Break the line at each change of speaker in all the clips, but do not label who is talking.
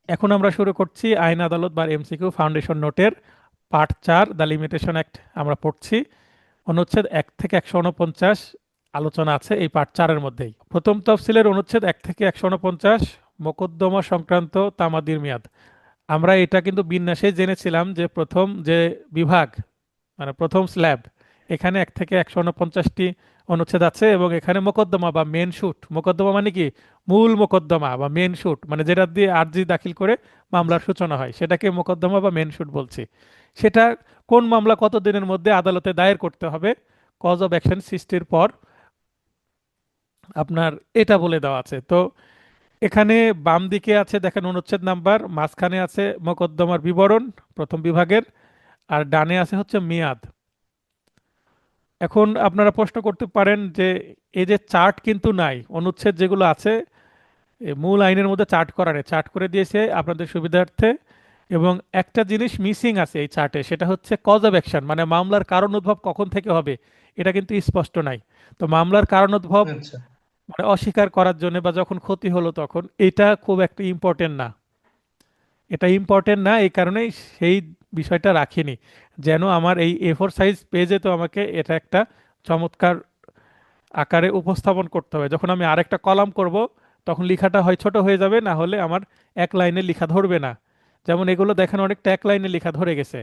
এখন আমরা শুরু করছি আইন আদালত বা এমসিকিউ ফাউন্ডেশন নোটের পার্ট 4, দ্য লিমিটেশন অ্যাক্ট। আমরা পড়ছি অনুচ্ছেদ 1 থেকে 149 আলোচনা আছে এই পার্ট 4-এর মধ্যেই। প্রথম তফসিলের অনুচ্ছেদ 1 থেকে 149, মোকদ্দমা সংক্রান্ত তামাদির মেয়াদ। আমরা এটা কিন্তু বিন্যাসে জেনেছিলাম যে প্রথম যে বিভাগ, মানে প্রথম স্ল্যাব, এখানে 1 থেকে 149টি অনুচ্ছেদ আছে এবং এখানে মোকদ্দমা বা মেন শুট, মোকদ্দমা মানে কি, মূল মোকদ্দমা বা মেন শুট, মানে যেটা দিয়ে আর্জি দাখিল করে মামলার সূচনা হয় সেটাকে মোকদ্দমা বা মেন শুট বলছি। সেটা কোন মামলা কত দিনের মধ্যে আদালতে দায়ের করতে হবে, কজ অফ অ্যাকশন সৃষ্টির পর, আপনার এটা বলে দেওয়া আছে। তো এখানে বাম দিকে আছে দেখেন অনুচ্ছেদ নাম্বার, মাঝখানে আছে মোকদ্দমার বিবরণ প্রথম বিভাগের, আর ডানে আছে হচ্ছে মেয়াদ। এখন আপনারা প্রশ্ন করতে পারেন যে এই যে চার্ট কিন্তু নাই, অনুচ্ছেদ যেগুলো আছে মূল আইনের মধ্যে চার্ট করা নেই, চার্ট করে দিয়েছে আপনাদের সুবিধার্থে। এবং একটা জিনিস মিসিং আছে এই চার্টে, সেটা হচ্ছে কজ অফ অ্যাকশন, মানে মামলার কারণ উদ্ভব কখন থেকে হবে এটা কিন্তু স্পষ্ট নাই। তো মামলার কারণ উদ্ভব
আচ্ছা।
মানে অস্বীকার করার জন্য বা যখন ক্ষতি হলো তখন, এটা খুব একটা ইম্পর্টেন্ট না। এটা ইম্পর্টেন্ট না এই কারণেই সেই বিষয়টা রাখিনি, যেন আমার এই A4 সাইজ পেজে তো আমাকে এটা একটা চমৎকার আকারে উপস্থাপন করতে হবে। যখন আমি আরেকটা কলাম করব তখন লেখাটা হয় ছোট হয়ে যাবে, না হলে আমার এক লাইনে লেখা ধরবে না। যেমন এগুলো দেখেন অনেকটা এক লাইনে লেখা ধরে গেছে,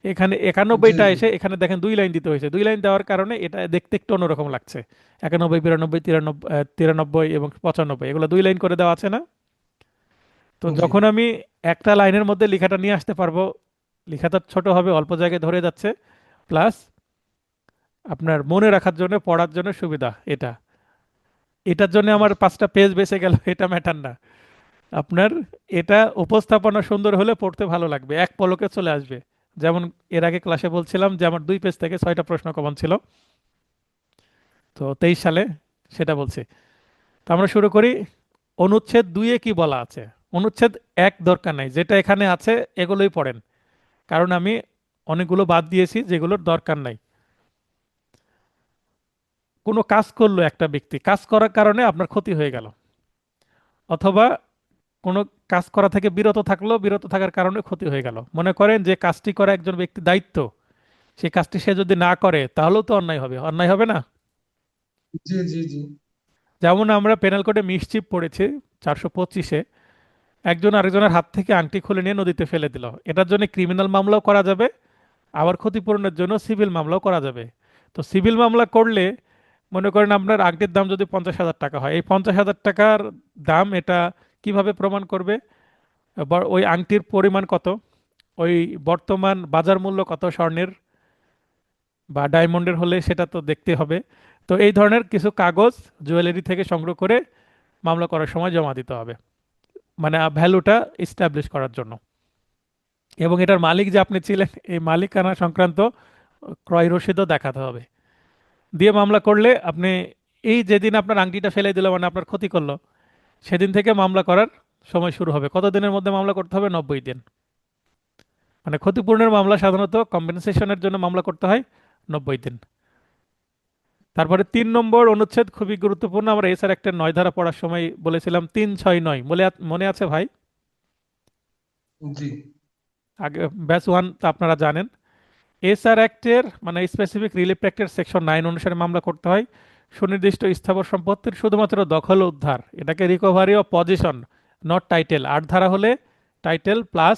এখানে
জি
91টা
জি।
এসে এখানে দেখেন 2 লাইন দিতে হয়েছে। 2 লাইন দেওয়ার কারণে এটা দেখতে একটু অন্যরকম লাগছে। 91, 92, 93, 93 এবং 95 এগুলো 2 লাইন করে দেওয়া আছে না? তো
জি।
যখন আমি একটা লাইনের মধ্যে লেখাটা নিয়ে আসতে পারবো, লেখাটা ছোট হবে, অল্প জায়গায় ধরে যাচ্ছে, প্লাস আপনার মনে রাখার জন্য পড়ার জন্য সুবিধা এটা। এটার জন্য আমার 5টা পেজ বেঁচে গেল এটা ম্যাটার না। আপনার এটা উপস্থাপনা সুন্দর হলে পড়তে ভালো লাগবে, এক পলকে চলে আসবে। যেমন এর আগে ক্লাসে বলছিলাম যে আমার 2 পেজ থেকে 6টা প্রশ্ন কমন ছিল, তো 23 সালে, সেটা বলছি। তো আমরা শুরু করি। অনুচ্ছেদ 2-এ কি বলা আছে? অনুচ্ছেদ 1 দরকার নাই, যেটা এখানে আছে এগুলোই পড়েন, কারণ আমি অনেকগুলো বাদ দিয়েছি যেগুলোর দরকার নাই। কোনো কাজ করলো একটা ব্যক্তি, কাজ করার কারণে আপনার ক্ষতি হয়ে গেল, অথবা কোনো কাজ করা থেকে বিরত থাকলো, বিরত থাকার কারণে ক্ষতি হয়ে গেল। মনে করেন যে কাজটি করা একজন ব্যক্তির দায়িত্ব, সেই কাজটি সে যদি না করে তাহলেও তো অন্যায় হবে, অন্যায় হবে না?
জি জি জি।
যেমন আমরা পেনাল কোডে মিসচিপ পড়েছি 425-এ, একজন আরেকজনের হাত থেকে আংটি খুলে নিয়ে নদীতে ফেলে দিল, এটার জন্য ক্রিমিনাল মামলাও করা যাবে, আবার ক্ষতিপূরণের জন্য সিভিল মামলাও করা যাবে। তো সিভিল মামলা করলে মনে করেন আপনার আংটির দাম যদি 50,000 টাকা হয়, এই 50,000 টাকার দাম এটা কিভাবে প্রমাণ করবে? ওই আংটির পরিমাণ কত, ওই বর্তমান বাজার মূল্য কত স্বর্ণের বা ডায়মন্ডের হলে সেটা তো দেখতে হবে। তো এই ধরনের কিছু কাগজ জুয়েলারি থেকে সংগ্রহ করে মামলা করার সময় জমা দিতে হবে, মানে ভ্যালুটা এস্টাবলিশ করার জন্য। এবং এটার মালিক যে আপনি ছিলেন এই মালিকানা সংক্রান্ত ক্রয় রসিদও দেখাতে হবে। দিয়ে মামলা করলে আপনি, এই যেদিন আপনার আংটিটা ফেলে দিল মানে আপনার ক্ষতি করলো, সেদিন থেকে মামলা করার সময় শুরু হবে। কত দিনের মধ্যে মামলা করতে হবে? 90 দিন। মানে ক্ষতিপূরণের মামলা সাধারণত কম্পেনসেশনের জন্য মামলা করতে হয় 90 দিন। তারপরে 3 নম্বর অনুচ্ছেদ খুবই গুরুত্বপূর্ণ, আমরা এসআর একটা 9 ধারা পড়ার সময় বলেছিলাম 369, মনে আছে ভাই?
জি।
আগে ব্যাচ 1 তো আপনারা জানেন। এসআর অ্যাক্টের মানে স্পেসিফিক রিলিফ অ্যাক্টের সেকশন 9 অনুসারে মামলা করতে হয় সুনির্দিষ্ট স্থাবর সম্পত্তির শুধুমাত্র দখল ও উদ্ধার, এটাকে recovery of position, not title. 8 ধারা হলে টাইটেল প্লাস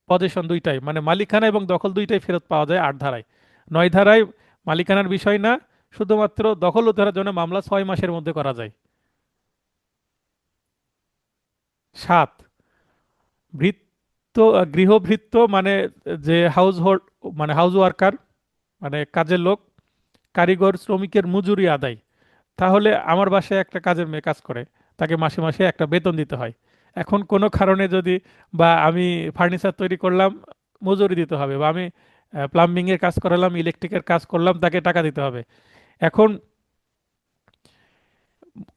পজিশন দুইটাই, মানে মালিকানা এবং দখল দুইটাই ফেরত পাওয়া যায় 8 ধারায়। 9 ধারায় মালিকানার বিষয় না, শুধুমাত্র দখল উদ্ধারের জন্য মামলা 6 মাসের মধ্যে করা যায়। 7, ভৃত্য, গৃহভৃত্য মানে যে হাউস হোল্ড, মানে হাউস ওয়ার্কার, মানে কাজের লোক, কারিগর, শ্রমিকের মজুরি আদায়। তাহলে আমার বাসায় একটা কাজের মেয়ে কাজ করে, তাকে মাসে মাসে একটা বেতন দিতে হয়। এখন কোনো কারণে যদি, বা আমি ফার্নিচার তৈরি করলাম, মজুরি দিতে হবে, বা আমি প্লাম্বিং এর কাজ করালাম, ইলেকট্রিকের কাজ করলাম, তাকে টাকা দিতে হবে। এখন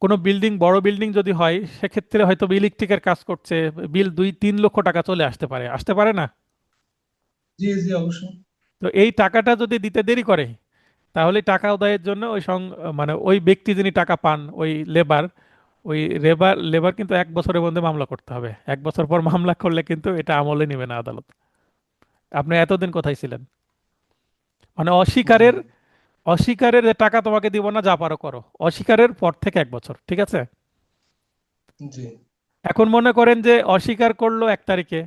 কোনো বিল্ডিং, বড় বিল্ডিং যদি হয় সেক্ষেত্রে হয়তো ইলেকট্রিকের কাজ করছে, বিল 2-3 লক্ষ টাকা চলে আসতে পারে, আসতে পারে না?
জি জি অবশ্যই।
তো এই টাকাটা যদি দিতে দেরি করে, তাহলে টাকা আদায়ের জন্য মানে ওই ব্যক্তি যিনি টাকা পান, ওই লেবার, ওই লেবার লেবার কিন্তু 1 বছরের মধ্যে মামলা করতে হবে, 1 বছর পর মামলা করলে কিন্তু এটা আমলে নেবে না আদালত। আপনি এতদিন কোথায় ছিলেন? মানে
জি
অস্বীকারের যে টাকা তোমাকে দিব না, যা পারো করো, অস্বীকারের পর থেকে 1 বছর, ঠিক আছে?
জি
এখন মনে করেন যে অস্বীকার করলো 1 তারিখে,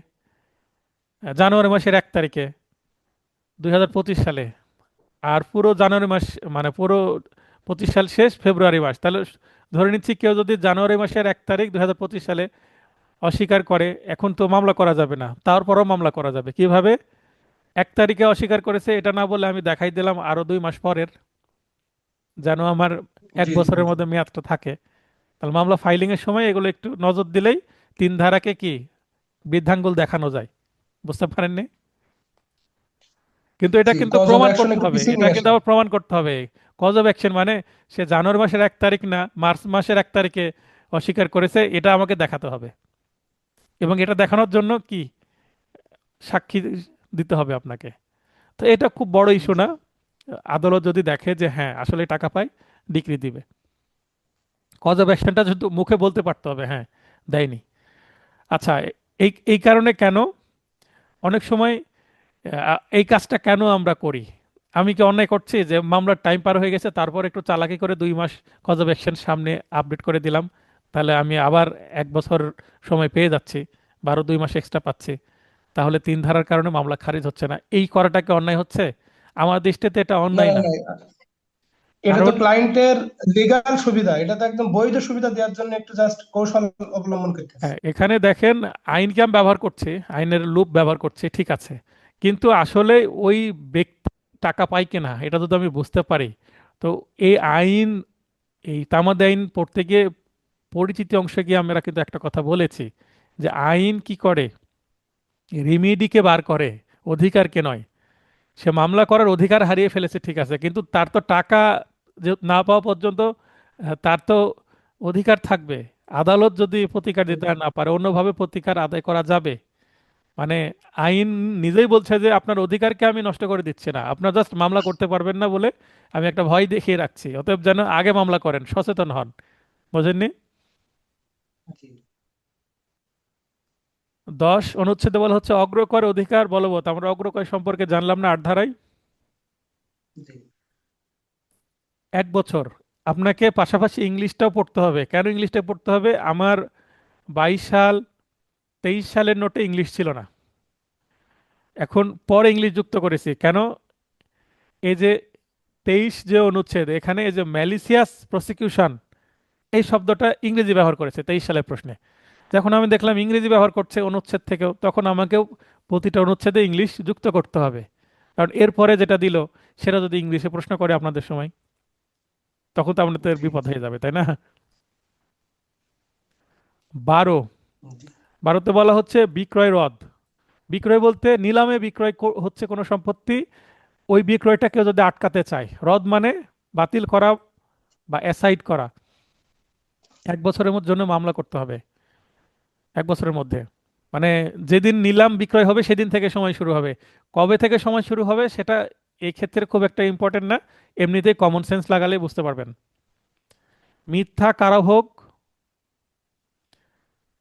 জানুয়ারি মাসের 1 তারিখে 2025 সালে, আর পুরো জানুয়ারি মাস, মানে পুরো 25 সাল শেষ ফেব্রুয়ারি মাস, তাহলে ধরে নিচ্ছি কেউ যদি জানুয়ারি মাসের 1 তারিখ 2025 সালে অস্বীকার করে, এখন তো মামলা করা যাবে না, তারপরও মামলা করা যাবে কিভাবে? 1 তারিখে অস্বীকার করেছে এটা না বলে আমি দেখাই দিলাম আরো 2 মাস পরের, যেন আমার এক
জি জি
বছরের
জি
মধ্যে মেয়াদটা থাকে। তাহলে মামলা ফাইলিং এর সময় এগুলো একটু নজর দিলেই তিন ধারাকে কি বৃদ্ধাঙ্গুল দেখানো যায়। বুঝতে পারেননি? কিন্তু এটা
জি
কিন্তু
কজ অফ
প্রমাণ
অ্যাকশন
করতে
একটু
হবে,
পিছিয়ে
এটা
নিয়ে
কিন্তু
আসা।
আবার প্রমাণ করতে হবে। কজ অফ অ্যাকশন মানে সে জানুয়ারি মাসের 1 তারিখ না মার্চ মাসের 1 তারিখে অস্বীকার করেছে, এটা আমাকে দেখাতে হবে। এবং এটা দেখানোর জন্য কি সাক্ষী দিতে হবে আপনাকে। তো এটা খুব বড় ইস্যু
জি
না। আদালত যদি দেখে যে হ্যাঁ আসলে টাকা পায়, ডিক্রি দিবে। কজ অফ অ্যাকশনটা শুধু মুখে বলতে পারতে হবে হ্যাঁ দেয়নি। আচ্ছা, এই এই কারণে কেন অনেক সময় এই কাজটা কেন আমরা করি? আমি কি অন্যায় করছি যে মামলার টাইম পার হয়ে গেছে তারপর একটু চালাকি করে 2 মাস কজ অফ অ্যাকশন সামনে আপডেট করে দিলাম, তাহলে আমি আবার 1 বছর সময় পেয়ে যাচ্ছি, 2 মাস এক্সট্রা পাচ্ছি, তাহলে তিন ধারার কারণে মামলা খারিজ হচ্ছে না, এই করাটা কি অন্যায় হচ্ছে? আমার দৃষ্টিতে এটা
না
অন্যায়
না
না।
না, এটা তো
কারণ
ক্লায়েন্টের লিগ্যাল সুবিধা, এটা তো একদম বৈধ সুবিধা দেওয়ার জন্য একটু জাস্ট কৌশল অবলম্বন করতেছে।
এখানে দেখেন আইনকে আমি ব্যবহার করছি, আইনের লুপ ব্যবহার করছি, ঠিক আছে, কিন্তু আসলে ওই ব্যক্তি টাকা পায় কিনা এটা যদি আমি বুঝতে পারি, তো এই আইন, এই তামাদি আইন পড়তে গিয়ে পরিচিতি অংশে গিয়ে আমরা কিন্তু একটা কথা বলেছি যে আইন কি করে, রিমিডিকে বার করে, অধিকারকে নয়। সে মামলা করার অধিকার হারিয়ে ফেলেছে ঠিক আছে, কিন্তু তার তো টাকা যে না পাওয়া পর্যন্ত তার তো অধিকার থাকবে। আদালত যদি প্রতিকার দিতে না পারে, অন্যভাবে প্রতিকার আদায় করা যাবে। মানে আইন নিজেই বলছে যে আপনার অধিকারকে আমি নষ্ট করে দিচ্ছি না, আপনার জাস্ট মামলা করতে পারবেন না বলে আমি একটা ভয় দেখিয়ে রাখছি, অতএব যেন আগে মামলা করেন, সচেতন হন। বোঝেননি?
জি
10 অনুচ্ছেদে বলা হচ্ছে অগ্রকর অধিকার বলবৎ। আমরা অগ্রকর সম্পর্কে জানলাম না 8 ধারায়।
জি
1 বছর আপনাকে পাশাপাশি ইংলিশটাও পড়তে হবে। কেন ইংলিশটা পড়তে হবে? আমার 22 সাল 23 সালের নোটে ইংলিশ ছিল না, এখন পরে ইংলিশ যুক্ত করেছি। কেন? এই যে 23 যে অনুচ্ছেদ, এখানে এই যে ম্যালিসিয়াস প্রসিকিউশন, এই শব্দটা ইংরেজি ব্যবহার করেছে 23 সালের প্রশ্নে। যখন আমি দেখলাম ইংরেজি ব্যবহার করছে অনুচ্ছেদ থেকেও, তখন আমাকেও প্রতিটা অনুচ্ছেদে ইংলিশ যুক্ত করতে হবে। কারণ এরপরে যেটা দিল সেটা যদি ইংলিশে প্রশ্ন করে আপনাদের সময়, তখন তো আপনাদের
জি
বিপদ
জি
হয়ে যাবে, তাই না? 12,
জি
12তে বলা হচ্ছে বিক্রয় রদ। বিক্রয় বলতে নিলামে বিক্রয় হচ্ছে কোনো সম্পত্তি, ওই বিক্রয়টা কেউ যদি আটকাতে চায়, রদ মানে বাতিল করা বা অ্যাসাইড করা, 1 বছরের জন্য মামলা করতে হবে। 1 বছরের মধ্যে মানে যেদিন নিলাম বিক্রয় হবে সেদিন থেকে সময় শুরু হবে। কবে থেকে সময় শুরু হবে সেটা এই ক্ষেত্রে খুব একটা ইম্পর্টেন্ট না, এমনিতেই কমন সেন্স লাগালে বুঝতে পারবেন। মিথ্যা কারাভোগ,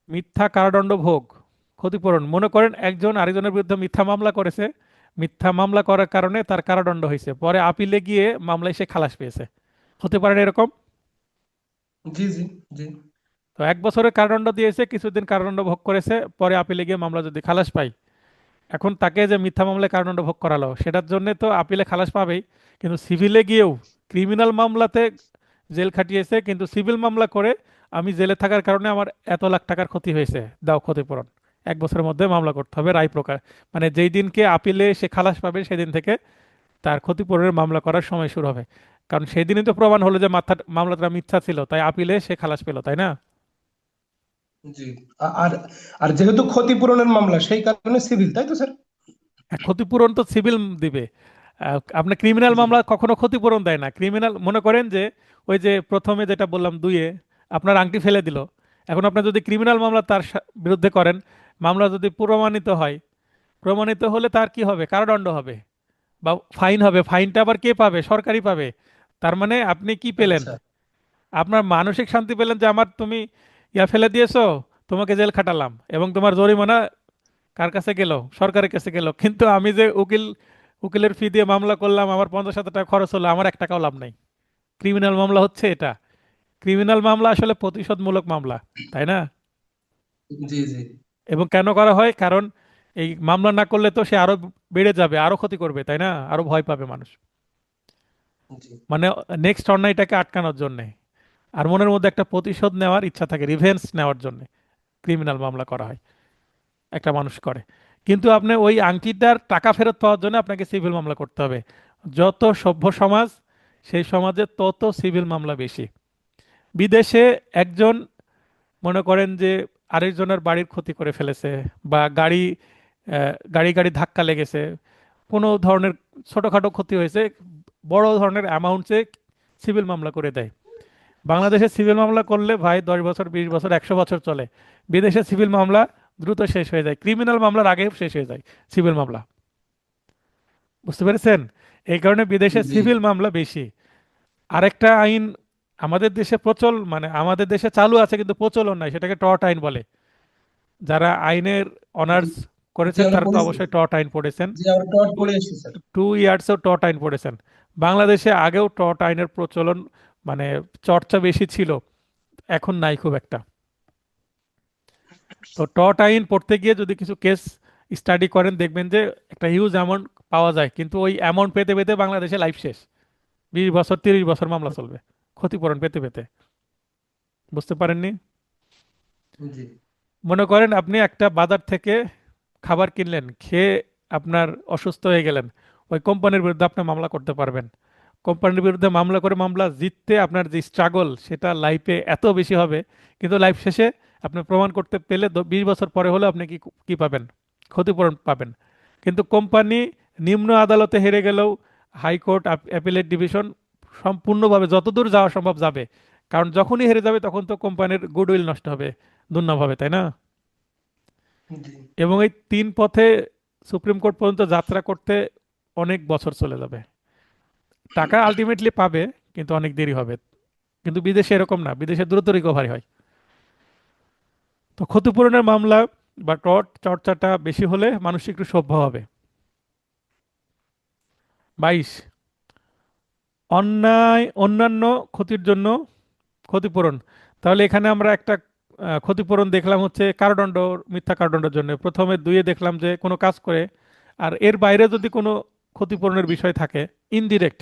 মিথ্যা কারাদণ্ড ভোগ, ক্ষতিপূরণ। মনে করেন একজন আরেকজনের বিরুদ্ধে মিথ্যা মামলা করেছে, মিথ্যা মামলা করার কারণে তার কারাদণ্ড হয়েছে, পরে আপিলে গিয়ে মামলায় সে খালাস পেয়েছে, হতে পারে না এরকম?
জি জি জি
তো 1 বছরের কারাদণ্ড দিয়েছে, কিছুদিন কারাদণ্ড ভোগ করেছে, পরে আপিলে গিয়ে মামলা যদি খালাস পায়, এখন তাকে যে মিথ্যা মামলায় কারাদণ্ড ভোগ করালো সেটার জন্য তো আপিলে খালাস পাবেই, কিন্তু সিভিলে গিয়েও ক্রিমিনাল মামলাতে জেল খাটিয়েছে, কিন্তু সিভিল মামলা করে আমি জেলে থাকার কারণে আমার এত লাখ টাকার ক্ষতি হয়েছে, দাও ক্ষতিপূরণ। 1 বছরের মধ্যে মামলা করতে হবে, রায় প্রকাশ, মানে যেই দিনকে আপিলে সে খালাস পাবে সেদিন থেকে তার ক্ষতিপূরণের মামলা করার সময় শুরু হবে। কারণ সেই দিনই তো প্রমাণ হলো যে মামলাটা মিথ্যা ছিল, তাই আপিলে সে খালাস পেল, তাই না?
জি আর আর যেহেতু ক্ষতিপূরণের মামলা সেই কারণে সিভিল, তাই তো স্যার?
ক্ষতিপূরণ তো সিভিল দিবে। আপনার ক্রিমিনাল
জি
মামলা কখনো ক্ষতিপূরণ দেয় না। ক্রিমিনাল মনে করেন যে ওই যে প্রথমে যেটা বললাম 2-এ, আপনার আংটি ফেলে দিল, এখন আপনার যদি ক্রিমিনাল মামলা তার বিরুদ্ধে করেন, মামলা যদি প্রমাণিত হয়, প্রমাণিত হলে তার কি হবে? কারাদণ্ড হবে বা ফাইন হবে। ফাইনটা আবার কে পাবে? সরকারই পাবে। তার মানে আপনি কি পেলেন?
আচ্ছা
আপনার মানসিক শান্তি পেলেন যে আমার তুমি ইয়া ফেলে দিয়েছো, তোমাকে জেল খাটালাম, এবং তোমার জরিমানা কার কাছে গেল? সরকারের কাছে গেল। কিন্তু আমি যে উকিলের ফি দিয়ে মামলা করলাম, আমার 50,000 টাকা খরচ হলো, আমার 1 টাকাও লাভ নাই। ক্রিমিনাল মামলা হচ্ছে এটা। ক্রিমিনাল মামলা আসলে প্রতিশোধমূলক মামলা, তাই না?
জি জি
এবং কেন করা হয়? কারণ এই মামলা না করলে তো সে আরো বেড়ে যাবে, আরো ক্ষতি করবে, তাই না? আরো ভয় পাবে মানুষ।
জি
মানে নেক্সট অন্যায়টাকে আটকানোর জন্য, আর মনের মধ্যে একটা প্রতিশোধ নেওয়ার ইচ্ছা থাকে, রিভেঞ্জ নেওয়ার জন্য ক্রিমিনাল মামলা করা হয়, একটা মানুষ করে। কিন্তু আপনি ওই আংটিটার টাকা ফেরত পাওয়ার জন্য আপনাকে সিভিল মামলা করতে হবে। যত সভ্য সমাজ, সেই সমাজে তত সিভিল মামলা বেশি। বিদেশে একজন, মনে করেন যে আরেকজনের বাড়ির ক্ষতি করে ফেলেছে, বা গাড়ি গাড়ি ধাক্কা লেগেছে, কোনো ধরনের ছোটখাটো ক্ষতি হয়েছে, বড় ধরনের অ্যামাউন্টে সিভিল মামলা করে দেয়। বাংলাদেশে সিভিল মামলা করলে ভাই 10 বছর, 20 বছর, 100 বছর চলে। বিদেশে সিভিল মামলা দ্রুত শেষ হয়ে যায়, ক্রিমিনাল মামলার আগে শেষ হয়ে যায় সিভিল মামলা। বুঝতে পেরেছেন? এই কারণে বিদেশে
জি
সিভিল মামলা বেশি। আরেকটা আইন আমাদের দেশে মানে আমাদের দেশে চালু আছে কিন্তু প্রচলন নাই, সেটাকে টর্ট আইন বলে। যারা আইনের
জি
অনার্স
জি
করেছেন
আমরা
তারা তো
পড়েছি।
অবশ্যই টর্ট আইন পড়েছেন।
জি আমরা টট পড়ে এসেছি স্যার।
2 ইয়ার্সও টর্ট আইন পড়েছেন। বাংলাদেশে আগেও টর্ট আইনের প্রচলন, মানে চর্চা বেশি ছিল, এখন নাই খুব একটা। তো টর্ট আইন পড়তে গিয়ে যদি কিছু কেস স্টাডি করেন, দেখবেন যে একটা হিউজ অ্যামাউন্ট পাওয়া যায়, কিন্তু ওই অ্যামাউন্ট পেতে পেতে বাংলাদেশে লাইফ শেষ। 20 বছর, 30 বছর মামলা চলবে ক্ষতিপূরণ পেতে পেতে। বুঝতে পারেননি?
জি
মনে করেন আপনি একটা বাজার থেকে খাবার কিনলেন, খেয়ে আপনার অসুস্থ হয়ে গেলেন, ওই কোম্পানির বিরুদ্ধে আপনি মামলা করতে পারবেন। কোম্পানির বিরুদ্ধে মামলা করে মামলা জিততে আপনার যে স্ট্রাগল, সেটা লাইফে এত বেশি হবে, কিন্তু লাইফ শেষে আপনি প্রমাণ করতে পেলে 20 বছর পরে হলে আপনি কি কি পাবেন? ক্ষতিপূরণ পাবেন। কিন্তু কোম্পানি নিম্ন আদালতে হেরে গেলেও হাইকোর্ট, অ্যাপিলেট ডিভিশন, সম্পূর্ণভাবে যতদূর যাওয়া সম্ভব যাবে। কারণ যখনই হেরে যাবে তখন তো কোম্পানির গুডউইল নষ্ট হবে, দুর্নাম হবে, তাই না?
জি
এবং এই 3 পথে সুপ্রিম কোর্ট পর্যন্ত যাত্রা করতে অনেক বছর চলে যাবে। টাকা আলটিমেটলি পাবে, কিন্তু অনেক দেরি হবে। কিন্তু বিদেশে এরকম না, বিদেশে দ্রুত রিকভারি হয়। তো ক্ষতিপূরণের মামলা বা টর্ট চর্চাটা বেশি হলে মানুষ একটু সভ্য হবে। 22, অন্যান্য ক্ষতির জন্য ক্ষতিপূরণ। তাহলে এখানে আমরা একটা ক্ষতিপূরণ দেখলাম হচ্ছে কারাদণ্ড, মিথ্যা কারাদণ্ডের জন্য। প্রথমে 2-এ দেখলাম যে কোনো কাজ করে, আর এর বাইরে যদি কোনো ক্ষতিপূরণের বিষয় থাকে, ইনডিরেক্ট,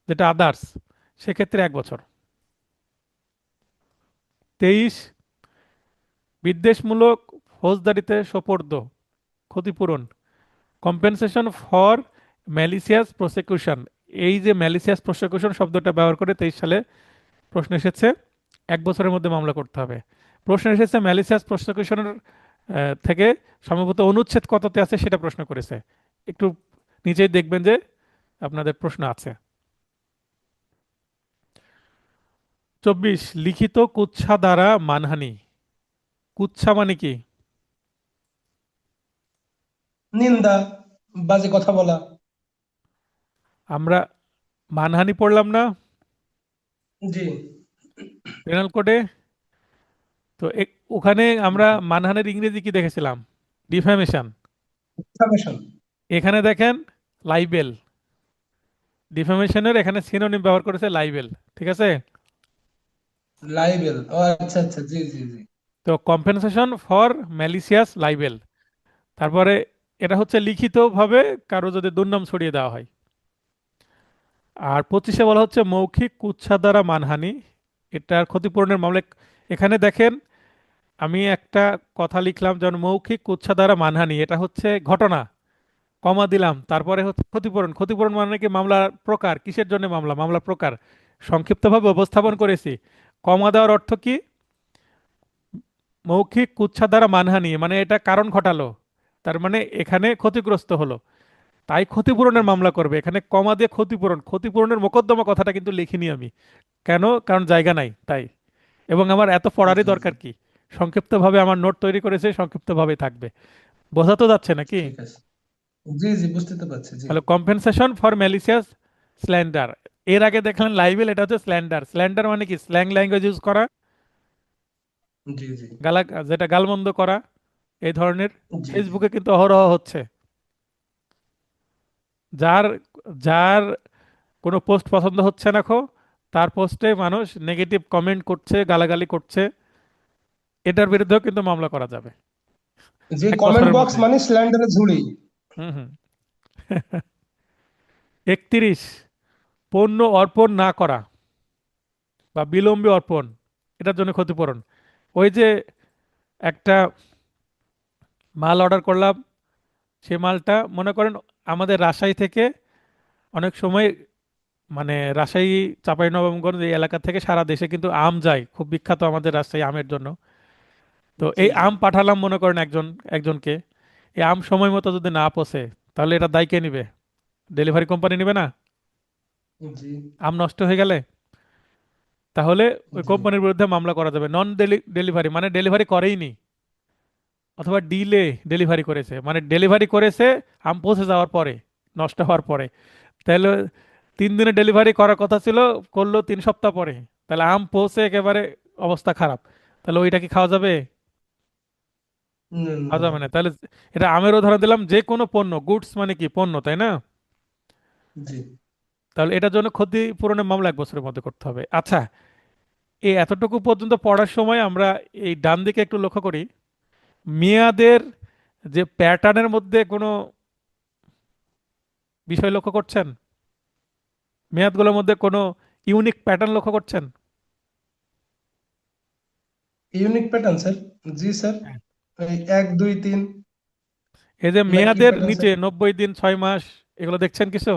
যেটা আদার্স, সেক্ষেত্রে 1 বছর। 23, বিদ্বেষমূলক ফৌজদারিতে সোপর্দ, ক্ষতিপূরণ, কম্পেনসেশন ফর ম্যালিসিয়াস প্রসিকিউশন। এই যে ম্যালিসিয়াস প্রসিকিউশন শব্দটা ব্যবহার করে 23 সালে প্রশ্ন এসেছে, 1 বছরের মধ্যে মামলা করতে হবে। প্রশ্ন এসেছে ম্যালিসিয়াস প্রসিকিউশনের থেকে সম্ভবত অনুচ্ছেদ কততে আছে সেটা প্রশ্ন করেছে। একটু নিচেই দেখবেন যে আপনাদের প্রশ্ন আছে। 24, লিখিত কুৎসা দ্বারা মানহানি। কুৎসা মানে কি?
নিন্দা, বাজে কথা বলা।
আমরা মানহানি পড়লাম না
জি
পেনাল কোডে? তো ওখানে আমরা মানহানির ইংরেজি কি দেখেছিলাম? ডিফামেশন।
ডিফামেশন।
এখানে দেখেন লাইবেল। ডিফামেশনের এখানে সিনোনিম ব্যবহার করেছে লাইবেল। ঠিক আছে?
লাইবেল, ও আচ্ছা আচ্ছা, জি জি জি
তো কম্পেনসেশন ফর ম্যালিসিয়াস লাইবেল। তারপরে এটা হচ্ছে লিখিতভাবে কারো যদি দুর্নাম ছড়িয়ে দেওয়া হয়। আর 25-এ বলা হচ্ছে মৌখিক কুৎসা দ্বারা মানহানি, এটার ক্ষতিপূরণের মামলা। এখানে দেখেন, আমি একটা কথা লিখলাম যেমন মৌখিক কুৎসা দ্বারা মানহানি, এটা হচ্ছে ঘটনা, কমা দিলাম, তারপরে হচ্ছে ক্ষতিপূরণ। ক্ষতিপূরণ মানে কি? মামলার প্রকার, কিসের জন্য মামলা, মামলার প্রকার সংক্ষিপ্তভাবে উপস্থাপন করেছি। কমা দেওয়ার অর্থ কি? মৌখিক কুৎসা দ্বারা মানহানি মানে এটা কারণ ঘটালো, তার মানে এখানে ক্ষতিগ্রস্ত হলো, তাই ক্ষতিপূরণের মামলা করবে। এখানে কমা দিয়ে ক্ষতিপূরণ, ক্ষতিপূরণের মোকদ্দমা কথাটা কিন্তু লিখিনি আমি। কেন? কারণ জায়গা নাই তাই। এবং আমার এত পড়ারই
জি জি
দরকার কি? সংক্ষিপ্তভাবে আমার নোট তৈরি করেছে, সংক্ষিপ্তভাবে থাকবে। বোঝা তো যাচ্ছে নাকি?
ঠিক আছে। জি জি বুঝতে তো পারছি। জি
তাহলে কম্পেনসেশন ফর ম্যালিসিয়াস স্ল্যান্ডার, এর আগে দেখলেন লাইবেল, এটা হচ্ছে স্ল্যান্ডার। স্ল্যান্ডার মানে কি? স্ল্যাং ল্যাঙ্গুয়েজ ইউজ করা,
জি জি
গালা, যেটা গালমন্দ করা, এই ধরনের।
জি জি
ফেসবুকে কিন্তু অহরহ হচ্ছে। যার যার কোনো পোস্ট পছন্দ হচ্ছে না তার পোস্টে মানুষ নেগেটিভ কমেন্ট করছে, গালাগালি করছে, এটার বিরুদ্ধেও কিন্তু মামলা করা যাবে
যে
এক
কমেন্ট
বছরের
বক্স
মধ্যে।
মানে স্ল্যান্ডারের ঝুড়ি।
হুম হুম। 31, পণ্য অর্পণ না করা বা বিলম্বে অর্পণ, এটার জন্য ক্ষতিপূরণ। ওই যে একটা মাল অর্ডার করলাম, সে মালটা মনে করেন আমাদের রাজশাহী থেকে অনেক সময়, মানে রাজশাহী, চাঁপাইনবাবগঞ্জ এই এলাকা থেকে সারা দেশে কিন্তু আম যায়, খুব বিখ্যাত আমাদের রাজশাহী আমের জন্য। তো
জি
এই
জি
আম পাঠালাম মনে করেন একজনকে, এই আম সময় মতো যদি না পৌঁছে, তাহলে এটা দায় কে নিবে? ডেলিভারি কোম্পানি নিবে না?
জি
আম নষ্ট হয়ে গেলে তাহলে ওই
জি
কোম্পানির বিরুদ্ধে মামলা করা যাবে। নন ডেলিভারি মানে ডেলিভারি করেইনি, অথবা ডিলে ডেলিভারি করেছে, মানে ডেলিভারি করেছে আম পৌঁছে যাওয়ার পরে, নষ্ট হওয়ার পরে। তাহলে 3 দিনে ডেলিভারি করার কথা ছিল, করলো 3 সপ্তাহ পরে। তাহলে আম পৌঁছে একেবারে অবস্থা খারাপ, তাহলে ওইটা কি খাওয়া যাবে?
না
খাওয়া
না।
যাবে না। তাহলে এটা আমের উদাহরণ দিলাম, যে কোনো পণ্য, গুডস মানে কি? পণ্য, তাই না?
জি
তাহলে এটার জন্য ক্ষতিপূরণের মামলা 1 বছরের মধ্যে করতে হবে। আচ্ছা, এই এতটুকু পর্যন্ত পড়ার সময় আমরা এই ডান দিকে একটু লক্ষ্য করি, মেয়াদের যে প্যাটার্নের মধ্যে কোনো বিষয় লক্ষ্য করছেন? মেয়াদগুলোর মধ্যে কোনো ইউনিক প্যাটার্ন লক্ষ্য করছেন?
Unique pattern sir. জি স্যার।
হ্যাঁ।
এই 1 2 3
এই যে
না কি
মেয়াদের
প্যাটার্ন
নিচে
স্যার?
90 দিন, 6 মাস, এগুলো দেখছেন কিছু?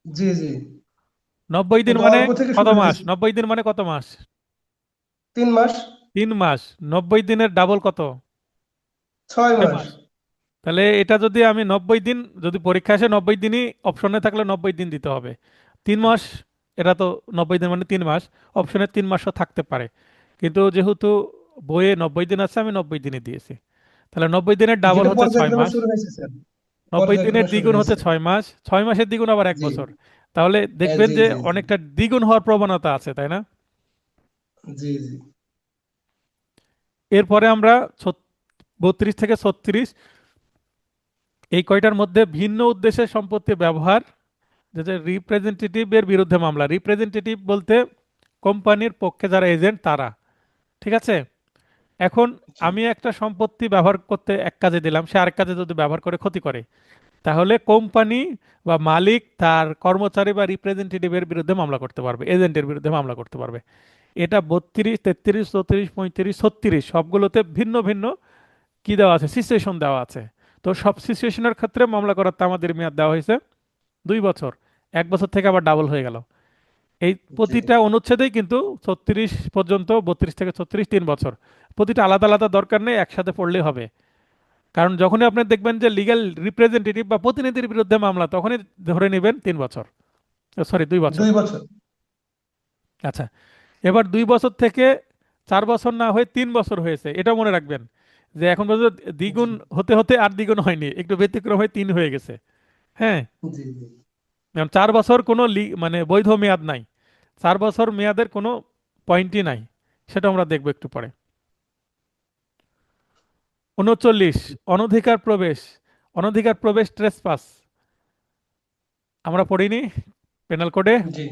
জি জি।
90 দিন
কিন্তু
মানে
অল্প থেকে
কত
শুরু
মাস?
হয়েছে।
90 দিন মানে কত মাস?
3 মাস।
3 মাস। 90 দিনের ডাবল কত?
ছয়
ছয়
মাস
মাস তাহলে এটা যদি আমি 90 দিন, যদি পরীক্ষা আসে 90 দিনই অপশনে থাকলে 90 দিন দিতে হবে। 3 মাস, এটা তো 90 দিন মানে 3 মাস, অপশনে 3 মাসও থাকতে পারে। কিন্তু যেহেতু বইয়ে 90 দিন আছে, আমি 90 দিনই দিয়েছি। তাহলে 90 দিনের ডাবল
যেটা
হচ্ছে ছয়
পর্যায়ক্রমে
মাস
শুরু হয়েছে স্যার।
90 দিনের
পর্যায়ক্রমে শুরু
দ্বিগুণ হচ্ছে
হয়েছে।
6 মাস, 6 মাসের দ্বিগুণ আবার এক
জি।
বছর তাহলে দেখবেন
জি
যে
জি জি
অনেকটা দ্বিগুণ হওয়ার প্রবণতা আছে, তাই না?
জি জি।
এরপরে আমরা 32 থেকে 36, এই কয়টার মধ্যে ভিন্ন উদ্দেশ্যে সম্পত্তি ব্যবহার, যেটা রিপ্রেজেন্টেটিভের বিরুদ্ধে মামলা। রিপ্রেজেন্টেটিভ বলতে কোম্পানির পক্ষে যারা এজেন্ট তারা, ঠিক আছে? এখন
জি
আমি একটা সম্পত্তি ব্যবহার করতে এক কাজে দিলাম, সে আরেক কাজে যদি ব্যবহার করে ক্ষতি করে, তাহলে কোম্পানি বা মালিক তার কর্মচারী বা রিপ্রেজেন্টেটিভের বিরুদ্ধে মামলা করতে পারবে, এজেন্টের বিরুদ্ধে মামলা করতে পারবে। এটা 32 33 34 35 36 সবগুলোতে ভিন্ন ভিন্ন কি দেওয়া আছে, সিচুয়েশন দেওয়া আছে। তো সব সিচুয়েশনের ক্ষেত্রে মামলা করার তো আমাদের মেয়াদ দেওয়া হয়েছে 2 বছর। 1 বছর থেকে আবার ডাবল হয়ে গেল। এই
জি
প্রতিটা অনুচ্ছেদেই কিন্তু 36 পর্যন্ত, 32 থেকে 36, 3 বছর। প্রতিটা আলাদা আলাদা দরকার নেই, একসাথে পড়লেই হবে। কারণ যখনই আপনি দেখবেন যে লিগ্যাল রিপ্রেজেন্টেটিভ বা প্রতিনিধির বিরুদ্ধে মামলা, তখনই ধরে নেবেন 3 বছর, সরি 2 বছর।
2 বছর।
আচ্ছা, এবার 2 বছর থেকে 4 বছর না হয়ে 3 বছর হয়েছে, এটা মনে রাখবেন যে এখন পর্যন্ত
জি
দ্বিগুণ হতে হতে আর দ্বিগুণ হয়নি, একটু ব্যতিক্রম হয়ে 3 হয়ে গেছে। হ্যাঁ,
জি জি।
এখন 4 বছর কোনো মানে বৈধ মেয়াদ নাই, 4 বছর মেয়াদের কোনো পয়েন্টই নাই, সেটা আমরা দেখবো একটু পরে। 39, অনধিকার প্রবেশ। অনধিকার প্রবেশ ট্রেসপাস, আমরা পড়িনি পেনাল কোডে?
জি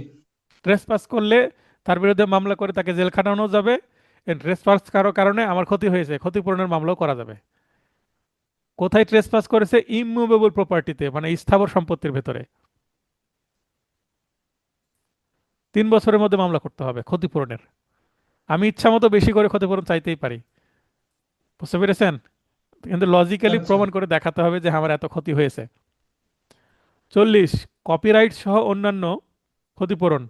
ট্রেসপাস করলে তার বিরুদ্ধে মামলা করে তাকে জেল খাটানো যাবে। ট্রেসপাস কারণে আমার ক্ষতি হয়েছে, ক্ষতিপূরণের মামলাও করা যাবে। কোথায় ট্রেসপাস করেছে? ইমুভেবল প্রপার্টিতে, মানে স্থাবর সম্পত্তির ভেতরে। 3 বছরের মধ্যে মামলা করতে হবে ক্ষতিপূরণের। আমি ইচ্ছা মতো বেশি করে ক্ষতিপূরণ চাইতেই পারি, বুঝতে পেরেছেন? কিন্তু লজিক্যালি
আচ্ছা।
প্রমাণ করে দেখাতে হবে যে আমার এত ক্ষতি হয়েছে। 40, কপিরাইট সহ অন্যান্য ক্ষতিপূরণ।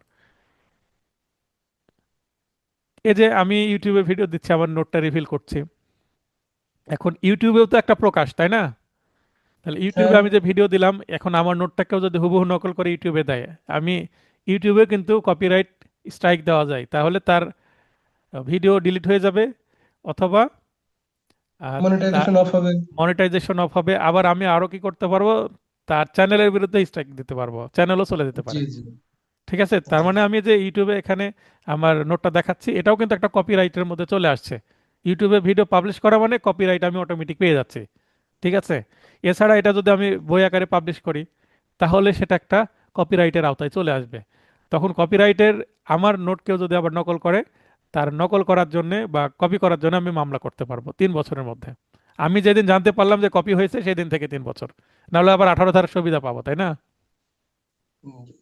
এই যে আমি ইউটিউবে ভিডিও দিচ্ছি, আমার নোটটা রিভিল করছি, এখন ইউটিউবেও তো একটা প্রকাশ, তাই না? তাহলে ইউটিউবে
হ্যাঁ।
আমি যে ভিডিও দিলাম, এখন আমার নোটটাকেও যদি হুবহু নকল করে ইউটিউবে দেয়, আমি ইউটিউবে কিন্তু কপিরাইট স্ট্রাইক দেওয়া যায়, তাহলে তার ভিডিও ডিলিট হয়ে যাবে, অথবা
মনিটাইজেশন অফ হবে।
মনিটাইজেশন অফ হবে। আবার আমি আরো কি করতে পারবো, তার চ্যানেলের বিরুদ্ধে স্ট্রাইক দিতে পারবো, চ্যানেলও চলে যেতে
জি
পারে।
জি
ঠিক আছে, তার
জি
মানে আমি যে ইউটিউবে এখানে আমার নোটটা দেখাচ্ছি এটাও কিন্তু একটা কপিরাইটের মধ্যে চলে আসছে। ইউটিউবে ভিডিও পাবলিশ করা মানে কপিরাইট আমি অটোমেটিক পেয়ে যাচ্ছি। ঠিক আছে, এছাড়া এটা যদি আমি বই আকারে পাবলিশ করি তাহলে সেটা একটা কপিরাইটের আওতায় চলে আসবে। তখন কপিরাইটের আমার নোট কেউ যদি আবার নকল করে, তার নকল করার জন্য বা কপি করার জন্য আমি মামলা করতে পারবো 3 বছরের মধ্যে। আমি যেদিন জানতে পারলাম যে কপি হয়েছে সেদিন থেকে 3 বছর, নাহলে আবার 18 ধারার সুবিধা পাবো, তাই না?
জি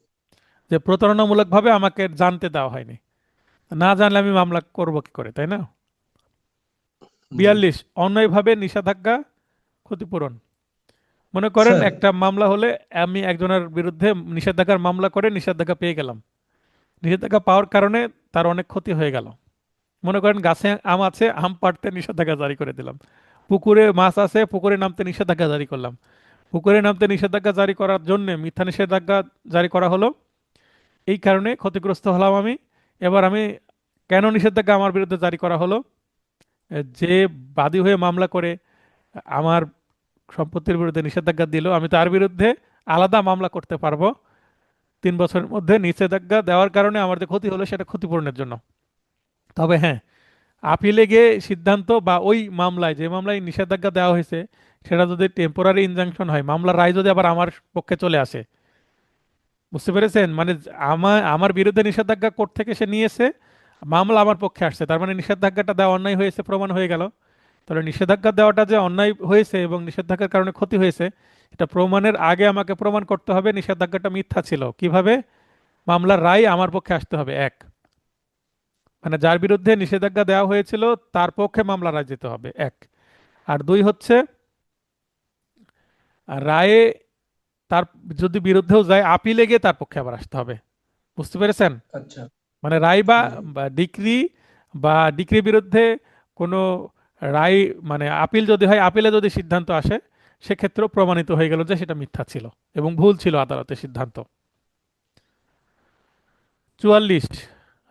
যে প্রতারণামূলকভাবে আমাকে জানতে দেওয়া হয়নি, না জানলে আমি মামলা করব কি করে, তাই না?
জি
42, অন্যায়ভাবে নিষেধাজ্ঞা ক্ষতিপূরণ। মনে করেন
স্যার।
একটা মামলা হলে আমি একজনের বিরুদ্ধে নিষেধাজ্ঞার মামলা করে নিষেধাজ্ঞা পেয়ে গেলাম, নিষেধাজ্ঞা পাওয়ার কারণে তার অনেক ক্ষতি হয়ে গেল। মনে করেন গাছে আম আছে, আম পাড়তে নিষেধাজ্ঞা জারি করে দিলাম। পুকুরে মাছ আছে, পুকুরে নামতে নিষেধাজ্ঞা জারি করলাম। পুকুরে নামতে নিষেধাজ্ঞা জারি করার জন্য মিথ্যা নিষেধাজ্ঞা জারি করা হলো, এই কারণে ক্ষতিগ্রস্ত হলাম আমি। এবার আমি কেন নিষেধাজ্ঞা আমার বিরুদ্ধে জারি করা হলো? যে বাদী হয়ে মামলা করে আমার সম্পত্তির বিরুদ্ধে নিষেধাজ্ঞা দিল, আমি তার বিরুদ্ধে আলাদা মামলা করতে পারবো 3 বছরের মধ্যে নিষেধাজ্ঞা দেওয়ার কারণে আমার যে ক্ষতি হলো সেটা ক্ষতিপূরণের জন্য। তবে হ্যাঁ, আপিলে গিয়ে সিদ্ধান্ত বা ওই মামলায় যে মামলায় নিষেধাজ্ঞা দেওয়া হয়েছে সেটা যদি টেম্পোরারি ইনজাংশন হয়, মামলার রায় যদি আবার আমার পক্ষে চলে আসে, বুঝতে পেরেছেন? মানে আমার আমার বিরুদ্ধে নিষেধাজ্ঞা কোর্ট থেকে সে নিয়েছে, মামলা আমার পক্ষে আসছে, তার মানে নিষেধাজ্ঞাটা দেওয়া অন্যায় হয়েছে প্রমাণ হয়ে গেল। তাহলে নিষেধাজ্ঞা দেওয়াটা যে অন্যায় হয়েছে এবং নিষেধাজ্ঞার কারণে ক্ষতি হয়েছে, এটা প্রমাণের আগে আমাকে প্রমাণ করতে হবে নিষেধাজ্ঞাটা মিথ্যা ছিল। কিভাবে? মামলার রায় আমার পক্ষে আসতে হবে, এক, মানে যার বিরুদ্ধে নিষেধাজ্ঞা দেওয়া হয়েছিল তার পক্ষে মামলা রায় যেতে হবে, এক। আর দুই হচ্ছে রায়ে তার যদি বিরুদ্ধেও যায় আপিলে গিয়ে তার পক্ষে আবার আসতে হবে। বুঝতে পেরেছেন?
আচ্ছা।
মানে রায় বা
জি
ডিক্রি বা ডিক্রি বিরুদ্ধে কোনো রায়, মানে আপিল যদি হয়, আপিলে যদি সিদ্ধান্ত আসে, সেক্ষেত্রেও প্রমাণিত হয়ে গেল যে সেটা মিথ্যা ছিল এবং ভুল ছিল আদালতের সিদ্ধান্ত। 44,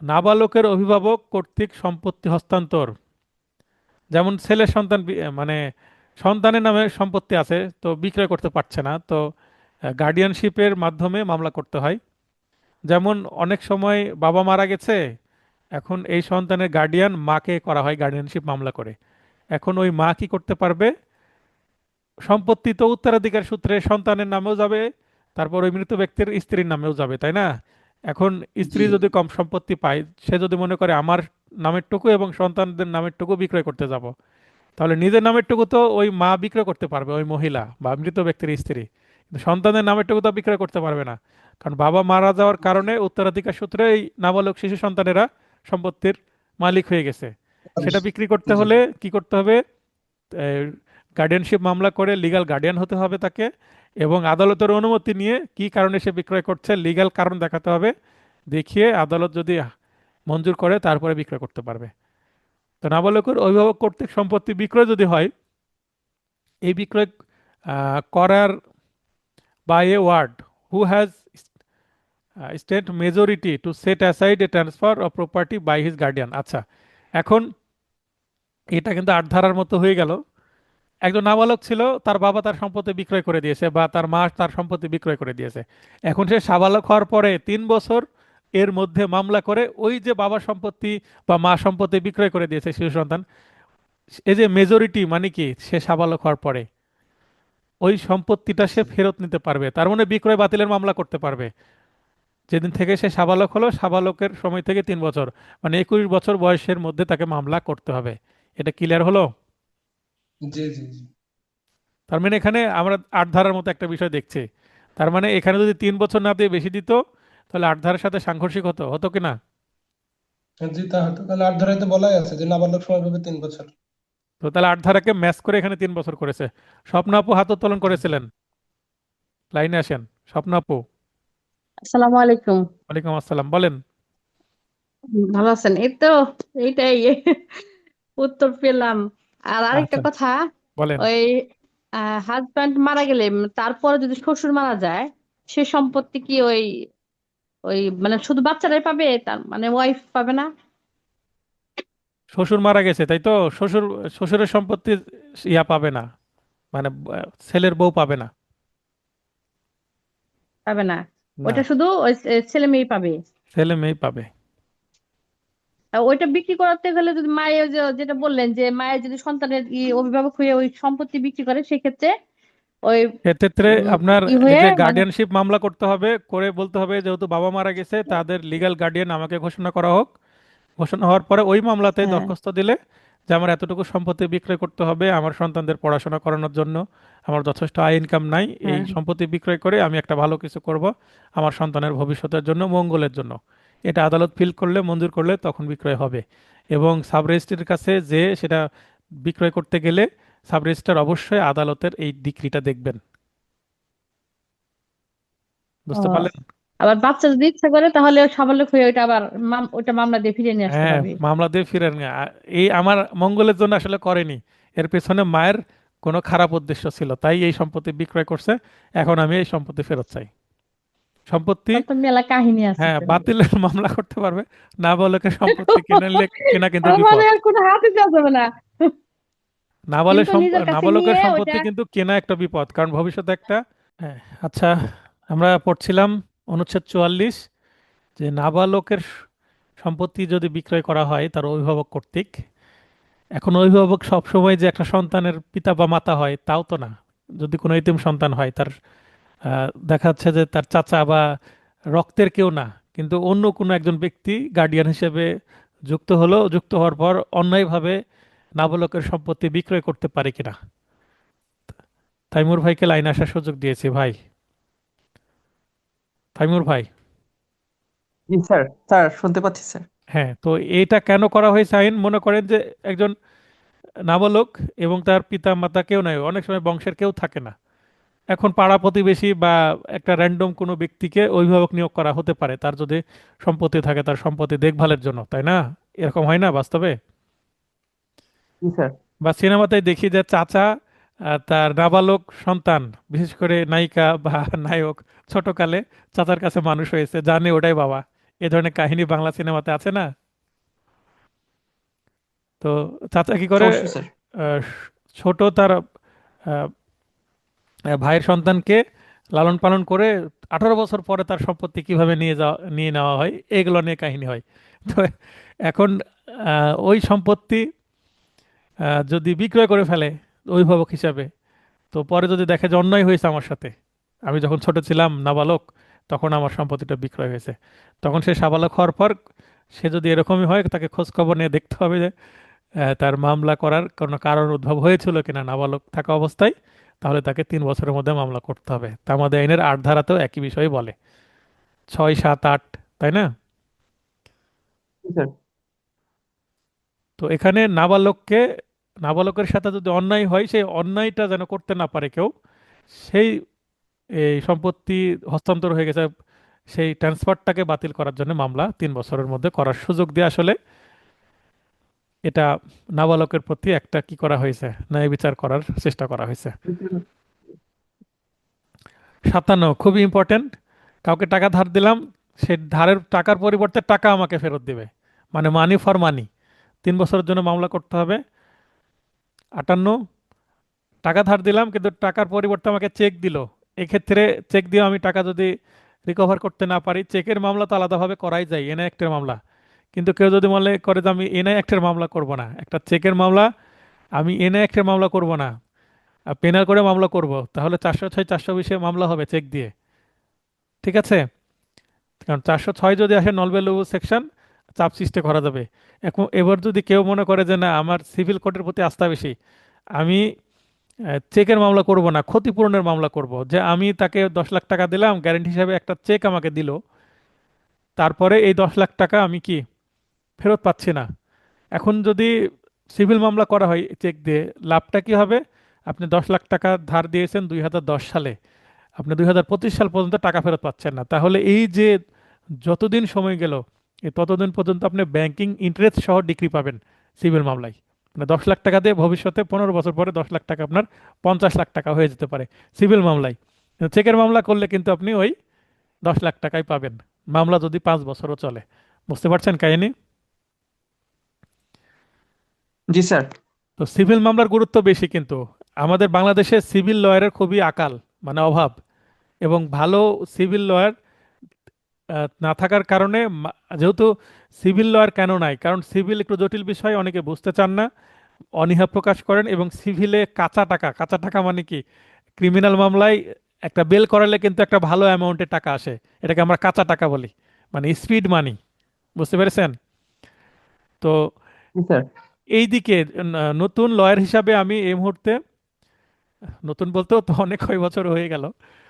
নাবালকের অভিভাবক কর্তৃক সম্পত্তি হস্তান্তর। যেমন ছেলের সন্তান মানে সন্তানের নামে সম্পত্তি আছে তো বিক্রয় করতে পারছে না, তো গার্ডিয়ানশিপের মাধ্যমে মামলা করতে হয়। যেমন অনেক সময় বাবা মারা গেছে, এখন এই সন্তানের গার্ডিয়ান মাকে করা হয় গার্ডিয়ানশিপ মামলা করে। এখন ওই মা কি করতে পারবে? সম্পত্তি তো উত্তরাধিকার সূত্রে সন্তানের নামেও যাবে, তারপর ওই মৃত ব্যক্তির স্ত্রীর নামেও যাবে, তাই না? এখন
জি
স্ত্রী যদি কম সম্পত্তি পায়, সে যদি মনে করে আমার নামের টুকু এবং সন্তানদের নামের টুকু বিক্রয় করতে যাব, তাহলে নিজের নামের টুকু তো ওই মা বিক্রয় করতে পারবে, ওই মহিলা বা মৃত ব্যক্তির স্ত্রী, কিন্তু সন্তানের নামের টুকু তো বিক্রয় করতে পারবে না। কারণ বাবা মারা যাওয়ার কারণে উত্তরাধিকার সূত্রে এই নাবালক শিশু সন্তানেরা সম্পত্তির মালিক হয়ে গেছে। সেটা বিক্রি করতে
জি
হলে কি করতে হবে? গার্ডিয়ানশিপ মামলা করে লিগ্যাল গার্ডিয়ান হতে হবে তাকে, এবং আদালতের অনুমতি নিয়ে কি কারণে সে বিক্রয় করছে লিগ্যাল কারণ দেখাতে হবে, দেখিয়ে আদালত যদি মঞ্জুর করে তারপরে বিক্রয় করতে পারবে। তো নাবালকের অভিভাবক কর্তৃক সম্পত্তি বিক্রয় যদি হয়, এই বিক্রয় করার by a ward who has state majority to set aside a transfer of property by his guardian. আচ্ছা, এখন এটা কিন্তু 8 ধারার মতো হয়ে গেল। একজন নাবালক ছিল, তার বাবা তার সম্পত্তি বিক্রয় করে দিয়েছে বা তার মা তার সম্পত্তি বিক্রয় করে দিয়েছে। এখন সে সাবালক হওয়ার পরে 3 বছর এর মধ্যে মামলা করে ওই যে বাবার সম্পত্তি বা মা সম্পত্তি বিক্রয় করে দিয়েছে শিশু সন্তান, এই যে মেজরিটি মানে কি, সে সাবালক হওয়ার পরে ওই সম্পত্তিটা সে ফেরত নিতে পারবে, তার মানে বিক্রয় বাতিলের মামলা করতে পারবে যেদিন থেকে সে সাবালক হলো, সাবালকের সময় থেকে 3 বছর, মানে 21 বছর বয়সের মধ্যে তাকে মামলা করতে হবে। এটা ক্লিয়ার হলো?
জি জি জি
তার মানে এখানে আমরা 8 ধারার মতো একটা বিষয় দেখছি। তার মানে এখানে যদি 3 বছর না দিয়ে বেশি দিত তাহলে 8 ধারার সাথে সাংঘর্ষিক হতো, হতো কি না?
জি, তা হয়তো তাহলে 8 ধারায় তো বলাই আছে যে নাবালক সময় পাবে 3 বছর।
তো তাহলে 8 ধারাকে ম্যাচ করে এখানে 3 বছর করেছে। স্বপ্ন আপু হাত উত্তোলন করেছিলেন, লাইনে আসেন। স্বপ্ন আপু,
আসসালামু আলাইকুম।
ওয়ালাইকুম আসসালাম, বলেন।
ভালো আছেন? এই তো, এইটাই উত্তর পেলাম। আর আরেকটা
আচ্ছা,
কথা,
বলেন।
ওই হাজব্যান্ড মারা গেলে তারপরে যদি শ্বশুর মারা যায়, সে সম্পত্তি কি ওই ওই মানে শুধু বাচ্চারাই পাবে, তার মানে ওয়াইফ পাবে না?
শ্বশুর মারা গেছে তাই তো, শ্বশুর শ্বশুরের সম্পত্তি ইয়া পাবে না, মানে ছেলের বউ পাবে না।
পাবে না?
না,
ওইটা শুধু ওই ছেলে মেয়ে পাবে।
ছেলে মেয়ে পাবে।
আর ওইটা বিক্রি করাতে গেলে যদি মায়ের যেটা বললেন যে মায়ের যদি সন্তানের অভিভাবক হয়ে ওই সম্পত্তি বিক্রি করে সেক্ষেত্রে ওই
এক্ষেত্রে আপনার
ই
এই
হয়ে
যে
মানে
গার্ডিয়ানশিপ মামলা করতে হবে, করে বলতে হবে যেহেতু বাবা মারা গেছে তাদের লিগ্যাল গার্ডিয়ান আমাকে ঘোষণা করা হোক। ঘোষণা হওয়ার পরে ওই মামলাতে
হ্যাঁ
দরখাস্ত দিলে যে আমার এতটুকু সম্পত্তি বিক্রয় করতে হবে আমার সন্তানদের পড়াশোনা করানোর জন্য, আমার যথেষ্ট আয় ইনকাম নাই, এই
হ্যাঁ
সম্পত্তি বিক্রয় করে আমি একটা ভালো কিছু করব আমার সন্তানের ভবিষ্যতের জন্য, মঙ্গলের জন্য। এটা আদালত ফিল করলে, মঞ্জুর করলে তখন বিক্রয় হবে। এবং সাব রেজিস্ট্রির কাছে যে সেটা বিক্রয় করতে গেলে সাব রেজিস্ট্রার অবশ্যই আদালতের এই ডিক্রিটা দেখবেন।
ও
বুঝতে পারলেন?
আবার বাচ্চা যদি ইচ্ছা করে তাহলে ও সাবালক হয়ে ওইটা আবার ওইটা মামলা দিয়ে ফিরিয়ে নিয়ে আসতে
হ্যাঁ,
পারবে।
মামলা দিয়ে ফিরেন না। এই আমার মঙ্গলের জন্য আসলে করেনি, এর পেছনে মায়ের কোনো খারাপ উদ্দেশ্য ছিল, তাই এই সম্পত্তি বিক্রয় করছে। এখন আমি এই সম্পত্তি ফেরত চাই। সম্পত্তি,
তার তো মেলা কাহিনী আছে
হ্যাঁ,
তাহলে।
বাতিলের মামলা করতে পারবে। নাবালকের সম্পত্তি কিনলে, কেনা কিন্তু
তার মানে
বিপদ।
আর কোনো হাতে দেওয়া যাবে না, কিন্তু নিজের কাছে
নাবালকের
নিয়ে ওইটা।
সম্পত্তি কিন্তু কেনা একটা বিপদ, কারণ ভবিষ্যতে একটা, হ্যাঁ। আচ্ছা, আমরা পড়ছিলাম অনুচ্ছেদ 44, যে নাবালকের সম্পত্তি যদি বিক্রয় করা হয় তার অভিভাবক কর্তৃক। এখন অভিভাবক সব সময় যে একটা সন্তানের পিতা বা মাতা হয় তাও তো না। যদি কোনো এতিম সন্তান হয়, তার দেখা যাচ্ছে যে তার চাচা বা রক্তের কেউ না, কিন্তু অন্য কোনো একজন ব্যক্তি গার্ডিয়ান হিসেবে যুক্ত হলো, যুক্ত হওয়ার পর অন্যায়ভাবে নাবালকের সম্পত্তি বিক্রয় করতে পারে কিনা। তাইমুর ভাইকে লাইনে আসার সুযোগ দিয়েছি ভাই। তাইমুর ভাই।
জি স্যার, স্যার শুনতে পাচ্ছি স্যার।
হ্যাঁ, তো এইটা কেন করা হয়েছে আইন? মনে করেন যে একজন নাবালক এবং তার পিতা মাতা কেউ নাই, অনেক সময় বংশের কেউ থাকে না। এখন পাড়া প্রতিবেশী বা একটা র্যান্ডম কোনো ব্যক্তিকে অভিভাবক নিয়োগ করা হতে পারে, তার যদি সম্পত্তি থাকে তার সম্পত্তি দেখভালের জন্য, তাই না? এরকম হয় না বাস্তবে?
জি স্যার।
বা সিনেমাতে দেখি যে চাচা তার নাবালক সন্তান, বিশেষ করে নায়িকা বা নায়ক ছোটকালে চাচার কাছে মানুষ হয়েছে, জানে ওটাই বাবা। এ ধরনের কাহিনী বাংলা সিনেমাতে আছে না? তো চাচা কি করে,
অবশ্যই স্যার।
আহ, ছোট তার আহ, ভাইয়ের সন্তানকে লালন পালন করে 18 বছর পরে তার সম্পত্তি কিভাবে নিয়ে নেওয়া হয়, এগুলো নিয়ে কাহিনী হয়। তো এখন ওই সম্পত্তি যদি বিক্রয় করে ফেলে অভিভাবক হিসাবে, তো পরে যদি দেখে যে অন্যায় হয়েছে আমার সাথে, আমি যখন ছোট ছিলাম নাবালক তখন আমার সম্পত্তিটা বিক্রয় হয়েছে, তখন সে সাবালক হওয়ার পর সে যদি এরকমই হয় তাকে খোঁজ খবর নিয়ে দেখতে হবে যে তার মামলা করার কোনো কারণ উদ্ভব হয়েছিল কিনা নাবালক থাকা অবস্থায়। তাহলে তাকে 3 বছরের মধ্যে মামলা করতে হবে। তা আমাদের আইনের 8 ধারাতেও একই বিষয় বলে, 6, 7, 8, তাই না?
জি স্যার।
তো এখানে নাবালকের সাথে যদি অন্যায় হয়, সেই অন্যায়টা যেন করতে না পারে কেউ, সেই এই সম্পত্তি হস্তান্তর হয়ে গেছে সেই ট্রান্সফারটাকে বাতিল করার জন্য মামলা 3 বছরের মধ্যে করার সুযোগ দিয়ে আসলে এটা নাবালকের প্রতি একটা কি করা হয়েছে, ন্যায় বিচার করার চেষ্টা করা হয়েছে। 57, খুবই ইম্পর্টেন্ট। কাউকে টাকা ধার দিলাম, সে ধারের টাকার পরিবর্তে টাকা আমাকে ফেরত দিবে, মানে মানি ফর মানি। 3 বছরের জন্য মামলা করতে হবে। 58, টাকা ধার দিলাম কিন্তু টাকার পরিবর্তে আমাকে চেক দিল, এক্ষেত্রে চেক দিয়ে আমি টাকা যদি রিকভার করতে না পারি, চেকের মামলা তো আলাদাভাবে করাই যায়, এনআই অ্যাক্টের মামলা। কিন্তু কেউ যদি মনে করে যে আমি এনআই অ্যাক্টের মামলা করব না, একটা চেকের মামলা আমি এনআই অ্যাক্টের মামলা করব না, পেনাল করে মামলা করব, তাহলে 406, 420 মামলা হবে চেক দিয়ে। ঠিক আছে? কারণ 406 যদি আসে নল ভ্যালু সেকশন, চাপ সৃষ্টি করা যাবে। এখন এবার যদি কেউ মনে করে যে না আমার সিভিল কোর্টের প্রতি আস্থা বেশি, আমি চেকের মামলা করব না, ক্ষতিপূরণের মামলা করব, যে আমি তাকে 10 লাখ টাকা দিলাম গ্যারান্টি হিসাবে, একটা চেক আমাকে দিল, তারপরে এই 10 লাখ টাকা আমি কি ফেরত পাচ্ছি না। এখন যদি সিভিল মামলা করা হয় চেক দিয়ে, লাভটা কি হবে? আপনি 10 লাখ টাকা ধার দিয়েছেন 2010 সালে, আপনি 2025 সাল পর্যন্ত টাকা ফেরত পাচ্ছেন না, তাহলে এই যে যতদিন সময় গেল এই ততদিন পর্যন্ত আপনি ব্যাংকিং ইন্টারেস্ট সহ ডিক্রি পাবেন সিভিল মামলায়। মানে 10 লাখ টাকা দিয়ে ভবিষ্যতে 15 বছর পরে 10 লাখ টাকা আপনার 50 লাখ টাকা হয়ে যেতে পারে সিভিল মামলায়। কিন্তু চেকের মামলা করলে কিন্তু আপনি ওই 10 লাখ টাকাই পাবেন, মামলা যদি 5 বছরও চলে। বুঝতে পারছেন কাহিনী?
জি স্যার।
তো সিভিল মামলার গুরুত্ব বেশি, কিন্তু আমাদের বাংলাদেশে সিভিল লয়ারের খুবই আকাল, মানে অভাব। এবং ভালো সিভিল লয়ার না থাকার কারণে যেহেতু সিভিল লয়ার কেন নাই, কারণ সিভিল একটু জটিল বিষয়, অনেকে বুঝতে চান না, অনীহা প্রকাশ করেন। এবং সিভিলে কাঁচা টাকা, কাঁচা টাকা মানে কি, ক্রিমিনাল মামলায় একটা বেল করালে কিন্তু একটা ভালো অ্যামাউন্টের টাকা আসে, এটাকে আমরা কাঁচা টাকা বলি, মানে স্পিড মানি। বুঝতে পেরেছেন? তো
জি স্যার।
এই দিকে নতুন লয়ার হিসাবে আমি এই মুহূর্তে, নতুন বলতেও তো অনেক কয় বছর হয়ে গেল,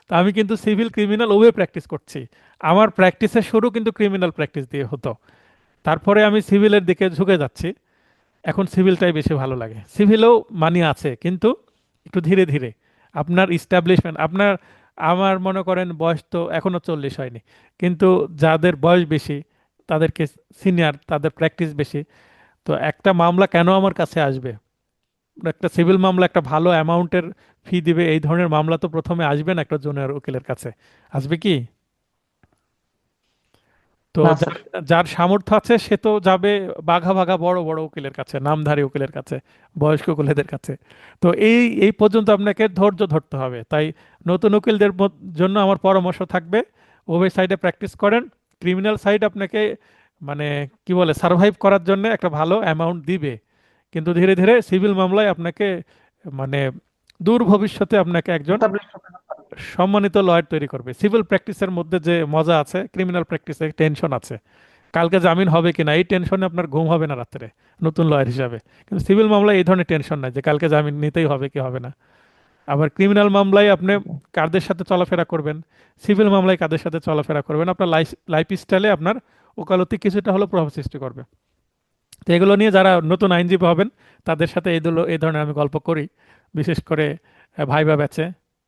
তো আমি কিন্তু সিভিল ক্রিমিনাল উভয় প্র্যাকটিস করছি। আমার প্র্যাকটিসের শুরু কিন্তু ক্রিমিনাল প্র্যাকটিস দিয়ে হতো, তারপরে আমি সিভিলের দিকে ঝুঁকে যাচ্ছি। এখন সিভিলটাই বেশি ভালো লাগে। সিভিলেও মানি আছে, কিন্তু একটু ধীরে ধীরে আপনার ইস্টাবলিশমেন্ট, আপনার, আমার মনে করেন বয়স তো এখনো 40 হয়নি, কিন্তু যাদের বয়স বেশি, তাদেরকে সিনিয়র, তাদের প্র্যাকটিস বেশি, তো একটা মামলা কেন আমার কাছে আসবে, একটা সিভিল মামলা একটা ভালো অ্যামাউন্টের ফি দিবে, এই ধরনের মামলা তো প্রথমে আসবে না একটা জুনিয়র উকিলের কাছে, আসবে কি? তো
না
যার
স্যার।
যার সামর্থ্য আছে সে তো যাবে বাঘা বাঘা বড় বড় উকিলের কাছে, নামধারী উকিলের কাছে, বয়স্ক উকিলদের কাছে। তো এই এই পর্যন্ত আপনাকে ধৈর্য ধরতে হবে। তাই নতুন উকিলদের জন্য আমার পরামর্শ থাকবে, উভয় সাইডে প্র্যাকটিস করেন। ক্রিমিনাল সাইড আপনাকে মানে কি বলে সার্ভাইভ করার জন্য একটা ভালো অ্যামাউন্ট দিবে, কিন্তু ধীরে ধীরে সিভিল মামলায় আপনাকে মানে দূর ভবিষ্যতে আপনাকে একজন
Establish করতে হবে।
সম্মানিত লয়ার তৈরি করবে। সিভিল প্র্যাকটিসের মধ্যে যে মজা আছে, ক্রিমিনাল প্র্যাকটিসে টেনশন আছে, কালকে জামিন হবে কিনা এই টেনশনে আপনার ঘুম হবে না রাত্রে নতুন লয়ার হিসাবে। কিন্তু সিভিল মামলায় এই ধরনের টেনশন নাই যে কালকে জামিন নিতেই হবে কি হবে না। আবার ক্রিমিনাল মামলায় আপনি কাদের সাথে চলাফেরা করবেন, সিভিল মামলায় কাদের সাথে চলাফেরা করবেন, আপনার লাইফ স্টাইলে আপনার ওকালতি কিছুটা হলো প্রভাব সৃষ্টি করবে। তো এগুলো নিয়ে যারা নতুন আইনজীবী হবেন, তাদের সাথে এই ধরনের আমি গল্প করি, বিশেষ করে ভাইবা ব্যাচে।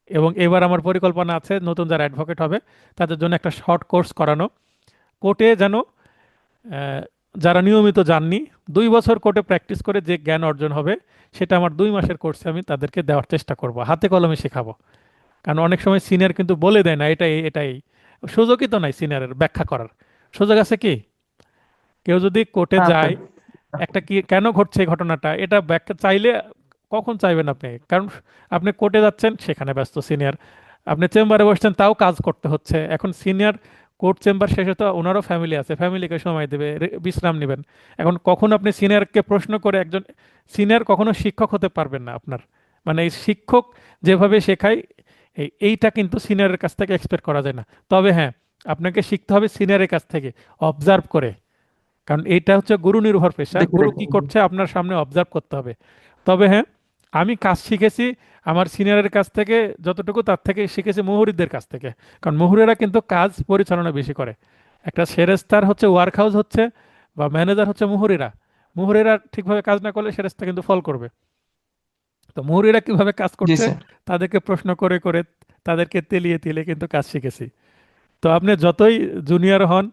এবং এবার আমার পরিকল্পনা আছে নতুন যারা অ্যাডভোকেট হবে তাদের জন্য একটা শর্ট কোর্স করানো, কোর্টে যেন আহ, যারা নিয়মিত যাননি, 2 বছর কোর্টে প্র্যাকটিস করে যে জ্ঞান অর্জন হবে, সেটা আমার 2 মাসের কোর্সে আমি তাদেরকে দেওয়ার চেষ্টা করব, হাতে কলমে শেখাবো। কারণ অনেক সময় সিনিয়র কিন্তু বলে দেয় না এটাই এটাই, সুযোগই তো নাই সিনিয়রের ব্যাখ্যা করার। সুযোগ আছে কি? কেউ যদি কোর্টে
না
যায়,
স্যার।
একটা কি কেন ঘটছে এই ঘটনাটা, এটা ব্যাখ্যা চাইলে কখন চাইবেন আপনি? কারণ আপনি কোর্টে যাচ্ছেন, সেখানে ব্যস্ত সিনিয়র, আপনি চেম্বারে বসছেন, তাও কাজ করতে হচ্ছে। এখন সিনিয়র কোর্ট চেম্বার শেষে তো ওনারও ফ্যামিলি আছে, ফ্যামিলিকে সময় দেবে, বিশ্রাম নেবেন। এখন কখন আপনি সিনিয়রকে প্রশ্ন করে, একজন সিনিয়র কখনো শিক্ষক হতে পারবেন না আপনার, মানে এই শিক্ষক যেভাবে শেখায় এইটা কিন্তু সিনিয়রের কাছ থেকে এক্সপেক্ট করা যায় না। তবে হ্যাঁ, আপনাকে শিখতে হবে সিনিয়রের কাছ থেকে, অবজার্ভ করে। কারণ এইটা হচ্ছে গুরু নির্ভর পেশা,
দেখে
গুরু
দেখে।
কি করছে আপনার সামনে অবজার্ভ করতে হবে। তবে হ্যাঁ, আমি কাজ শিখেছি আমার সিনিয়রের কাছ থেকে যতটুকু, তার থেকে শিখেছি মুহুরিদের কাছ থেকে। কারণ মুহুরেরা কিন্তু কাজ পরিচালনা বেশি করে, একটা সেরেস্তার হচ্ছে ওয়ার্ক হাউস হচ্ছে বা ম্যানেজার হচ্ছে মুহুরিরা। মুহুরিরা ঠিকভাবে কাজ না করলে সেরেস্তা কিন্তু ফল করবে। তো মুহুরিরা কিভাবে কাজ
জি
করছে,
স্যার।
তাদেরকে প্রশ্ন করে করে, তাদেরকে তেলিয়ে তেলিয়ে কিন্তু কাজ শিখেছি। তো আপনি যতই জুনিয়র হন,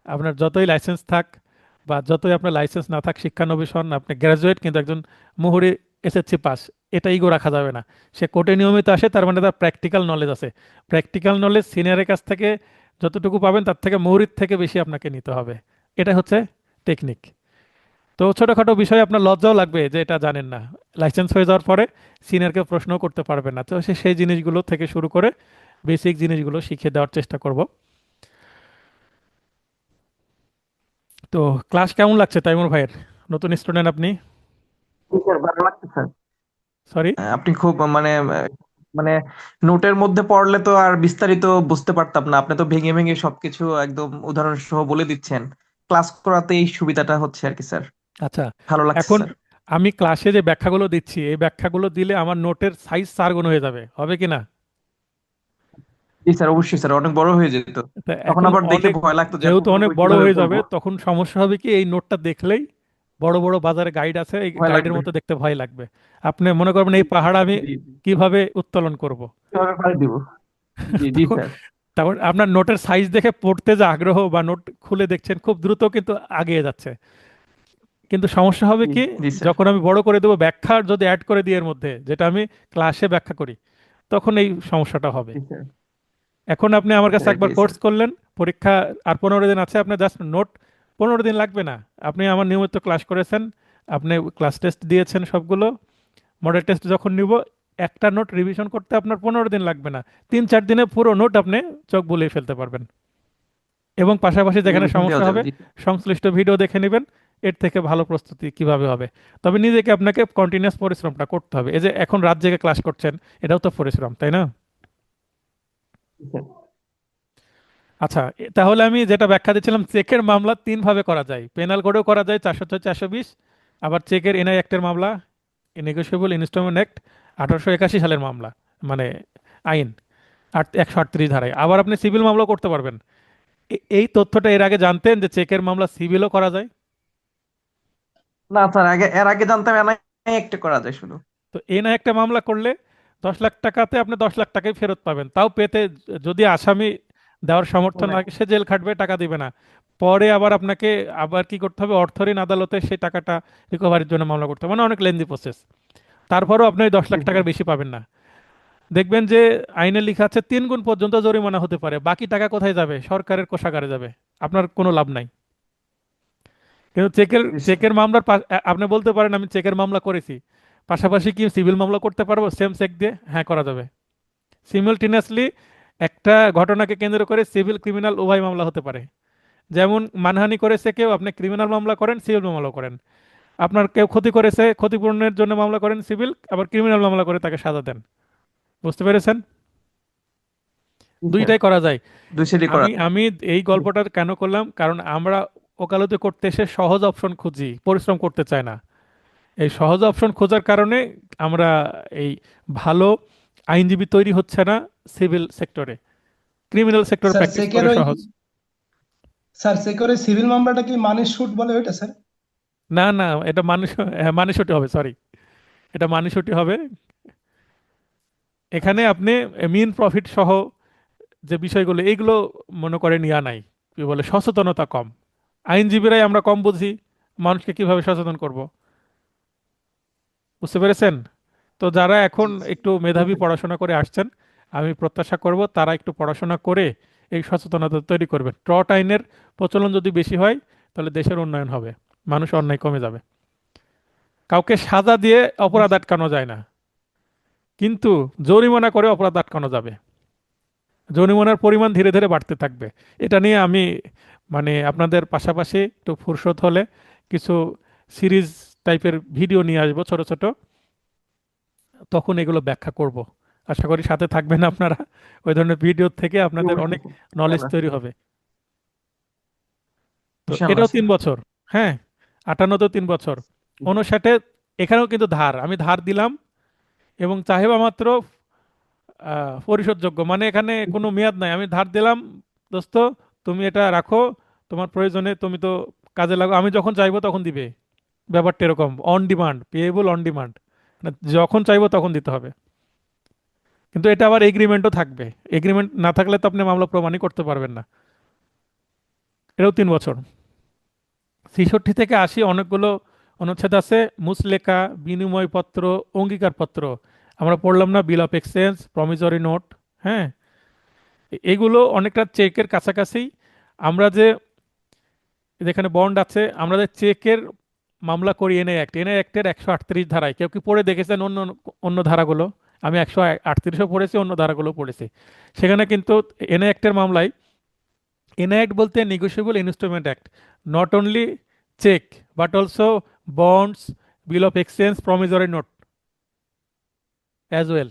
আপনার যতই লাইসেন্স থাক বা যতই আপনার লাইসেন্স না থাক, শিক্ষানবিশ হন, আপনি গ্র্যাজুয়েট কিন্তু একজন মুহুরি, এসএসসি পাস, এটা ইগো রাখা যাবে না। সে কোর্টে নিয়মিত আসে, তার মানে তার প্র্যাকটিক্যাল নলেজ আছে। প্র্যাকটিক্যাল নলেজ সিনিয়রের কাছ থেকে যতটুকু পাবেন তার থেকে মুহুরির থেকে বেশি আপনাকে নিতে হবে। এটা হচ্ছে টেকনিক। তো ছোটখাটো বিষয়ে আপনার লজ্জাও লাগবে যে এটা জানেন না, লাইসেন্স হয়ে যাওয়ার পরে সিনিয়রকে প্রশ্ন করতে পারবেন না। তো সেই জিনিসগুলো থেকে শুরু করে বেসিক জিনিসগুলো শিখিয়ে দেওয়ার চেষ্টা করব। তো ক্লাস কেমন লাগছে তাইমুর ভাইয়ের? নতুন স্টুডেন্ট আপনি?
জি স্যার, ভালো লাগছে স্যার।
সরি।
আপনি খুব মানে মানে নোটের মধ্যে পড়লে তো আর বিস্তারিত বুঝতে পারতাম না, আপনি তো ভেঙে ভেঙে সবকিছু একদম উদাহরণ সহ বলে দিচ্ছেন। ক্লাস করাতে এই সুবিধাটা হচ্ছে আর কি স্যার।
আচ্ছা,
ভালো লাগছে
এখন
স্যার।
আমি ক্লাসে যে ব্যাখ্যাগুলো দিচ্ছি, এই ব্যাখ্যাগুলো দিলে আমার নোটের সাইজ 4 গুণ হয়ে যাবে, হবে কি না?
জি স্যার, অবশ্যই স্যার, অনেক বড় হয়ে যেত।
তা
তখন
এখন
আবার দেখে
অনেক,
ভয় লাগতো যে
যেহেতু
এতগুলো
অনেক
বই
বড়
কিভাবে
হয়ে যাবে,
পড়বো।
তখন সমস্যা হবে কি, এই নোটটা দেখলেই বড় বড় বাজারে গাইড আছে, এই
ভয়
গাইডের
লাগবে।
মতো দেখতে ভয় লাগবে। আপনি মনে করবেন এই পাহাড় আমি
জি জি।
কিভাবে উত্তোলন করব।
কিভাবে পাড়ি দিব। জি জি
তখন
স্যার।
তখন আপনার নোটের সাইজ দেখে পড়তে যে আগ্রহ, বা নোট খুলে দেখছেন খুব দ্রুত কিন্তু আগিয়ে যাচ্ছে। কিন্তু সমস্যা হবে
জি
কি,
জি স্যার।
যখন আমি বড় করে দেবো, ব্যাখ্যা যদি অ্যাড করে দিই এর মধ্যে, যেটা আমি ক্লাসে ব্যাখ্যা করি, তখন এই সমস্যাটা হবে।
জি স্যার।
এখন আপনি আমার কাছে একবার
এক্স্যাক্টলি
কোর্স
স্যার।
করলেন, পরীক্ষা আর 15 দিন আছে, আপনার জাস্ট নোট, 15 দিন লাগবে না। আপনি আমার নিয়মিত ক্লাস করেছেন, আপনি ক্লাস টেস্ট দিয়েছেন সবগুলো, মডেল টেস্ট যখন নিব, একটা নোট রিভিশন করতে আপনার 15 দিন লাগবে না, 3-4 দিনে পুরো নোট আপনি চোখ বুলিয়ে ফেলতে পারবেন। এবং পাশাপাশি যেখানে
রিভিশন
সমস্যা
দেওয়া যাবে,
হবে
জি।
সংশ্লিষ্ট ভিডিও দেখে নেবেন, এর থেকে ভালো প্রস্তুতি কিভাবে হবে। তবে নিজেকে আপনাকে কন্টিনিউয়াস পরিশ্রমটা করতে হবে। এই যে এখন রাত জেগে ক্লাস করছেন, এটাও তো পরিশ্রম, তাই না? আচ্ছা, তাহলে আমি যেটা ব্যাখ্যা দিচ্ছিলাম, চেকের মামলা তিন ভাবে করা যায়। পেনাল কোডেও করা যায় 406 420, আবার চেকের এনআই অ্যাক্টের মামলা, নেগোশিয়েবল ইনস্ট্রুমেন্ট অ্যাক্ট 1881 সালের মামলা, মানে আইন 138 ধারায়। আবার আপনি সিভিল মামলাও করতে পারবেন। এই তথ্যটা এর আগে জানতেন যে চেকের মামলা সিভিলও করা যায়?
না স্যার, এর আগে জানতাম এনআই একটা করা যায় শুধু।
তো এনআই একটা মামলা করলে 10 লাখ টাকাতে আপনি 10 লাখ টাকাই ফেরত পাবেন। তাও পেতে যদি আসামি দেওয়ার সামর্থ্য না
মানে
থাকে, সে জেল খাটবে, টাকা দিবে না। পরে আবার আপনাকে আবার কি করতে হবে, অর্থঋণ আদালতে সেই টাকাটা রিকভারির জন্য মামলা করতে হবে, মানে অনেক লেন্দি প্রসেস। তারপরেও আপনি ওই 10 লাখ টাকার বেশি পাবেন না। দেখবেন যে আইনে লেখা আছে 3 গুণ পর্যন্ত জরিমানা হতে পারে। বাকি টাকা কোথায় যাবে? সরকারের কোষাগারে যাবে, আপনার কোনো লাভ নাই। কিন্তু চেকের চেকের মামলার আপনি বলতে পারেন আমি চেকের মামলা করেছি, পাশাপাশি কি সিভিল মামলা করতে পারবো সেম চেক দিয়ে? হ্যাঁ, করা যাবে। সিমিলটেনিয়াসলি একটা ঘটনাকে কেন্দ্র করে সিভিল ক্রিমিনাল উভয় মামলা হতে পারে। যেমন মানহানি করেছে কেউ, আপনি ক্রিমিনাল মামলা করেন, সিভিল মামলা করেন। আপনার কেউ ক্ষতি করেছে, ক্ষতিপূরণের জন্য মামলা করেন সিভিল, আবার ক্রিমিনাল মামলা করে তাকে সাজা দেন। বুঝতে পেরেছেন?
জি স্যার,
দুইটাই করা যায়।
দুই সাইডই করা
আমি আমি এই গল্পটা কেন করলাম, কারণ আমরা ওকালতি করতে এসে সহজ অপশন খুঁজি, পরিশ্রম করতে চাই না। এই সহজ অপশন খোঁজার কারণে আমরা এই ভালো আইনজীবী তৈরি হচ্ছে না সিভিল সেক্টরে। ক্রিমিনাল সেক্টর
স্যার
প্র্যাকটিস
চেকের
করে
ওই
সহজ।
স্যার চেকের ওই সিভিল মামলাটা কি মানি শুট বলে ওইটা স্যার?
না না, এটা মানুষ, হ্যাঁ, মানুষটি হবে, সরি, এটা মানুষটি হবে। এখানে আপনি মিন প্রফিট সহ যে বিষয়গুলো, এইগুলো মনে করেন ইয়া নাই, কি বলে, সচেতনতা কম। আইনজীবীরাই আমরা কম বুঝি, মানুষকে কিভাবে সচেতন করব। বুঝতে পেরেছেন? তো যারা এখন
জি জি।
একটু মেধাবী পড়াশোনা করে আসছেন, আমি প্রত্যাশা করব তারা একটু পড়াশোনা করে এই সচেতনতা তৈরি করবেন। ট্রট আইনের প্রচলন যদি বেশি হয়, তাহলে দেশের উন্নয়ন হবে, মানুষ অন্যায় কমে যাবে। কাউকে সাজা দিয়ে অপরাধ আটকানো যায় না, কিন্তু জরিমানা করে অপরাধ আটকানো যাবে। জরিমানার পরিমাণ ধীরে ধীরে বাড়তে থাকবে। এটা নিয়ে আমি মানে আপনাদের পাশাপাশি একটু ফুরসত হলে কিছু সিরিজ টাইপের ভিডিও নিয়ে আসবো, ছোট ছোট, তখন এগুলো ব্যাখ্যা করব। আশা করি সাথে থাকবেন আপনারা। ওই ধরনের ভিডিও থেকে আপনাদের
অবশ্যই
অনেক
স্যার,
নলেজ
ইনশাআল্লাহ।
তৈরি হবে। তো
ইনশাআল্লাহ
এটাও
স্যার।
3 বছর। হ্যাঁ, 58 3 বছর। 59 এখানেও কিন্তু ধার, আমি ধার দিলাম এবং চাহিদা মাত্র পরিশোধযোগ্য, মানে এখানে কোনো মেয়াদ নাই। আমি ধার দিলাম, দোস্ত তুমি এটা রাখো, তোমার প্রয়োজনে তুমি তো কাজে লাগো, আমি যখন চাইবো তখন দিবে। ব্যাপারটা এরকম, on demand, payable on demand, যখন চাইবো তখন দিতে হবে। কিন্তু এটা আবার এগ্রিমেন্টও থাকবে। এগ্রিমেন্ট না থাকলে তো আপনি মামলা প্রমাণই করতে পারবেন না। এটাও 3 বছর। 66 থেকে 80 অনেকগুলো অনুচ্ছেদ আছে, মুচলেকা, বিনিময়পত্র, অঙ্গীকারপত্র। আমরা পড়লাম না, বিল অফ এক্সচেঞ্জ, প্রমিসরি নোট। হ্যাঁ, এগুলো অনেকটা চেকের কাছাকাছি। আমরা যে যেখানে বন্ড আছে, আমরা যে চেকের মামলা করি এনআই অ্যাক্ট, এনআই অ্যাক্টের 138 ধারায়, কেউ কি পড়ে দেখেছেন অন্য অন্য ধারাগুলো? আমি 138ও পড়েছি, অন্য ধারাগুলো পড়েছি। সেখানে কিন্তু এনআই অ্যাক্টের মামলায়, এনআই অ্যাক্ট বলতে negotiable instrument act, not only cheque but also bonds, bill of exchange, promissory note as well.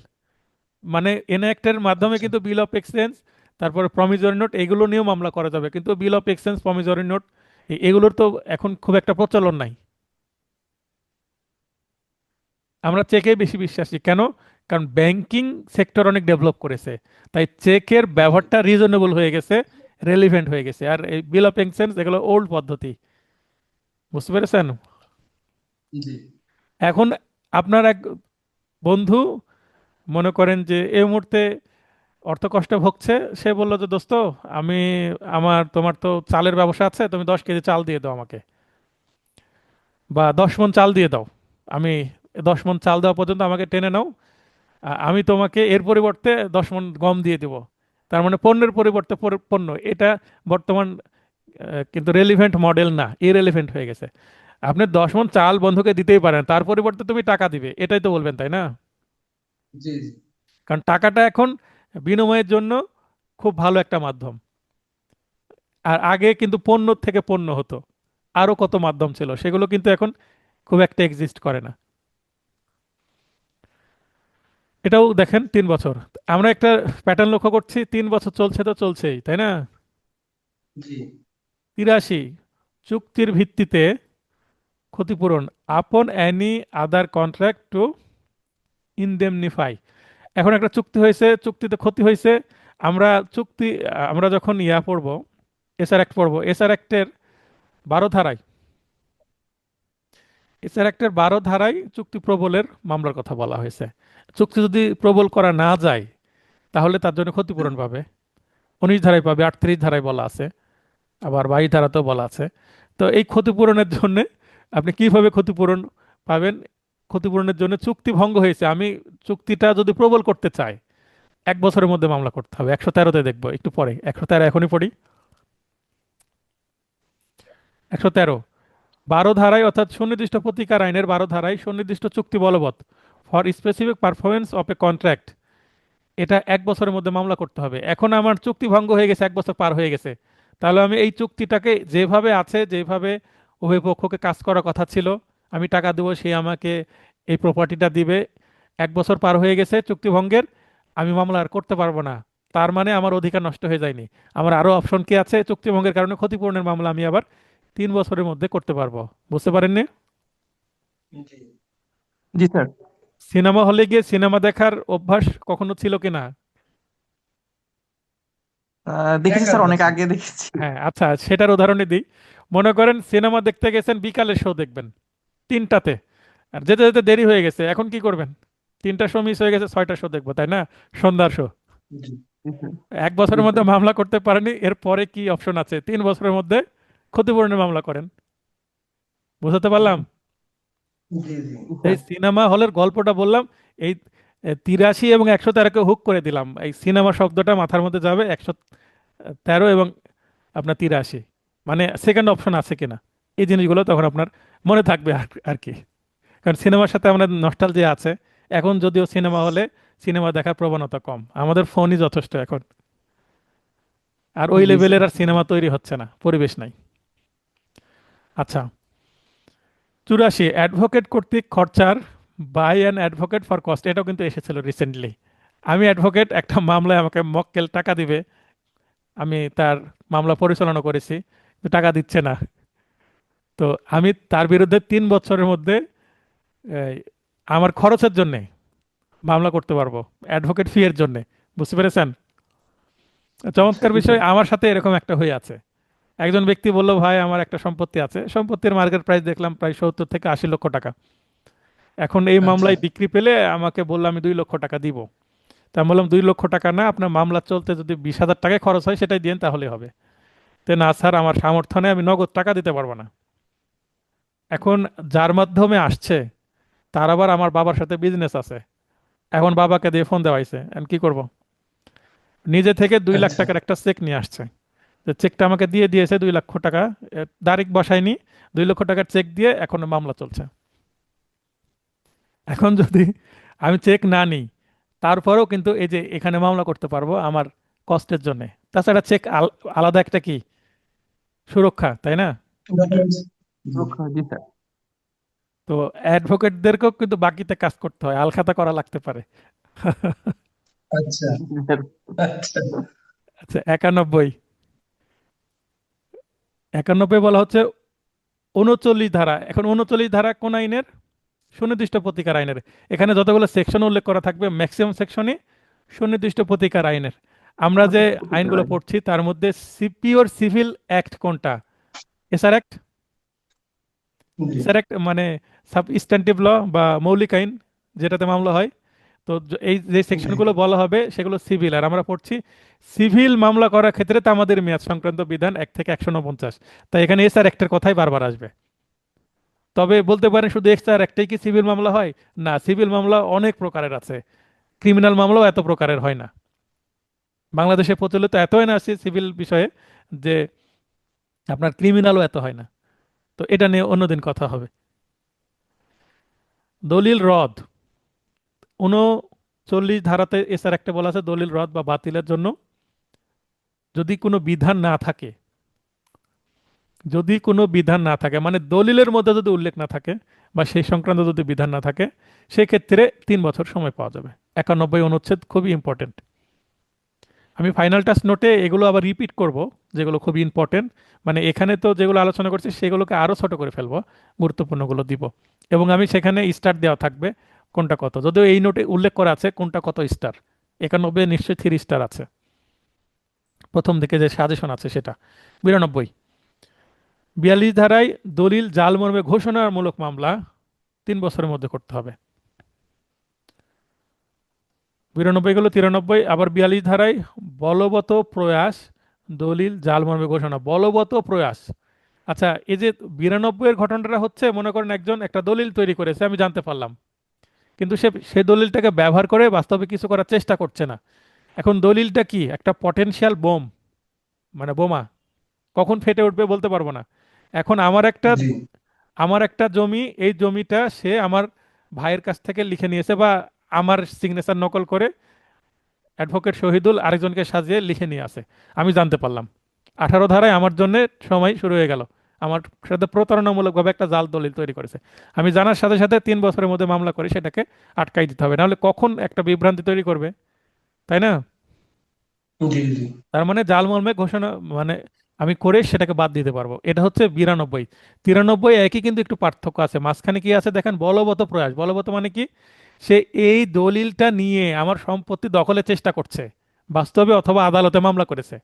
মানে এনআই অ্যাক্টের মাধ্যমে
আচ্ছা
কিন্তু বিল অফ এক্সচেঞ্জ, তারপরে প্রমিসরি নোট, এগুলো নিয়েও মামলা করা যাবে। কিন্তু bill of exchange, promissory note এগুলোর তো এখন খুব একটা প্রচলন নাই। আমরা চেকে বেশি বিশ্বাসী কেন? কারণ ব্যাংকিং সেক্টর অনেক ডেভেলপ করেছে, তাই চেকের
জি
ব্যবহারটা রিজনেবল হয়ে গেছে, রেলিভেন্ট হয়ে গেছে। আর এই বিল অফ এক্সচেঞ্জ এগুলো ওল্ড পদ্ধতি। বুঝতে পেরেছেন?
জি।
এখন আপনার এক বন্ধু মনে করেন যে এই মুহূর্তে অর্থ কষ্টে ভুগছে, সে বললো যে দোস্ত, আমি তোমার তো চালের ব্যবসা আছে, তুমি 10 কেজি চাল দিয়ে দাও আমাকে, বা 10 মণ চাল দিয়ে দাও। আমি 10 মণ চাল দেওয়া পর্যন্ত আমাকে টেনে নাও, আমি তোমাকে এর পরিবর্তে 10 মণ গম দিয়ে দিব। তার মানে পণ্যের পরিবর্তে পণ্য, এটা বর্তমান কিন্তু রেলিভেন্ট মডেল না, ইরেলিভেন্ট হয়ে গেছে। আপনি 10 মণ চাল বন্ধুকে দিতেই পারেন, তার পরিবর্তে তুমি টাকা দিবে, এটাই তো বলবেন, তাই না?
জি জি।
কারণ টাকাটা এখন বিনিময়ের জন্য খুব ভালো একটা মাধ্যম। আর আগে কিন্তু পণ্য থেকে পণ্য হতো, আরো কত মাধ্যম ছিল, সেগুলো কিন্তু এখন খুব একটা এক্সিস্ট করে না। এটাও দেখেন 3 বছর। আমরা একটা প্যাটার্ন লক্ষ্য করছি, 3 বছর চলছে তো চলছেই, তাই না?
জি
83, চুক্তির ভিত্তিতে ক্ষতিপূরণ, আপন অ্যানি আদার কন্ট্রাক্ট টু ইনডেমনিফাই। এখন একটা চুক্তি হয়েছে, চুক্তিতে ক্ষতি হয়েছে, আমরা আমরা যখন পড়বো, এসআর অ্যাক্ট পড়বো, এসআর অ্যাক্টের 12 ধারায়, এসআর অ্যাক্টের 12 ধারায় চুক্তি প্রবলের মামলার কথা বলা হয়েছে। চুক্তি যদি প্রবল করা না যায় তাহলে তার জন্য ক্ষতিপূরণ পাবে, 19 ধারায় পাবে, 38 ধারায় বলা আছে, আবার 22 ধারাতেও বলা আছে। তো এই ক্ষতিপূরণের জন্য আপনি কিভাবে ক্ষতিপূরণ পাবেন? ক্ষতিপূরণের জন্য চুক্তি ভঙ্গ হয়েছে, আমি চুক্তিটা যদি প্রবল করতে চাই 1 বছরের মধ্যে মামলা করতে হবে। 113-তে দেখবো একটু পরে, 113 এখনই পড়ি। 113, 12 ধারায় অর্থাৎ সুনির্দিষ্ট প্রতিকার আইনের 12 ধারায় সুনির্দিষ্ট চুক্তি বলবৎ for specific performance of A contract, এটা 1 বছরের মধ্যে মামলা করতে হবে। এখন আমার চুক্তি ভঙ্গ হয়ে গেছে, 1 বছর পার হয়ে গেছে, তাহলে আমি এই চুক্তিটাকে যেভাবে আছে, যেভাবে উভয় পক্ষকে কাজ করার কথা ছিল, আমি টাকা দেবো, সে আমাকে এই প্রপার্টিটা দিবে, 1 বছর পার হয়ে গেছে চুক্তি ভঙ্গের, আমি মামলা আর করতে পারবো না। তার মানে আমার অধিকার নষ্ট হয়ে যায়নি, আমার আরো অপশন কি আছে? চুক্তি ভঙ্গের কারণে ক্ষতিপূরণের মামলা আমি আবার 3 বছরের মধ্যে করতে পারবো। বুঝতে পারেননি?
জি
জি স্যার।
সিনেমা হলে গিয়ে সিনেমা দেখার অভ্যাস কখনো ছিল কিনা?
দেখেছি স্যার,
একবার
অনেক
ছিল।
আগে দেখেছি।
হ্যাঁ, আচ্ছা, সেটার উদাহরণই দিই। মনে করেন সিনেমা দেখতে গেছেন, বিকালের শো দেখবেন 3টাতে, আর যেতে যেতে দেরি হয়ে গেছে, এখন কি করবেন? 3টার শো মিস হয়ে গেছে, 6টার শো দেখবো, তাই না? সন্ধ্যার শো।
জি
জি স্যার।
1 বছরের মধ্যে মামলা করতে পারেনি, এরপরে কি অপশন আছে? 3 বছরের মধ্যে ক্ষতিপূরণের মামলা করেন। বুঝতে পারলাম?
জি জি
জি
এই
স্যার।
সিনেমা হলের গল্পটা বললাম, এই 83 এবং 113-কে হুক করে দিলাম, এই সিনেমা শব্দটা মাথার মধ্যে যাবে, 113 এবং আপনার 83, মানে সেকেন্ড অপশন আছে কিনা, এই জিনিসগুলো তখন আপনার মনে থাকবে আর আর কি। কারণ সিনেমার সাথে আমাদের নস্টালজিয়া আছে। এখন যদিও সিনেমা হলে সিনেমা দেখার প্রবণতা কম, আমাদের ফোনই যথেষ্ট এখন। আর ওই
জি
লেভেলের
স্যার।
আর সিনেমা তৈরি হচ্ছে না, পরিবেশ নাই। আচ্ছা, 84, অ্যাডভোকেট কর্তৃক খরচার, by an advocate for cost, এটাও কিন্তু এসেছিল রিসেন্টলি। আমি অ্যাডভোকেট, একটা মামলায় আমাকে মক্কেল টাকা দিবে, আমি তার মামলা পরিচালনা করেছি, কিন্তু টাকা দিচ্ছে না। তো আমি তার বিরুদ্ধে 3 বছরের মধ্যে এই, আমার খরচের জন্য মামলা করতে পারবো, অ্যাডভোকেট ফি এর জন্য। বুঝতে পেরেছেন? চমৎকার
জি
বিষয়,
স্যার।
আমার সাথে এরকম একটা হয়ে আছে। একজন ব্যক্তি বলল, ভাই আমার একটা সম্পত্তি আছে, সম্পত্তির মার্কেট প্রাইস দেখলাম প্রায় 70 থেকে 80 লক্ষ টাকা। এখন এই
আচ্ছা
মামলায় বিক্রি পেলে আমাকে বললো আমি 2 লক্ষ টাকা দিব। তা আমি বললাম 2 লক্ষ টাকা না, আপনার মামলা চলতে যদি 20,000 টাকায় খরচ হয় সেটাই দিন তাহলে হবে। তো না স্যার, আমার সামর্থ্য নেই, আমি নগদ টাকা দিতে পারবো না। এখন যার মাধ্যমে আসছে তার আবার আমার বাবার সাথে বিজনেস আছে, এখন বাবাকে দিয়ে ফোন দেওয়াইছে, আমি কি করব? নিজে থেকে 2 লাখ
আচ্ছা
টাকার একটা চেক নিয়ে আসছে, যে চেকটা আমাকে দিয়ে দিয়েছে 2 লক্ষ টাকা, তারিখ বসায়নি, 2 লক্ষ টাকার চেক দিয়ে এখন মামলা চলছে। এখন যদি আমি চেক না নিই, তারপরেও কিন্তু এই যে এখানে মামলা করতে পারবো আমার কষ্টের জন্য। তাছাড়া চেক আলাদা একটা কি সুরক্ষা, তাই না?
ডকুমেন্টস। জি
জি স্যার।
তো অ্যাডভোকেটদেরকেও কিন্তু বাকিতে কাজ করতে হয়, আলখাতা করা লাগতে পারে।
আচ্ছা
জি স্যার।
আচ্ছা।
আচ্ছা, 91, 91 বলা হচ্ছে 39 ধারা। এখন 39 ধারা কোন আইনের? সুনির্দিষ্ট প্রতিকার আইনের। এখানে যতগুলো সেকশন উল্লেখ করা থাকবে ম্যাক্সিমাম সেকশনই সুনির্দিষ্ট প্রতিকার আইনের। আমরা যে আইনগুলো পড়ছি তার মধ্যে পিওর সিভিল অ্যাক্ট কোনটা? SR act.
জি
এসআর অ্যাক্ট মানে সাবস্ট্যান্টিভ ল বা মৌলিক আইন, যেটাতে মামলা হয়। তো এই যে
জি
সেকশনগুলো বলা হবে সেগুলো সিভিল, আর আমরা পড়ছি সিভিল মামলা করার ক্ষেত্রে তামাদের মেয়াদ সংক্রান্ত বিধান 1 থেকে 149। তাই এখানে এসআর অ্যাক্টের কথাই বারবার আসবে। তবে বলতে পারেন শুধু এসআর একটাই কি সিভিল মামলা হয়? না, সিভিল মামলা অনেক প্রকারের আছে, ক্রিমিনাল মামলাও এত প্রকারের হয় না। বাংলাদেশে প্রচলিত এত আইন আছে সিভিল বিষয়ে যে আপনার ক্রিমিনালও এত হয় না। তো এটা নিয়ে অন্যদিন কথা হবে। দলিল রদ, 39 ধারাতে এসআর একটা বলা আছে দলিল রদ বা বাতিলের জন্য, যদি কোনো বিধান না থাকে যদি কোনো বিধান না থাকে, মানে দলিলের মধ্যে যদি উল্লেখ না থাকে বা সেই সংক্রান্ত যদি বিধান না থাকে, সেক্ষেত্রে 3 বছর সময় পাওয়া যাবে। 91 অনুচ্ছেদ খুবই ইম্পর্টেন্ট। আমি ফাইনাল টাচ নোটে এগুলো আবার রিপিট করব, যেগুলো খুবই ইম্পর্টেন্ট। মানে এখানে তো যেগুলো আলোচনা করছি সেগুলোকে আরো ছোট করে ফেলবো, গুরুত্বপূর্ণগুলো দিব। এবং আমি সেখানে স্টার দেওয়া থাকবে কোনটা কত, যদিও এই নোটে উল্লেখ করা আছে কোনটা কত স্টার। 91 নিশ্চয়ই 3 স্টার আছে, প্রথম দিকে যে সাজেশন আছে সেটা। 92, 42 ধারায় দলিল জাল মর্মে ঘোষণামূলক মামলা 3 বছরের মধ্যে করতে হবে। 92 গেল 93। আবার 42 ধারায় বলবৎ প্রয়াস দলিল জাল মর্মে ঘোষণা, বলবৎ প্রয়াস। আচ্ছা, এই যে 92 এর ঘটনাটা হচ্ছে, মনে করেন একজন একটা দলিল তৈরি করেছে, আমি জানতে পারলাম, কিন্তু সে সেই দলিলটাকে ব্যবহার করে বাস্তবে কিছু করার চেষ্টা করছে না। এখন দলিলটা কি, একটা পটেনশিয়াল বোম, মানে বোমা, কখন ফেটে উঠবে বলতে পারবো না। এখন
জি
আমার একটা জমি, এই জমিটা সে আমার ভাইয়ের কাছ থেকে লিখে নিয়েছে, বা আমার সিগনেচার নকল করে অ্যাডভোকেট শহীদুল আরেকজনকে সাজিয়ে লিখে নিয়ে আসে, আমি জানতে পারলাম। 18 ধারায় আমার জন্য সময় শুরু হয়ে গেল, আমার সাথে প্রতারণামূলকভাবে একটা জাল দলিল তৈরি করেছে। আমি জানার সাথে সাথে 3 বছরের মধ্যে মামলা করে সেটাকে আটকাই দিতে হবে, নাহলে কখন একটা বিভ্রান্তি তৈরি করবে, তাই না?
জি জি
তার মানে জাল মর্মে ঘোষণা, মানে আমি করে সেটাকে বাদ দিতে পারবো। এটা হচ্ছে 92। 93 একই, কিন্তু একটু পার্থক্য আছে। মাঝখানে কি আছে দেখেন, বলবৎ প্রয়াস। বলবৎ মানে কি, সে এই দলিলটা নিয়ে আমার সম্পত্তি দখলের চেষ্টা করছে বাস্তবে, অথবা আদালতে মামলা করেছে।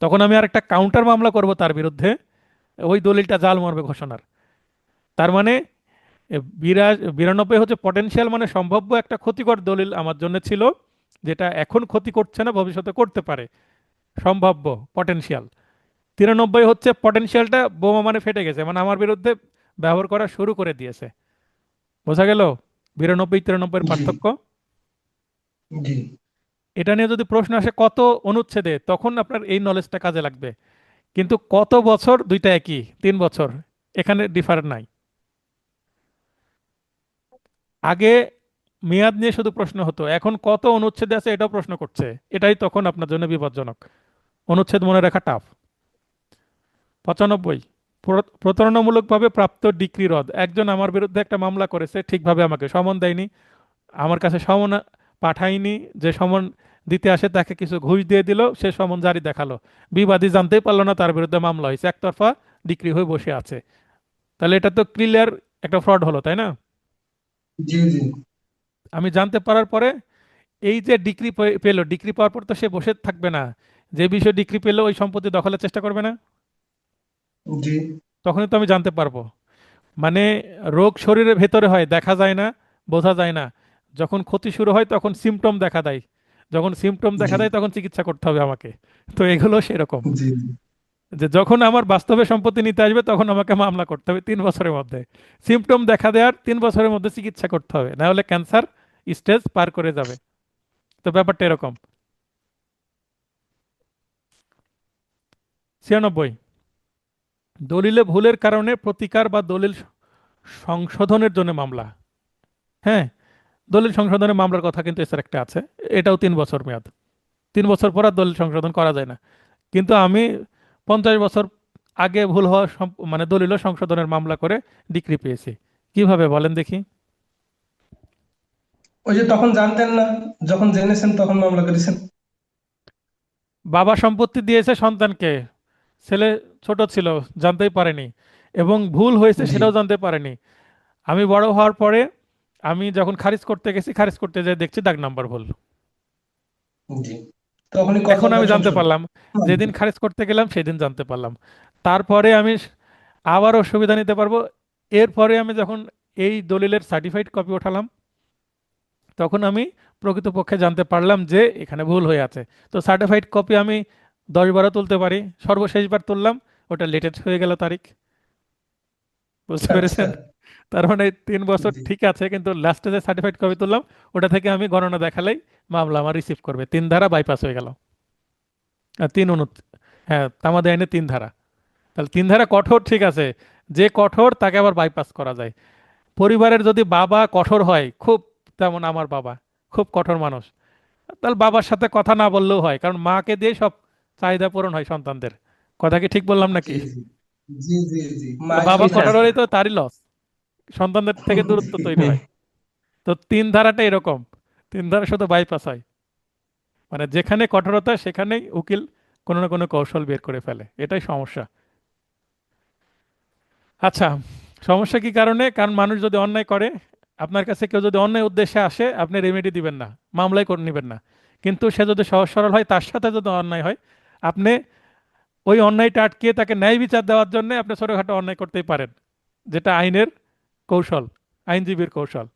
তখন আমি আর একটা কাউন্টার মামলা করব তার বিরুদ্ধে, ওই দলিলটা জাল মর্মে ঘোষণার। তার মানে 92 হচ্ছে পটেনশিয়াল, মানে সম্ভাব্য একটা ক্ষতিকর দলিল আমার জন্য ছিল, যেটা এখন ক্ষতি করছে না, ভবিষ্যতে করতে পারে, সম্ভাব্য, পটেনশিয়াল। 93 হচ্ছে পটেনশিয়ালটা বোমা, মানে ফেটে গেছে, মানে আমার বিরুদ্ধে ব্যবহার করা শুরু করে দিয়েছে। বোঝা গেল 92 93 এর
জি
পার্থক্য?
জি
এটা নিয়ে যদি প্রশ্ন আসে কত অনুচ্ছেদে, তখন আপনার এই নলেজটা কাজে লাগবে। কিন্তু কত বছর, দুইটা একই, 3 বছর, এখানে ডিফার নাই। আগে মেয়াদ নিয়ে শুধু প্রশ্ন হতো, এখন কত অনুচ্ছেদে আছে এটাও প্রশ্ন করছে। এটাই তখন আপনার জন্য বিপজ্জনক, অনুচ্ছেদ মনে রাখা টাফ। 95, প্রতারণামূলকভাবে প্রাপ্ত ডিক্রি রদ। একজন আমার বিরুদ্ধে একটা মামলা করেছে, ঠিকভাবে আমাকে সমন দেয়নি, আমার কাছে সমন পাঠায়নি, যে সমন দিতে আসে তাকে কিছু ঘুষ দিয়ে দিল, সে সমন জারি দেখালো, বিবাদী জানতেই পারলো না তার বিরুদ্ধে মামলা হয়েছে, একতরফা ডিক্রি হয়ে বসে আছে। তাহলে এটা তো ক্লিয়ার একটা ফ্রড হলো, তাই না?
জি জি
আমি জানতে পারার পরে, এই যে ডিক্রি পেলো, ডিক্রি পাওয়ার পর তো সে বসে থাকবে না, যে বিষয়ে ডিক্রি পেলো ওই সম্পত্তি দখলের চেষ্টা করবে না?
জি
তখনই তো আমি জানতে পারবো। মানে রোগ শরীরের ভেতরে হয়, দেখা যায় না, বোঝা যায় না। যখন ক্ষতি শুরু হয় তখন সিমটম দেখা দেয়, যখন সিমটম দেখা
জি
দেয় তখন চিকিৎসা করতে হবে আমাকে। তো এগুলো সেরকম,
জি
যে যখন আমার বাস্তবে সম্পত্তি নিতে আসবে তখন আমাকে মামলা করতে হবে 3 বছরের মধ্যে, সিমটম দেখা দেওয়ার 3 বছরের মধ্যে চিকিৎসা করতে হবে, না হলে ক্যান্সার স্টেজ পার করে যাবে। তো ব্যাপারটা এরকম। 96, দলিলে ভুলের কারণে প্রতিকার বা দলিল সংশোধনের জন্য মামলা। হ্যাঁ, দলিল সংশোধনের মামলার কথা কিন্তু এছাড়া একটা আছে, এটাও 3 বছর মেয়াদ। 3 বছর পর আর দলিল সংশোধন করা যায় না। কিন্তু আমি 50 বছর আগে ভুল হওয়া মানে দলিল সংশোধনের মামলা করে ডিক্রি পেয়েছি। কিভাবে বলেন দেখি?
ওই যে তখন জানতেন না, যখন জেনেছেন তখন মামলা করেছেন।
বাবা সম্পত্তি দিয়েছে সন্তানকে, ছেলে ছোট ছিল, জানতেই পারেনি, এবং ভুল হয়েছে
জি
সেটাও জানতে পারেনি। আমি বড় হওয়ার পরে আমি যখন খারিজ করতে গেছি, খারিজ করতে যেয়ে দেখছি দাগ নাম্বার ভুল।
জি তখনই
এখন আমি
কর্মকার
জানতে
সংশোধন
পারলাম,
মামলা।
যেদিন খারিজ করতে গেলাম সেদিন জানতে পারলাম। তারপরে আমি আবারও সুবিধা নিতে পারবো। এরপরে আমি যখন এই দলিলের সার্টিফাইড কপি ওঠালাম, তখন আমি প্রকৃতপক্ষে জানতে পারলাম যে এখানে ভুল হয়ে আছে। তো সার্টিফাইড কপি আমি 10 বারও তুলতে পারি, সর্বশেষবার তুললাম, ওটা লেটেস্ট হয়ে গেল তারিখ। বুঝতে
আচ্ছা
পেরেছেন? তার মানে 3 বছর
জি
ঠিক আছে, কিন্তু লাস্টে যে সার্টিফাইড কপি তুললাম, ওটা থেকে আমি গণনা দেখালেই মামলা আমার রিসিভ করবে। 3 ধারা বাইপাস হয়ে গেল। আর হ্যাঁ, তামাদি আইনে 3 ধারা। তাহলে 3 ধারা কঠোর, ঠিক আছে, যে কঠোর তাকে আবার বাইপাস করা যায়। পরিবারের যদি বাবা কঠোর হয় খুব, তেমন আমার বাবা খুব কঠোর মানুষ, তাহলে বাবার সাথে কথা না বললেও হয়, কারণ মাকে দিয়ে সব চাহিদা পূরণ হয় সন্তানদের। কথা কি ঠিক বললাম
জি
নাকি?
জি জি জি জি,
তো
মাই
বাবা
জি স্যার।
কঠোর
সম্পর্ক।
হলেই তো তারই লস, সন্তানদের থেকে দূরত্ব তৈরি
জি
হয়। তো তিন ধারাটা এরকম, তিন ধারা শুধু বাইপাস হয়, মানে যেখানে কঠোরতা সেখানেই উকিল কোনো না কোনো কৌশল বের করে ফেলে, এটাই সমস্যা। আচ্ছা, সমস্যা কি কারণে? কারণ মানুষ যদি অন্যায় করে, আপনার কাছে কেউ যদি অন্যায় উদ্দেশ্যে আসে, আপনি রেমেডি দিবেন না, মামলাই করে নেবেন না। কিন্তু সে যদি সহজ সরল হয়, তার সাথে যদি অন্যায় হয়, আপনি ওই অন্যায়টা আটকে তাকে ন্যায় বিচার দেওয়ার জন্য আপনি ছোটখাটো অন্যায় করতেই পারেন, যেটা আইনের কৌশল, আইনজীবীর কৌশল।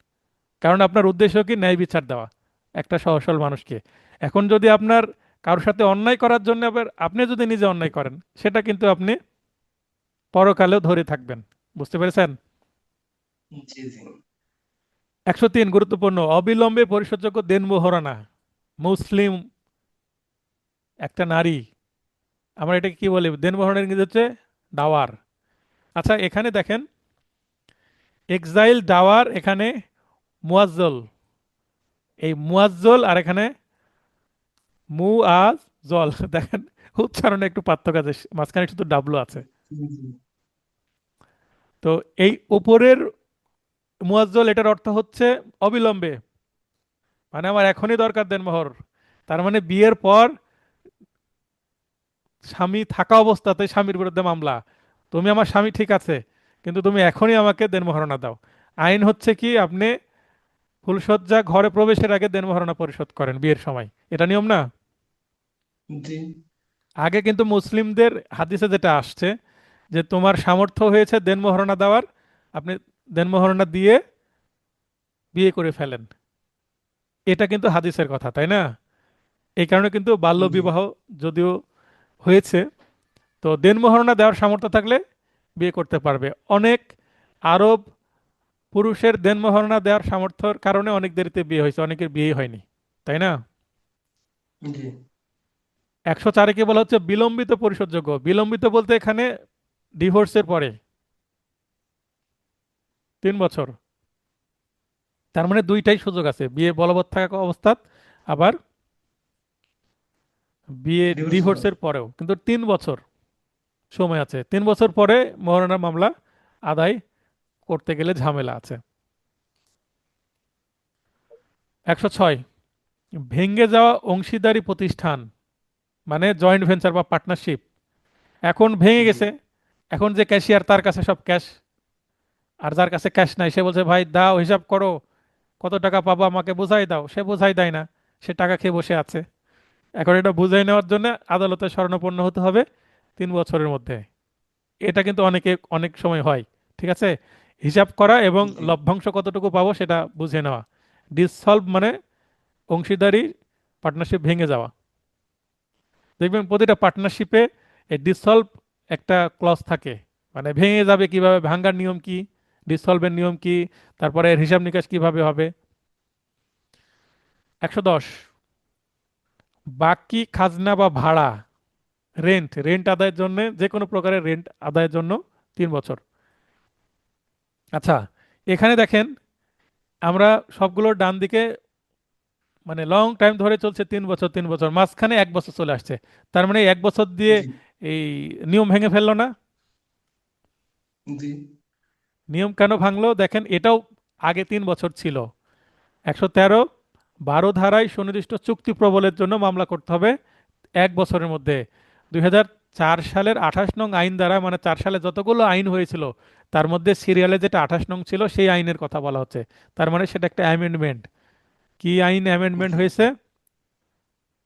কারণ আপনার উদ্দেশ্য কি? ন্যায় বিচার দেওয়া একটা সহজ সরল মানুষকে। এখন যদি আপনার কারোর সাথে অন্যায় করার জন্য আবার আপনি যদি নিজে অন্যায় করেন, সেটা কিন্তু আপনি পরকালেও ধরে থাকবেন। বুঝতে পেরেছেন?
জি জি
103 গুরুত্বপূর্ণ, অবিলম্বে পরিশোধযোগ্য দেন মোহরানা। মুসলিম একটা নারী, আমরা এটাকে কি বলি? দেন মোহরানার ইংরেজি হচ্ছে ডাওয়ার। আচ্ছা, এখানে দেখেন, এক্সাইল ডাওয়ার, এখানে মুয়াজ্জল, এই মুয়াজ্জল আর এখানে মুআজল দেখেন, উচ্চারণে একটু পার্থক্য আছে, মাঝখানে শুধু ডাবলু আছে।
জি জি
তো এই উপরের মুয়াজ্জল, এটার অর্থ হচ্ছে অবিলম্বে, মানে আমার এখনই দরকার দেনমোহর। তার মানে বিয়ের পর স্বামী থাকা অবস্থাতে স্বামীর বিরুদ্ধে মামলা, তুমি আমার স্বামী ঠিক আছে, কিন্তু তুমি এখনই আমাকে দেনমোহরণা দাও। আইন হচ্ছে কি, আপনি ফুলশয্যা ঘরে প্রবেশের আগে দেনমোহরণা পরিশোধ করেন বিয়ের সময়, এটা নিয়ম না?
জি
আগে কিন্তু মুসলিমদের হাদিসে যেটা আসছে, যে তোমার সামর্থ্য হয়েছে দেনমোহরণা দেওয়ার, আপনি দেনমোহরণা দিয়ে বিয়ে করে ফেলেন, এটা কিন্তু হাদিসের কথা, তাই না? এই কারণে কিন্তু বাল্য
জি
বিবাহ যদিও হয়েছে, তো দেনমোহরণা দেওয়ার সামর্থ্য থাকলে বিয়ে করতে পারবে। অনেক আরব পুরুষের দেনমোহরণা দেওয়ার সামর্থ্যের কারণে অনেক দেরিতে বিয়ে হয়েছে, অনেকের বিয়ে হয়নি, তাই না?
জি
104 কি বলা হচ্ছে? বিলম্বিত পরিশোধযোগ্য। বিলম্বিত বলতে এখানে ডিভোর্সের পরে 3 বছর। তার মানে দুইটাই সুযোগ আছে, বিয়ে বলবৎ থাকা অবস্থাত, আবার বিয়ে
ডিভোর্সের পর।
ডিভোর্সের পরেও কিন্তু 3 বছর সময় আছে। 3 বছর পরে মহারণার মামলা আদায় করতে গেলে ঝামেলা আছে। 106, ভেঙে যাওয়া অংশীদারি প্রতিষ্ঠান, মানে জয়েন্ট ভেঞ্চার বা পার্টনারশিপ, এখন ভেঙে
জি
গেছে। এখন যে ক্যাশিয়ার, তার কাছে সব ক্যাশ, আর যার কাছে ক্যাশ নাই সে বলছে ভাই দাও, হিসাব করো, কত টাকা পাবো আমাকে বুঝাই দাও, সে বুঝাই দেয় না, সে টাকা খেয়ে বসে আছে। এখন এটা বুঝাই নেওয়ার জন্য আদালতে শরণাপন্ন হতে হবে 3 বছরের মধ্যে। এটা কিন্তু অনেক সময় হয়, ঠিক আছে? হিসাব করা এবং
জি
লভ্যাংশ কতটুকু পাবো সেটা বুঝে নেওয়া। ডিসলভ মানে অংশীদারি পার্টনারশিপ ভেঙে যাওয়া। দেখবেন প্রতিটা পার্টনারশিপে এই ডিসলভ একটা ক্লজ থাকে, মানে ভেঙে যাবে কিভাবে, ভাঙার নিয়ম কি, ডিসলভের নিয়ম কি, তারপরে এর হিসাব নিকাশ কিভাবে হবে। 110, বাকি খাজনা বা ভাড়া, রেন্ট, রেন্ট আদায়ের জন্য, যে কোনো প্রকারের রেন্ট আদায়ের জন্য 3 বছর। আচ্ছা, এখানে দেখেন, আমরা সবগুলোর ডান দিকে মানে লং টাইম ধরে চলছে 3 বছর, 3 বছর, মাঝখানে 1 বছর চলে আসছে। তার মানে এই 1 বছর দিয়ে
জি
এই নিয়ম ভেঙে ফেললো না?
জি
নিয়ম কেন ভাঙলো দেখেন, এটাও আগে 3 বছর ছিল। 113, 12 ধারায় সুনির্দিষ্ট চুক্তি প্রবলের জন্য মামলা করতে হবে 1 বছরের মধ্যে। 2004 সালের 28 নং আইন দ্বারা, মানে 4 সালে যতগুলো আইন হয়েছিল তার মধ্যে সিরিয়ালে যেটা 28 নং ছিল সেই আইনের কথা বলা হচ্ছে। তার মানে সেটা একটা অ্যামেন্ডমেন্ট। কি আইন অ্যামেন্ডমেন্ট
জি
হয়েছে?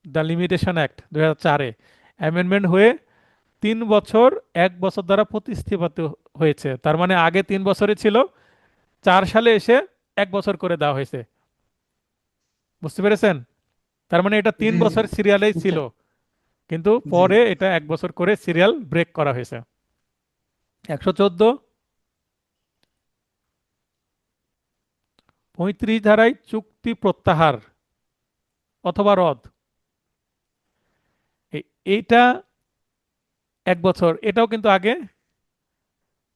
দ্য লিমিটেশন অ্যাক্ট 2004-এ অ্যামেন্ডমেন্ট হয়ে 3 বছর 1 বছর দ্বারা প্রতিস্থাপিত হয়েছে। তার মানে আগে 3 বছরই ছিল, 4 সালে এসে 1 বছর করে দেওয়া হয়েছে। বুঝতে পেরেছেন? তার মানে এটা তিন
জি জি
বছর সিরিয়ালেই ছিল,
আচ্ছা।
কিন্তু
জি
পরে এটা 1 বছর করে সিরিয়াল ব্রেক করা হয়েছে। 114, 35 ধারায় চুক্তি প্রত্যাহার অথবা রদ, এইটা 1 বছর, এটাও কিন্তু আগে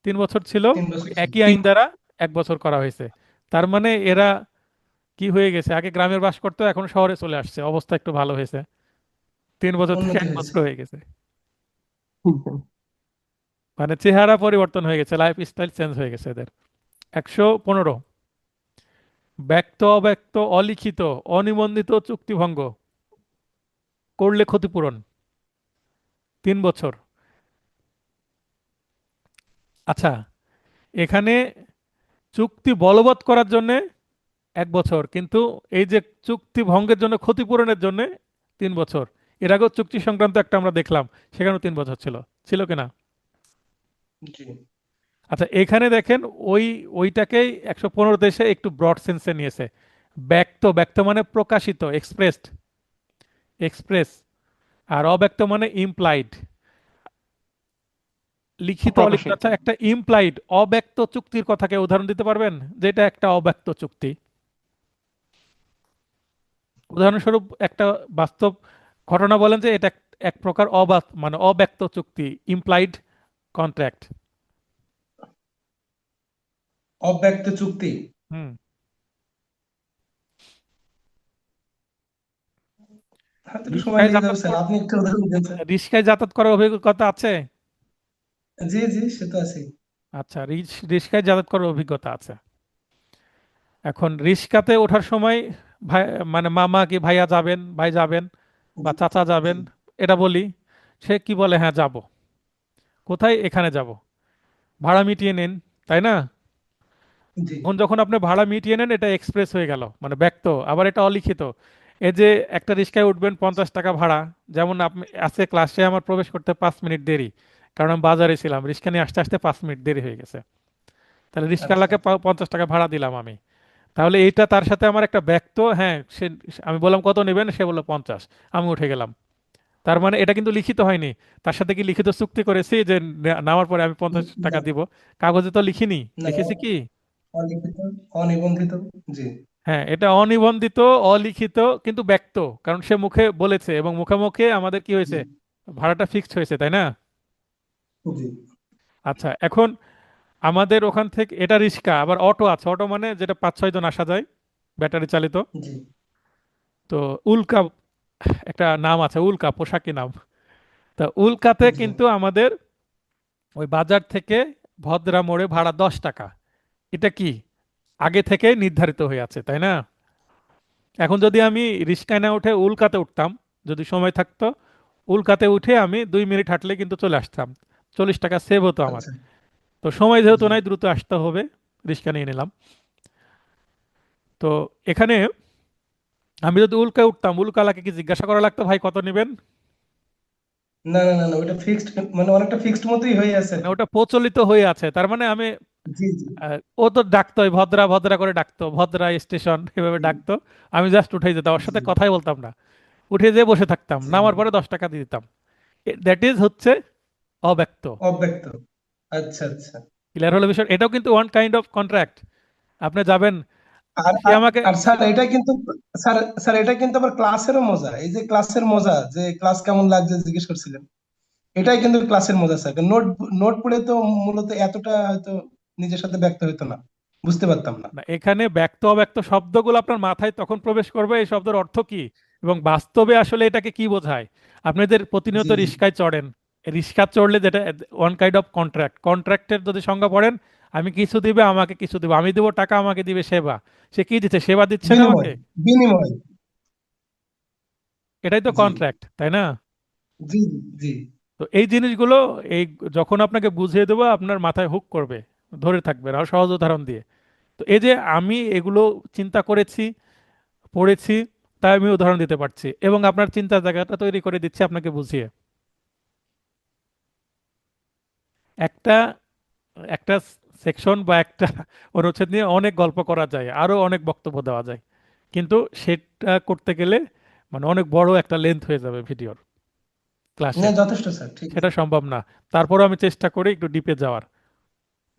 3 বছর ছিল,
3 বছর ছিল।
একই আইন দ্বারা 1 বছর করা হয়েছে। তার মানে এরা কি হয়ে গেছে, আগে গ্রামের বাস করতো এখন শহরে চলে আসছে, অবস্থা একটু ভালো হয়েছে, 3 বছর থেকে
উন্নতি
1 বছর
হয়েছে।
হয়ে গেছে। মানে চেহারা পরিবর্তন হয়ে গেছে, লাইফ স্টাইল চেঞ্জ হয়ে গেছে এদের। 115, ব্যক্ত অব্যক্ত অলিখিত অনিবন্ধিত চুক্তিভঙ্গ করলে ক্ষতিপূরণ 3 বছর। আচ্ছা, এখানে চুক্তি বলবৎ করার জন্য 1 বছর, কিন্তু এই যে চুক্তি ভঙ্গের জন্য ক্ষতিপূরণের জন্য 3 বছর। এর আগেও চুক্তি সংক্রান্ত একটা আমরা দেখলাম, সেখানেও 3 বছর ছিল, ছিল কিনা?
জি
আচ্ছা, এখানে দেখেন ওইটাকেই 115 দেশে একটু ব্রড সেন্সে নিয়েছে। ব্যক্ত, ব্যক্ত মানে প্রকাশিত, এক্সপ্রেসড, এক্সপ্রেস। আর অব্যক্ত মানে ইমপ্লাইড, লিখিত অলিখিত।
অপ্রকাশিত।
আচ্ছা, একটা ইমপ্লাইড অব্যক্ত চুক্তির কথাকে উদাহরণ দিতে পারবেন, যেটা একটা অব্যক্ত চুক্তি? উদাহরণস্বরূপ একটা বাস্তব ঘটনা বলেন যে এটা এক প্রকার মানে অব্যক্ত চুক্তি, ইমপ্লাইড কন্ট্রাক্ট।
অব্যক্ত চুক্তি।
হুম।
হাতে একটু সময়
রিস্কায়
লেগে যাবে
যাতায়াত
স্যার, আপনি একটু উদাহরণ দেন স্যার।
রিস্কায় যাতায়াত করার অভিজ্ঞতা আছে?
জি জি, সে তো আছে।
আচ্ছা, রিস্কায় যাতায়াত করার অভিজ্ঞতা আছে। এখন রিস্কাতে ওঠার সময় ভাই, মানে মামা কি ভাইয়া যাবেন, ভাই যাবেন বা
জি
চাচা
জি
যাবেন, এটা বলি। সে কি বলে, হ্যাঁ যাব। কোথায়? এখানে যাব, ভাড়া মিটিয়ে নিন, তাই না?
জি।
এখন যখন আপনি ভাড়া মিটিয়ে নেন, এটা এক্সপ্রেস হয়ে গেল, মানে ব্যক্ত। আবার এটা অলিখিত। এই যে একটা রিক্সায় উঠবেন 50 টাকা ভাড়া, যেমন আপনি আজকে ক্লাসে আমার প্রবেশ করতে 5 মিনিট দেরি, কারণ আমি বাজারে ছিলাম, রিক্সা নিয়ে আসতে আসতে 5 মিনিট দেরি হয়ে গেছে। তাহলে
আচ্ছা
রিক্সাওয়ালাকে 50 টাকা ভাড়া দিলাম আমি। তাহলে এইটা তার সাথে আমার একটা ব্যক্ত, হ্যাঁ আমি বললাম কত নেবেন, সে বললো 50, আমি উঠে গেলাম। তার মানে এটা কিন্তু লিখিত হয়নি। তার সাথে কি লিখিত চুক্তি করেছি যে নামার পরে আমি 50 টাকা
না
দিব? কাগজে তো লিখিনি।
না,
লিখেছি কি?
অলিখিত, অনিবন্ধিত। জি
হ্যাঁ, এটা অনিবন্ধিত, অলিখিত, কিন্তু ব্যক্ত। কারণ সে মুখে বলেছে এবং মুখে মুখে আমাদের কি
জি
হয়েছে, ভাড়াটা ফিক্সড হয়েছে, তাই না?
জি
আচ্ছা, এখন আমাদের ওখান থেকে এটা রিক্সা, আবার অটো আছে। অটো মানে যেটা 5-6 জন আসা যায়, ব্যাটারি চালিত।
জি
তো উল্কা একটা নাম আছে, উল্কা পোশাকি নাম। তা উল্কাতে
জি।
কিন্তু আমাদের ওই বাজার থেকে ভদ্রা মোড়ে ভাড়া 10 টাকা। এটা কি আগে থেকে নির্ধারিত হয়ে আছে, তাই না? এখন যদি আমি রিক্সায় না উঠে উল্কাতে উঠতাম, যদি সময় থাকতো, উল্কাতে উঠে আমি 2 মিনিট হাঁটলে কিন্তু চলে আসতাম, 40 টাকা সেভ হতো আমার।
আচ্ছা।
তো সময় যেহেতু
জি
নাই, দ্রুত আসতে হবে, রিক্সা নিয়ে নিলাম। তো এখানে আমি যদি উল্কায় উঠতাম, উল্কালাকে কি জিজ্ঞাসা করা লাগতো, ভাই কত নেবেন?
না না না না, ওটা ফিক্সড, মানে অনেকটা ফিক্সড মতোই হয়ে আছে আর
মানে
কি।
ওটা প্রচলিত হয়ে আছে, তার মানে আমি
জি জি
ও তো ডাকতো, ওই ভদ্রা ভদ্রা করে ডাকতো, ভদ্রা স্টেশন এভাবে ডাকতো। আমি জাস্ট উঠে যেতাম, ওর সাথে
জি
কথাই বলতাম না, উঠে যেয়ে বসে থাকতাম,
জি।
নামার পরে 10 টাকা দিয়ে দিতাম। দ্যাট ইজ হচ্ছে অব্যক্ত।
অব্যক্ত। আচ্ছা আচ্ছা।
ক্লিয়ার হলো বিষয়? এটাও কিন্তু ওয়ান কাইন্ড অফ কন্ট্রাক্ট। আপনি যাবেন,
আর
সে
আর
আমাকে
আর স্যার এটা কিন্তু, স্যার স্যার এটা কিন্তু আবার ক্লাসেরও মজা, এই যে ক্লাসের মজা, যে ক্লাস কেমন লাগছে জিজ্ঞেস করছিলেন, এটাই কিন্তু ক্লাসের মজা স্যার। নোট নোট পড়ে তো মূলত এতটা হয়তো নিজের সাথে ব্যক্ত হতো না, বুঝতে পারতাম না।
না, এখানে ব্যক্ত অব্যক্ত শব্দগুলো আপনার মাথায় তখন প্রবেশ করবে, এই শব্দের অর্থ কি এবং বাস্তবে আসলে এটাকে কি বোঝায়। আপনাদের প্রতিনিয়ত
জি জি
রিস্কায় চড়েন, রিস্কা চড়লে যেটা ওয়ান কাইন্ড অফ কন্ট্রাক্ট, কন্ট্রাক্টের যদি সংজ্ঞা পড়েন, আমি কিছু দিবে আমাকে কিছু দিবে, আমি দেবো টাকা আমাকে দিবে সেবা। সে কি দিচ্ছে, সেবা দিচ্ছে না
বিনিময়,
আমাকে?
বিনিময়।
এটাই তো
জি
কন্ট্রাক্ট, তাই না?
জি জি
তো এই জিনিসগুলো, এই যখন আপনাকে বুঝিয়ে দেবো, আপনার মাথায় হুক করবে, ধরে থাকবে আর সহজ উদাহরণ দিয়ে। তো এই যে আমি এগুলো চিন্তা করেছি, পড়েছি, তাই আমি উদাহরণ দিতে পারছি এবং আপনার চিন্তার জায়গাটা তৈরি করে দিচ্ছি আপনাকে বুঝিয়ে। একটা একটা সেকশন বা একটা অনুচ্ছেদ নিয়ে অনেক গল্প করা যায়, আরো অনেক বক্তব্য দেওয়া যায়, কিন্তু সেটা করতে গেলে মানে অনেক বড় একটা লেন্থ হয়ে যাবে ভিডিওর,
না,
ক্লাসের।
যথেষ্ট স্যার, ঠিক
সেটা
আছে।
সম্ভব না। তারপরও আমি চেষ্টা করি একটু ডিপে যাওয়ার।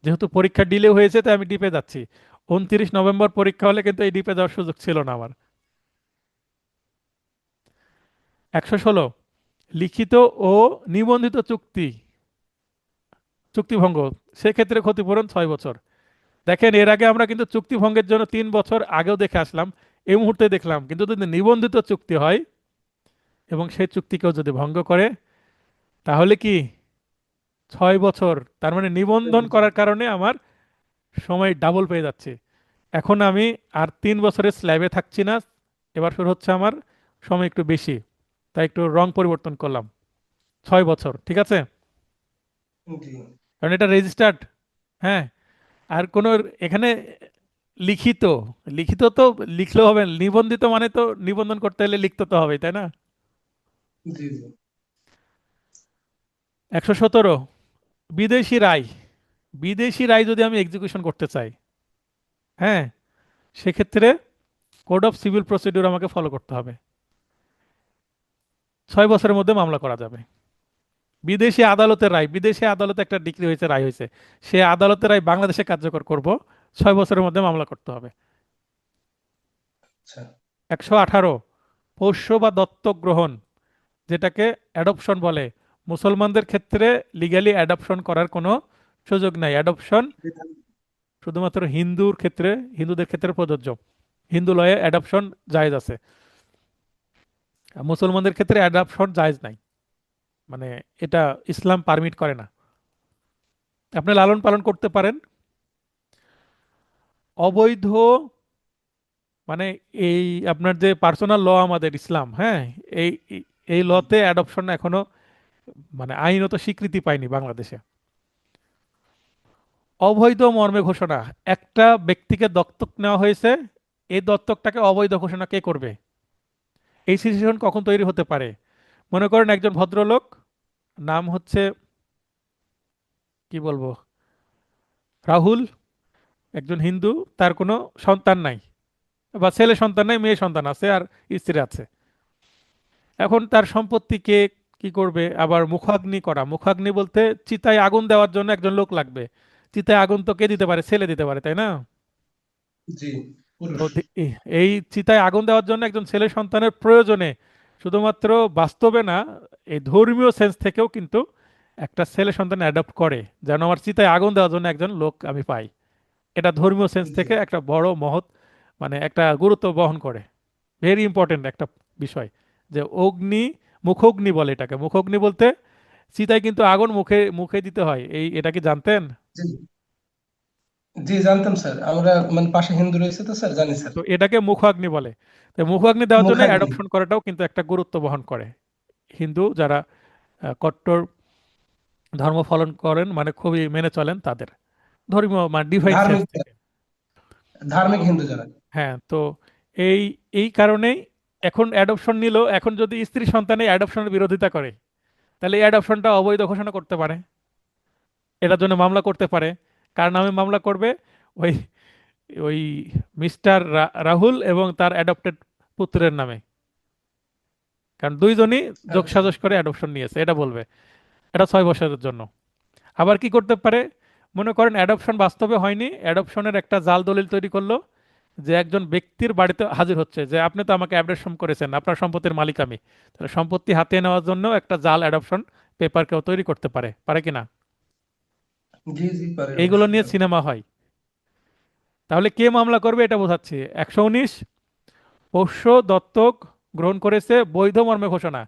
যেহেতু পরীক্ষা ডিলে হয়েছে, তাই আমি ডিপে যাচ্ছি। 29 নভেম্বর পরীক্ষা হলে কিন্তু এই ডিপে যাওয়ার সুযোগ ছিল না আমার। 116, লিখিত ও নিবন্ধিত চুক্তিভঙ্গ, সেক্ষেত্রে ক্ষতিপূরণ 6 বছর। দেখেন, এর আগে আমরা কিন্তু চুক্তিভঙ্গের জন্য 3 বছর আগেও দেখে আসলাম, এই মুহূর্তে দেখলাম। কিন্তু যদি নিবন্ধিত চুক্তি হয় এবং সেই চুক্তি কেউ যদি ভঙ্গ করে, তাহলে কি 6 বছর, তার মানে নিবন্ধন করার কারণে আমার সময় ডাবল পেয়ে যাচ্ছে। এখন আমি আর 3 বছরের স্ল্যাবে থাকছি না, এবার শুরু হচ্ছে আমার সময় একটু বেশি, তাই একটু রং পরিবর্তন করলাম। 6 বছর, ঠিক আছে,
জি
কারণ এটা রেজিস্টার্ড। হ্যাঁ, আর কোনো এখানে লিখিত, লিখিত তো লিখলেও হবে না। নিবন্ধিত মানে তো নিবন্ধন করতে হলে লিখতে তো হবে, তাই না?
জি জি
117, বিদেশি রায়। বিদেশি রায় যদি আমি এক্সিকিউশন করতে চাই, হ্যাঁ, সেক্ষেত্রে কোড অফ সিভিল প্রসিডিউর আমাকে ফলো করতে হবে। 6 বছরের মধ্যে মামলা করা যাবে। বিদেশি আদালতের রায়, বিদেশি আদালতে একটা ডিক্রি হয়েছে, রায় হয়েছে, সে আদালতের রায় বাংলাদেশে কার্যকর করব, 6 বছরের মধ্যে মামলা করতে হবে।
আচ্ছা
118, পোষ্য বা দত্তক গ্রহণ, যেটাকে অ্যাডপশন বলে। মুসলমানদের ক্ষেত্রে লিগ্যালি অ্যাডপশন করার কোনো সুযোগ নাই। অ্যাডপশন শুধুমাত্র হিন্দুদের ক্ষেত্রে প্রযোজ্য। হিন্দু লয়ে অ্যাডপশন জায়েজ আছে, আর মুসলমানদের ক্ষেত্রে অ্যাডপশন জায়েজ নাই, মানে এটা ইসলাম পারমিট করে না। আপনি লালন পালন করতে পারেন। অবৈধ মানে এই আপনার যে পার্সোনাল ল আমাদের ইসলাম, হ্যাঁ, এই এই লতে অ্যাডপশন এখনো মানে আইনত স্বীকৃতি পায়নি বাংলাদেশে। অবৈধ মর্মে ঘোষণা, একটা ব্যক্তিকে দত্তক নেওয়া হয়েছে, এই দত্তকটাকে অবৈধ ঘোষণা কে করবে? এই সিচুয়েশন কখন তৈরি হতে পারে? মনে করেন একজন ভদ্রলোক, নাম হচ্ছে, কি বলবো, রাহুল, একজন হিন্দু, তার কোনো সন্তান নাই, বা ছেলে সন্তান নাই, মেয়ে সন্তান আছে আর স্ত্রী আছে। এখন তার সম্পত্তিকে কি করবে? আবার মুখাগ্নি করা, মুখাগ্নি বলতে চিতায় আগুন দেওয়ার জন্য একজন লোক লাগবে। চিতায় আগুন তো কে দিতে পারে? ছেলে দিতে পারে, তাই না?
জি
তো
পুরুষ
এই চিতায় আগুন দেওয়ার জন্য একজন ছেলে সন্তানের প্রয়োজনে, শুধুমাত্র বাস্তবে না, এই ধর্মীয় সেন্স থেকেও কিন্তু একটা ছেলে সন্তান অ্যাডপ্ট করে, যেন আমার চিতায় আগুন দেওয়ার জন্য একজন লোক আমি পাই। এটা ধর্মীয় সেন্স
জি
থেকে একটা বড় মহৎ, মানে একটা গুরুত্ব বহন করে। ভেরি ইম্পর্টেন্ট একটা বিষয়, যে অগ্নি, মুখগ্নি বলে এটাকে। মুখগ্নি বলতে চিতায় কিন্তু আগুন মুখে মুখে দিতে হয়, এটা কি জানতেন?
জি জি জানতাম স্যার, আমরা মানে পাশে হিন্দু রয়েছে তো স্যার, জানি স্যার।
তো এটাকে মুখাগ্নি বলে। তো মুখাগ্নি দেওয়ার জন্য
মুখাগ্নি
অ্যাডপশন করাটাও কিন্তু একটা গুরুত্ব বহন করে। হিন্দু যারা কট্টর ধর্ম পালন করেন, মানে খুবই মেনে চলেন, তাদের ধর্মীয় মানে ডিভাইন সেন্স
ধার্মিক
থেকে। তো
ধার্মিক হিন্দু যারা।
হ্যাঁ, তো এই এই কারণেই এখন অ্যাডপশন নিল, এখন যদি স্ত্রী সন্তানে অ্যাডপশনের বিরোধিতা করে, তাহলে এই অ্যাডপশনটা অবৈধ ঘোষণা করতে পারে, এটার জন্য মামলা করতে পারে। কার নামে মামলা করবে? ওই ওই মিস্টার রাহুল এবং তার অ্যাডপ্টেড পুত্রের নামে, কারণ দুইজনই
আচ্ছা
যোগসাজশ করে অ্যাডপশন নিয়েছে, এটা বলবে। এটা 6 বছরের জন্য। আবার কি করতে পারে? মনে করেন অ্যাডপশন বাস্তবে হয়নি, অ্যাডপশনের একটা জাল দলিল তৈরি করলো, যে একজন ব্যক্তির বাড়িতে হাজির হচ্ছে, যে আপনি তো আমাকে অ্যাডপশন করেছেন, আপনার সম্পত্তির মালিক আমি। তাহলে সম্পত্তি হাতিয়ে নেওয়ার জন্য একটা জাল অ্যাডপশন পেপার কেউ তৈরি করতে পারে, পারে কি না?
জি জি পারে
এইগুলো
অবশ্যই
নিয়ে
পারে।
সিনেমা হয়। তাহলে কে মামলা করবে এটা বোঝাচ্ছি। 119, পোষ্য দত্তক গ্রহণ করেছে বৈধ মর্মে ঘোষণা।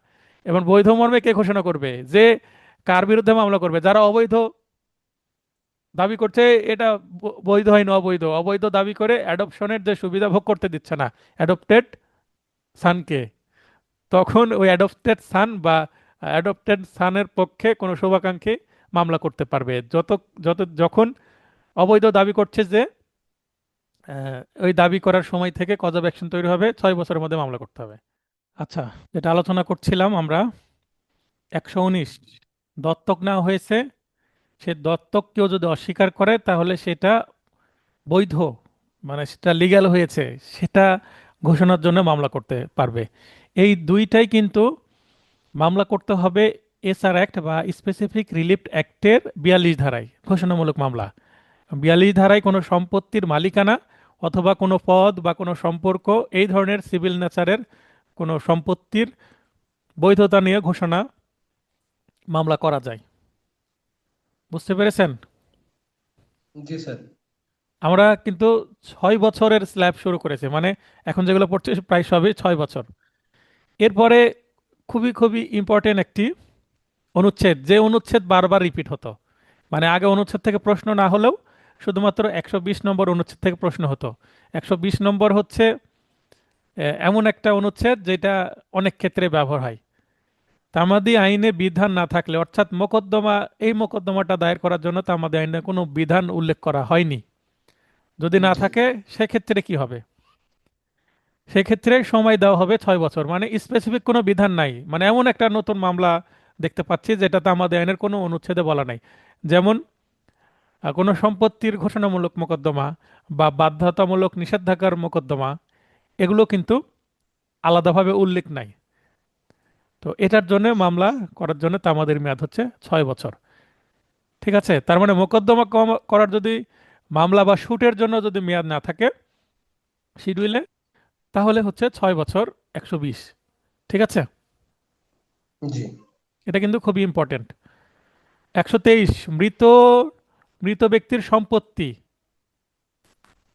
এবং বৈধ মর্মে কে ঘোষণা করবে? যে কার বিরুদ্ধে মামলা করবে? যারা অবৈধ দাবি করছে এটা বৈধ হয়নি, অবৈধ, অবৈধ দাবি করে অ্যাডপশনের যে সুবিধা ভোগ করতে দিচ্ছে না অ্যাডপ্টেড সানকে, তখন ওই অ্যাডপ্টেড সান বা অ্যাডপ্টেড সানের পক্ষে কোনো শুভাকাঙ্ক্ষী মামলা করতে পারবে। যত যত যখন অবৈধ দাবি করছে, যে ওই দাবি করার সময় থেকে কজ অফ অ্যাকশন তৈরি হবে, 6 বছরের মধ্যে মামলা করতে হবে। আচ্ছা, যেটা আলোচনা করছিলাম আমরা, 119, দত্তক নেওয়া হয়েছে, সে দত্তক কেউ যদি অস্বীকার করে তাহলে সেটা বৈধ, মানে সেটা লিগ্যাল হয়েছে, সেটা ঘোষণার জন্য মামলা করতে পারবে। এই দুইটাই কিন্তু মামলা করতে হবে এসআর অ্যাক্ট বা স্পেসিফিক রিলিফ অ্যাক্টের 42 ধারায়, ঘোষণামূলক মামলা। 42 ধারায় কোনো সম্পত্তির মালিকানা অথবা কোনো পদ বা কোনো সম্পর্ক, এই ধরনের সিভিল নেচারের কোনো সম্পত্তির বৈধতা নিয়ে ঘোষণা মামলা করা যায়। বুঝতে পেরেছেন?
জি স্যার।
আমরা কিন্তু 6 বছরের স্ল্যাব শুরু করেছি, মানে এখন যেগুলো পড়ছে প্রায় সবই 6 বছর। এরপরে খুবই খুবই ইম্পর্টেন্ট একটি অনুচ্ছেদ, যে অনুচ্ছেদ বারবার রিপিট হতো, মানে আগে অনুচ্ছেদ থেকে প্রশ্ন না হলেও শুধুমাত্র 120 নম্বর অনুচ্ছেদ থেকে প্রশ্ন হতো। 120 নম্বর হচ্ছে এমন একটা অনুচ্ছেদ যেটা অনেক ক্ষেত্রে ব্যবহার হয়। তামাদি আইনে বিধান না থাকলে, অর্থাৎ মোকদ্দমা, এই মোকদ্দমাটা দায়ের করার জন্য তামাদি আইনে কোনো বিধান উল্লেখ করা হয়নি, যদি না
জি
থাকে সেক্ষেত্রে কি হবে? সেক্ষেত্রে সময় দেওয়া হবে 6 বছর, মানে স্পেসিফিক কোনো বিধান নাই, মানে এমন একটা নতুন মামলা দেখতে পাচ্ছি যেটা তামাদি আইনের কোনো অনুচ্ছেদে বলা নাই। যেমন কোনো সম্পত্তির ঘোষণামূলক মোকদ্দমা বা বাধ্যতামূলক নিষেধাজ্ঞার মোকদ্দমা, এগুলো কিন্তু আলাদাভাবে উল্লেখ নাই। তো এটার জন্য মামলা করার জন্য তামাদির মেয়াদ হচ্ছে 6 বছর। ঠিক আছে, তার মানে মোকদ্দমা করার যদি মামলা বা শুটের জন্য যদি মেয়াদ না থাকে শিডিউলে, তাহলে হচ্ছে 6 বছর 120। ঠিক আছে,
জি
এটা কিন্তু খুবই ইম্পর্টেন্ট। 123, মৃত মৃত ব্যক্তির সম্পত্তি।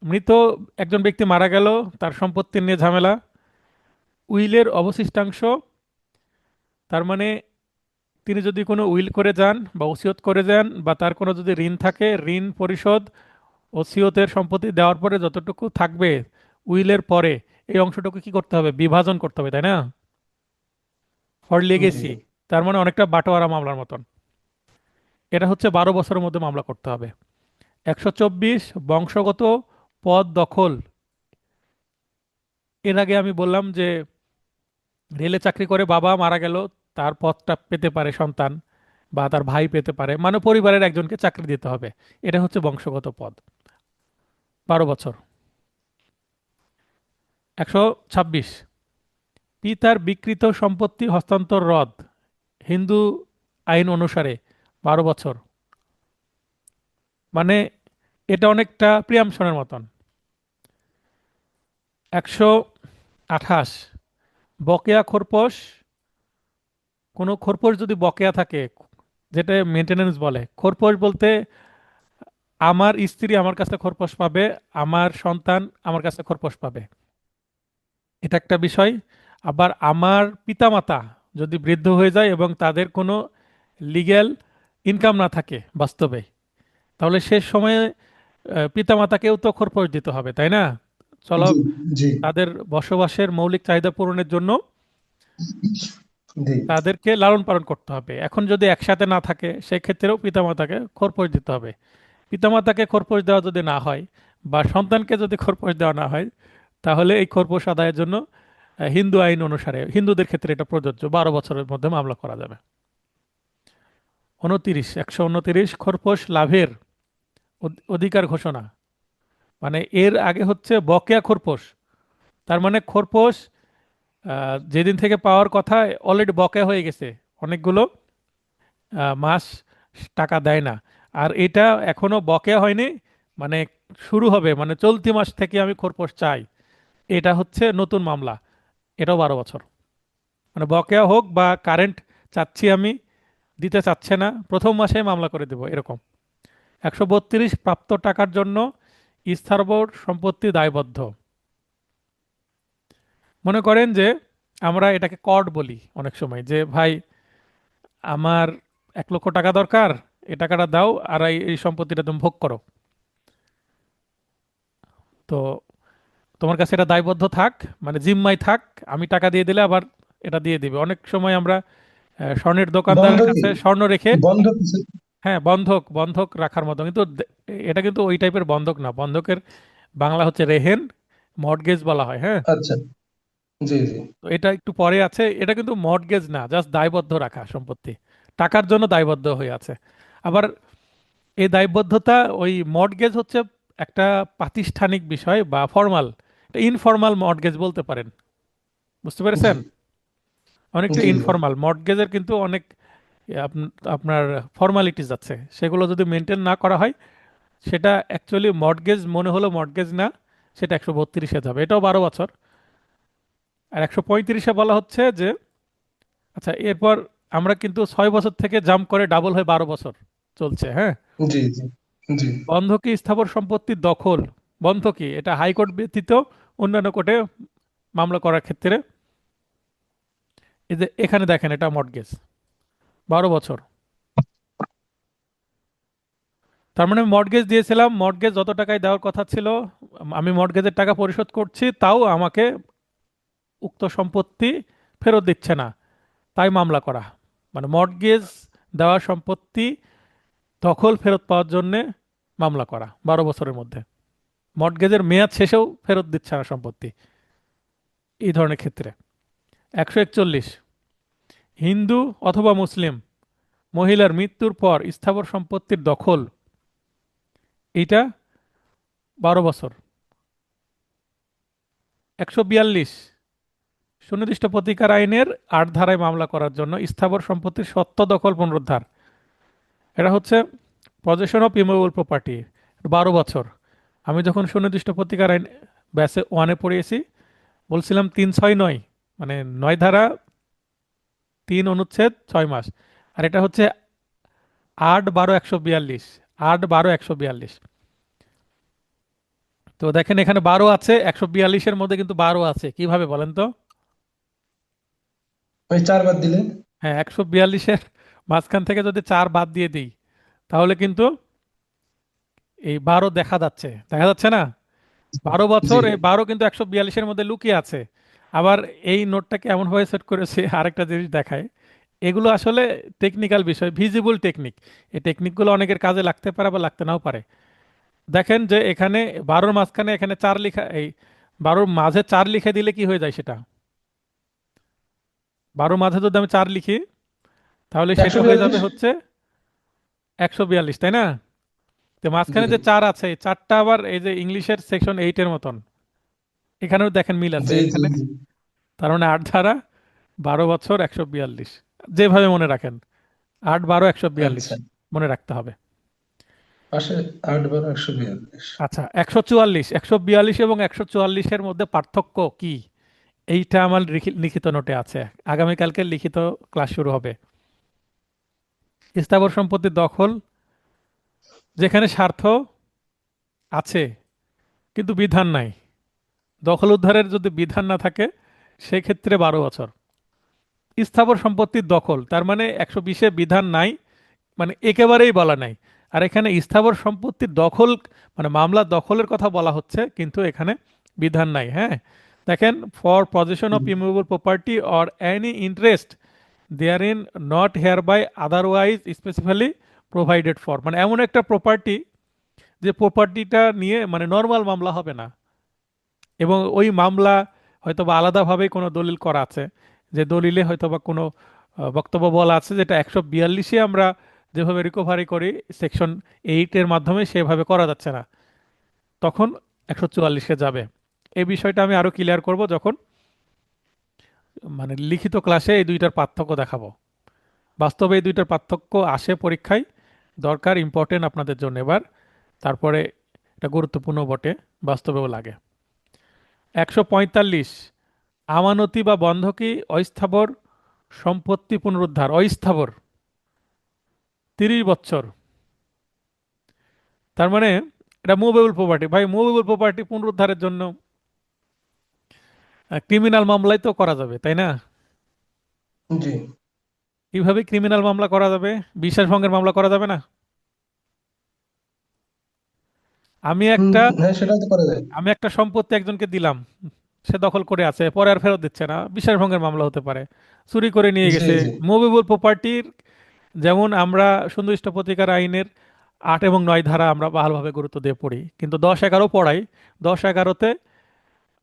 মৃত একজন ব্যক্তি মারা গেল, তার সম্পত্তি নিয়ে ঝামেলা, উইলের অবশিষ্টাংশ, তার মানে তিনি যদি কোনো উইল করে যান বা ওসিয়ত করে যান, বা তার কোনো যদি ঋণ থাকে, ঋণ পরিশোধ ওসিয়তের সম্পত্তি দেওয়ার পরে যতটুকু থাকবে উইলের পরে, এই অংশটুকু কি করতে হবে? বিভাজন করতে হবে, তাই না? ফর
জি
লেগেসি, তার মানে অনেকটা বাটোয়ারা মামলার মতন। এটা হচ্ছে 12 বছরের মধ্যে মামলা করতে হবে। 124, বংশগত পদ দখল। এর আগে আমি বললাম যে রেলে চাকরি করে বাবা মারা গেল, তার পদটা পেতে পারে সন্তান বা তার ভাই পেতে পারে, মানে পরিবারের একজনকে চাকরি দিতে হবে। এটা হচ্ছে বংশগত পদ, 12 বছর। 126, পিতার বিকৃত সম্পত্তি হস্তান্তর রদ, হিন্দু আইন অনুসারে 12 বছর। মানে এটা অনেকটা প্রিয়াম্পশনের মতন। 128, বকেয়া খোরপোশ। কোনো খোরপোশ যদি বকেয়া থাকে, যেটা মেনটেনেন্স বলে, খোরপোশ বলতে আমার স্ত্রী আমার কাছে খোরপোশ পাবে, আমার সন্তান আমার কাছে খোরপোশ পাবে, এটা একটা বিষয়। আবার আমার পিতামাতা যদি বৃদ্ধ হয়ে যায় এবং তাদের কোনো লিগ্যাল ইনকাম না থাকে বাস্তবে, তাহলে শেষ সময়ে পিতামাতাকেও তো খোরপোশ দিতে হবে, তাই না? চলো,
জি জি
তাদের বসবাসের মৌলিক চাহিদা পূরণের জন্য
জি
তাদেরকে লালন পালন করতে হবে। এখন যদি একসাথে না থাকে সেক্ষেত্রেও পিতামাতাকে খোরপোশ দিতে হবে। পিতামাতাকে খোরপোশ দেওয়া যদি না হয়, বা সন্তানকে যদি খোরপোশ দেওয়া না হয়, তাহলে এই খোরপোশ আদায়ের জন্য হিন্দু আইন অনুসারে, হিন্দুদের ক্ষেত্রে এটা প্রযোজ্য, 12 বছরের মধ্যে মামলা করা যাবে। 129, খোরপোশ লাভের অধিকার ঘোষণা। মানে এর আগে হচ্ছে বকেয়া খোরপোশ, তার মানে খোরপোশ যেদিন থেকে পাওয়ার কথা অলরেডি বকেয়া হয়ে গেছে, অনেকগুলো মাস টাকা দেয় না, আর এটা এখনো বকেয়া হয়নি, মানে শুরু হবে, মানে চলতি মাস থেকে আমি খোরপোশ চাই, এটা হচ্ছে নতুন মামলা। এটাও 12 বছর। মানে বকেয়া হোক বা কারেন্ট চাচ্ছি আমি, দিতে চাচ্ছে না, প্রথম মাসে মামলা করে দেব, এরকম। 132, প্রাপ্ত টাকার জন্য স্থাবর সম্পত্তি দায়বদ্ধ। মনে করেন যে আমরা এটাকে কর্ট বলি অনেক সময়, যে ভাই আমার 1 লক্ষ টাকা দরকার, এই টাকাটা দাও আর এই সম্পত্তিটা তুমি ভোগ করো। তো তোমার কাছে এটা দায়বদ্ধ থাক, মানে জিম্মায় থাক, আমি টাকা দিয়ে দিলে আবার এটা দিয়ে দিবে। অনেক সময় আমরা স্বর্ণের দোকানদারের
বন্ধকি
কাছে স্বর্ণ রেখে,
বন্ধক
হ্যাঁ, বন্ধক, বন্ধক রাখার মতো, কিন্তু এটা কিন্তু ওই টাইপের বন্ধক না। বন্ধকের বাংলা হচ্ছে রেহেন, মর্টগেজ বলা হয়, হ্যাঁ।
আচ্ছা জি জি
তো এটা একটু পরে আছে, এটা কিন্তু মর্টগেজ না, জাস্ট দায়বদ্ধ রাখা সম্পত্তি, টাকার জন্য দায়বদ্ধ হয়ে আছে। আবার এই দায়বদ্ধতা, ওই মর্টগেজ হচ্ছে একটা প্রাতিষ্ঠানিক বিষয় বা ফর্মাল, ইনফর্মাল মর্টগেজ বলতে পারেন, বুঝতে
জি
পেরেছেন? অনেকটা
জি জি
ইনফর্মাল মর্টগেজের কিন্তু অনেক আপনার ফর্মালিটিস আছে, সেগুলো যদি মেনটেন না করা হয়, সেটা অ্যাকচুয়ালি মর্টগেজ মনে হলো মর্টগেজ না, সেটা 132-এ যাবে, এটাও 12 বছর। আর 135-এ বলা হচ্ছে যে, আচ্ছা এরপর আমরা কিন্তু 6 বছর থেকে জাম্প করে ডাবল হয়ে 12 বছর চলছে, হ্যাঁ।
জি জি জি
বন্ধকি স্থাবর সম্পত্তির দখল। বন্ধকি এটা হাইকোর্ট ব্যতীত অন্যান্য কোর্টে মামলা করার ক্ষেত্রে, এই যে এখানে দেখেন এটা মর্টগেজ, 12 বছর। তার মানে মর্টগেজ দিয়েছিলাম, মর্টগেজ যত টাকায় দেওয়ার কথা ছিল, আমি মর্টগেজের টাকা পরিশোধ করছি, তাও আমাকে উক্ত সম্পত্তি ফেরত দিচ্ছে না, তাই মামলা করা। মানে মর্টগেজ দেওয়া সম্পত্তি দখল ফেরত পাওয়ার জন্যে মামলা করা 12 বছরের মধ্যে। মর্টগেজের মেয়াদ শেষেও ফেরত দিচ্ছে না সম্পত্তি এই ধরনের ক্ষেত্রে। 141, হিন্দু অথবা মুসলিম মহিলার মৃত্যুর পর স্থাবর সম্পত্তির দখল, এইটা 12 বছর। 142, সুনির্দিষ্ট প্রতিকার আইনের 8 ধারায় মামলা করার জন্য স্থাবর সম্পত্তির সত্ত্ব দখল পুনরুদ্ধার, এটা হচ্ছে পজেশন অফ ইমুভেবল প্রপার্টি, 12 বছর। আমি যখন সুনির্দিষ্ট প্রতিকার আইন ব্যাসে 1-এ পড়িয়েছি, বলছিলাম 369, মানে 9 ধারা 3 অনুচ্ছেদ 6 মাস। আর এটা হচ্ছে 8-12-142, 8-12-142। তো দেখেন এখানে 12 আছে, 142-এর মধ্যে কিন্তু 12 আছে, কিভাবে বলেন তো?
ওই 4 বার দিলে।
হ্যাঁ, 142-এর মাঝখান থেকে যদি 4 বাদ দিয়ে দিই, তাহলে কিন্তু এই 12 দেখা যাচ্ছে, দেখা যাচ্ছে না? 12 বছর,
জি।
এই 12 কিন্তু 142-এর মধ্যে লুকিয়ে আছে। আবার এই নোটটাকে এমনভাবে সেট করেছে, আরেকটা জিনিস দেখায়, এগুলো আসলে টেকনিক্যাল বিষয়, ভিজিবল টেকনিক। এই টেকনিকগুলো অনেকের কাজে লাগতে পারে বা লাগতে নাও পারে। দেখেন যে এখানে 12-র মাঝখানে এখানে 4 লেখা, এই 12-র মাঝে 4 লিখে দিলে কি হয়ে যায় সেটা? 12 মাঝে যদি আমি 4 লিখি, তাহলে
একশো
সেটা হয়ে যাবে
বিয়াল্লিশ
হচ্ছে 142, তাই না? তো
জি
মাঝখানে যে 4 আছে, এই 4টা আবার এই যে ইংলিশের সেকশন 8-এর মতন, এখানেও দেখেন মিল আছে
জি জি
এখানে।
জি।
তার মানে 8 ধারা 12 বছর 142, যেভাবে মনে রাখেন, 8-12-142
আচ্ছা,
মনে রাখতে হবে।
পাশে 8 বার 142।
আচ্ছা, 144, 142 এবং 144-এর মধ্যে পার্থক্য কি, এইটা আমার লিখিত নোটে আছে, আগামীকালকে লিখিত ক্লাস শুরু হবে। স্থাবর সম্পত্তির দখল, যেখানে স্বার্থ আছে কিন্তু বিধান নাই, দখল উদ্ধারের যদি বিধান না থাকে, সেক্ষেত্রে 12 বছর। স্থাবর সম্পত্তির দখল, তার মানে 120-এ বিধান নাই, মানে একেবারেই বলা নাই। আর এখানে স্থাবর সম্পত্তির দখল, মানে মামলা দখলের কথা বলা হচ্ছে, কিন্তু এখানে বিধান নাই। হ্যাঁ, দেখেন, for position of immovable property or any interest there in not here by otherwise specifically provided for, মানে এমন একটা প্রপার্টি, যে প্রপার্টিটা নিয়ে মানে নর্মাল মামলা হবে না, এবং ওই মামলা হয়তো বা আলাদাভাবে কোনো দলিল করা আছে, যে দলিলে হয়তো বা কোনো বক্তব্য বলা আছে, যেটা 142-এ আমরা যেভাবে রিকভারি করি সেকশন 8-এর মাধ্যমে সেভাবে করা যাচ্ছে না, তখন 144-এ যাবে। এই বিষয়টা আমি আরো ক্লিয়ার করব যখন মানে লিখিত ক্লাসে এই দুইটার পার্থক্য দেখাবো। বাস্তবে এই দুইটার পার্থক্য আসে পরীক্ষায়, দরকার, ইম্পর্টেন্ট আপনাদের জন্য এবার। তারপরে এটা গুরুত্বপূর্ণ বটে, বাস্তবেও লাগে। 145, আমানতি বা বন্ধকি অস্থাবর সম্পত্তি পুনরুদ্ধার, অস্থাবর 30 বছর। তার মানে এটা মুভেবল প্রপার্টি, ভাই মুভেবল প্রপার্টি পুনরুদ্ধারের জন্য ক্রিমিনাল মামলাই তো করা যাবে, তাই না?
জি।
কিভাবে ক্রিমিনাল মামলা করা যাবে, বিশ্বাস ভঙ্গের মামলা করা যাবে না? আমি একটা
হ্যাঁ, সেটা তো করা যায়।
আমি একটা সম্পত্তি একজনকে দিলাম, সে দখল করে আছে, পরে আর ফেরত দিচ্ছে না, বিশ্বাস ভঙ্গের মামলা হতে পারে, চুরি করে নিয়ে
জি
গেছে।
জি।
মুভেবল প্রপার্টির যেমন আমরা সুনির্দিষ্ট প্রতিকার আইনের 8 এবং 9 ধারা আমরা ভালোভাবে গুরুত্ব দিয়ে পড়ি, কিন্তু 10-11 পড়াই। 10-11-তে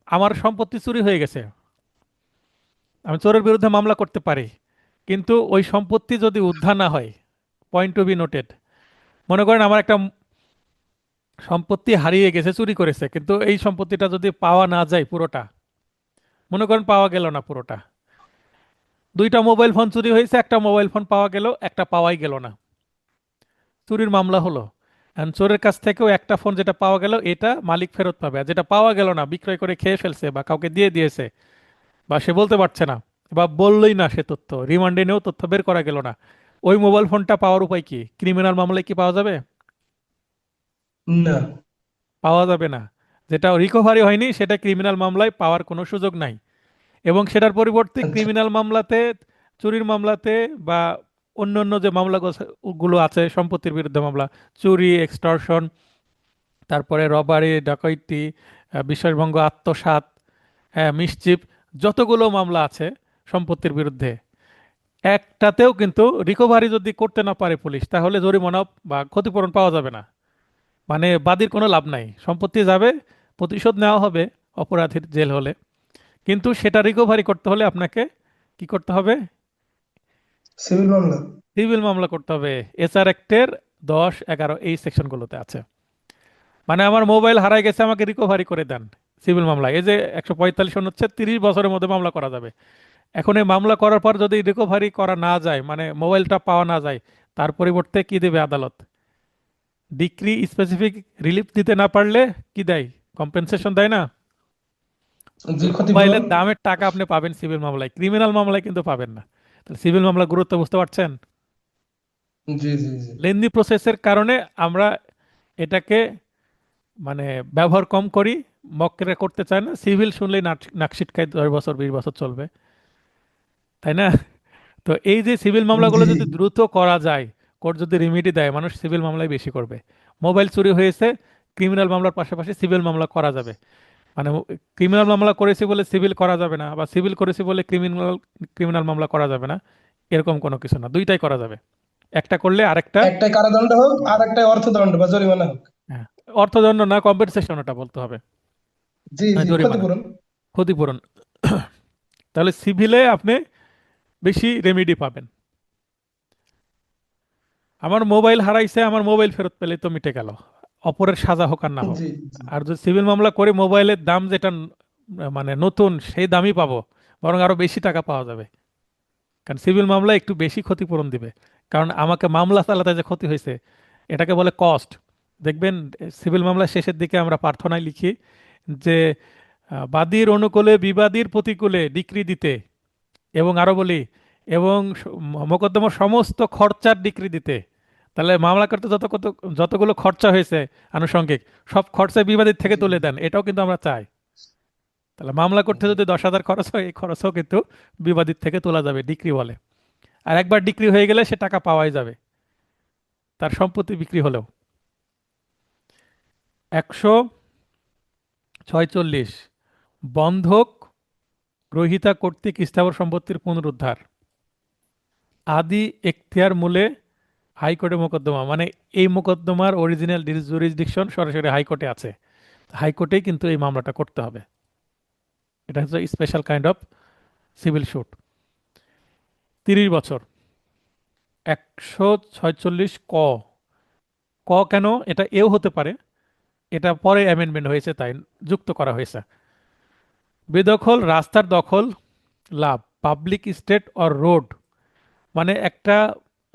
আমার সম্পত্তি চুরি হয়ে গেছে, আমি চোরের বিরুদ্ধে মামলা করতে পারি, কিন্তু ওই সম্পত্তি যদি উদ্ধার না হয়, পয়েন্ট টু বি নোটেড, মনে করেন আমার একটা সম্পত্তি হারিয়ে গেছে, চুরি করেছে, কিন্তু এই সম্পত্তিটা যদি পাওয়া না যায় পুরোটা, মনে করেন পাওয়া গেল না পুরোটা, 2টা মোবাইল ফোন চুরি হয়েছে, একটা মোবাইল ফোন পাওয়া গেল, একটা পাওয়াই গেল না, চুরির মামলা হলো। And চোরের কাছ থেকেও একটা ফোন যেটা পাওয়া গেল, এটা মালিক ফেরত পাবে, আর যেটা পাওয়া গেল না, বিক্রয় করে খেয়ে ফেলছে বা কাউকে দিয়ে দিয়েছে, বা সে বলতে পারছে না, বা বললই না, সে তথ্য রিমান্ডে নিয়েও তথ্য বের করা গেল না, ওই মোবাইল ফোনটা পাওয়ার উপায় কি? ক্রিমিনাল মামলায় কি পাওয়া যাবে?
না।
পাওয়া যাবে না। যেটা রিকভারি হয়নি সেটা ক্রিমিনাল মামলায় পাওয়ার কোনো সুযোগ নাই। এবং সেটার পরিবর্তে
আচ্ছা।
ক্রিমিনাল মামলাতে, চুরির মামলাতে বা অন্য অন্য যে মামলা গুলো আছে, সম্পত্তির বিরুদ্ধে মামলা, চুরি, এক্সটর্শন, তারপরে রবারি, ডাকাইতি, বিশ্বাসভঙ্গ, আত্মসাৎ, মিসচিফ, যতগুলো মামলা আছে সম্পত্তির বিরুদ্ধে, একটাতেও কিন্তু রিকভারি যদি করতে না পারে পুলিশ, তাহলে জরিমানা বা ক্ষতিপূরণ পাওয়া যাবে না। মানে বাদীর কোনো লাভ নাই, সম্পত্তি যাবে, প্রতিশোধ নেওয়া হবে অপরাধীর জেল হলে, কিন্তু সেটা রিকভারি করতে হলে আপনাকে কি করতে হবে?
সিভিল মামলা।
সিভিল মামলা করতে হবে। এসআর অ্যাক্টের 10, 11 এই সেকশনগুলোতে আছে। মানে আমার মোবাইল হারাই গেছে, আমাকে রিকভারি করে দেন, সিভিল মামলা। এই যে 145 অনুচ্ছেদ, 30 বছরের মধ্যে মামলা করা যাবে। এখন এই মামলা করার পর যদি রিকভারি করা না যায়, মানে মোবাইলটা পাওয়া না যায়, তার পরিবর্তে কি দেবে আদালত? ডিক্রি স্পেসিফিক রিলিফ দিতে না পারলে কি দেয়? কম্পেনসেশন দেয় না?
জি,
ওই
ক্ষতিপূরণ।
মোবাইলের দামের টাকা আপনি পাবেন সিভিল মামলায়, ক্রিমিনাল মামলায় কিন্তু পাবেন না। তাহলে সিভিল মামলা গুরুত্ব বুঝতে পারছেন?
জি জি জি।
লেন্দি প্রসেসের কারণে আমরা এটাকে মানে ব্যবহার কম করি, মক্কেলরা করতে চায় না, সিভিল শুনলেই নাকশিট খায়, 10 বছর 20 বছর চলবে, তাই না? তো এই যে সিভিল মামলাগুলো
জি
যদি দ্রুত করা যায়, কোর্ট যদি রিমিডি দেয়, মানুষ সিভিল মামলাই বেশি করবে। মোবাইল চুরি হয়েছে, ক্রিমিনাল মামলার পাশাপাশি সিভিল মামলা করা যাবে। মানে ক্রিমিনাল মামলা করেছি বলে সিভিল করা যাবে না, বা সিভিল করেছি বলে ক্রিমিনাল ক্রিমিনাল মামলা করা যাবে না, এরকম কোনো কিছু না, দুইটাই করা যাবে। একটা করলে আরেকটা।
একটাই কারাদণ্ড হোক আর একটাই অর্থদণ্ড বা জরিমানা হোক।
হ্যাঁ, অর্থদণ্ড না, কম্পেনসেশন ওটা বলতে হবে,
জি জি,
জরিমানা,
ক্ষতিপূরণ।
ক্ষতিপূরণ। তাহলে সিভিলে আপনি বেশি রেমিডি পাবেন। আমার মোবাইল হারাইছে, আমার মোবাইল ফেরত পেলে তো মিটে গেল, অপরের সাজা হোক আর না হোক।
জি জি
আর যদি সিভিল মামলা করে মোবাইলের দাম যেটা মানে নতুন, সেই দামই পাবো, বরং আরো বেশি টাকা পাওয়া যাবে। কারণ সিভিল মামলা একটু বেশি ক্ষতিপূরণ দিবে, কারণ আমাকে মামলা চালাতে যে ক্ষতি হয়েছে, এটাকে বলে কস্ট। দেখবেন সিভিল মামলার শেষের দিকে আমরা প্রার্থনায় লিখি যে বাদীর অনুকূলে বিবাদীর প্রতিকূলে ডিক্রি দিতে, এবং আরো বলি, এবং মোকদ্দমার সমস্ত খরচার ডিক্রি দিতে। তাহলে মামলা করতে যতগুলো খরচা হয়েছে আনুষঙ্গিক, সব খরচা বিবাদীর থেকে
জি
তুলে দেন, এটাও কিন্তু আমরা চাই। তাহলে মামলা করতে
জি।
যদি 10,000 খরচ হয়, এই খরচও কিন্তু বিবাদীর থেকে তোলা যাবে, ডিক্রি বলে। আর একবার ডিক্রি হয়ে গেলে সে টাকা পাওয়াই যাবে, তার সম্পত্তি বিক্রি হলেও। 146, বন্ধক গ্রহীতা কর্তৃক স্থাবর সম্পত্তির পুনরুদ্ধার। আদি এখতিয়ার মূলে হাইকোর্টে মোকদ্দমা, মানে এই মোকদ্দমার অরিজিনাল জুরিসডিকশন সরাসরি হাইকোর্টে আছে, হাইকোর্টেই কিন্তু এই মামলাটা করতে হবে। এটা হচ্ছে special kind of civil sweet. 30 বছর। 146 ক। ক কেন? এটা এও হতে পারে, এটা পরে অ্যামেন্ডমেন্ট হয়েছে তাই যুক্ত করা হয়েছে। বেদখল রাস্তার দখল লাভ, পাবলিক স্টেট অর রোড, মানে একটা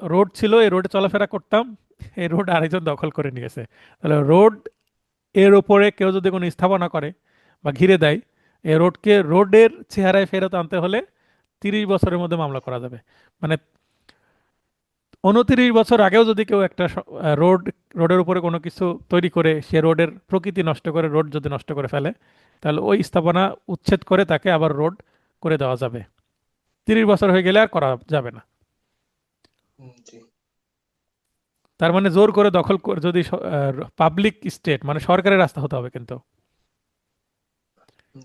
রোড ছিল, এই রোডে চলাফেরা করতাম, এই রোড আরেকজন দখল করে নিয়েছে। তাহলে রোড এর উপরে কেউ যদি কোনো স্থাপনা করে বা ঘিরে দেয়, এই রোডকে রোডের চেহারায় ফেরত আনতে হলে 30 বছরের মধ্যে মামলা করা যাবে। মানে 29 বছর আগেও যদি কেউ একটা রোডের উপরে কোনো কিছু তৈরি করে, সে রোডের প্রকৃতি নষ্ট করে, রোড যদি নষ্ট করে ফেলে, তাহলে ওই স্থাপনা উচ্ছেদ করে তাকে আবার রোড করে দেওয়া যাবে। 30 বছর হয়ে গেলে আর করা যাবে না।
জি
তার মানে জোর করে দখল যদি পাবলিক স্টেট, মানে সরকারের রাস্তা হতে হবে কিন্তু।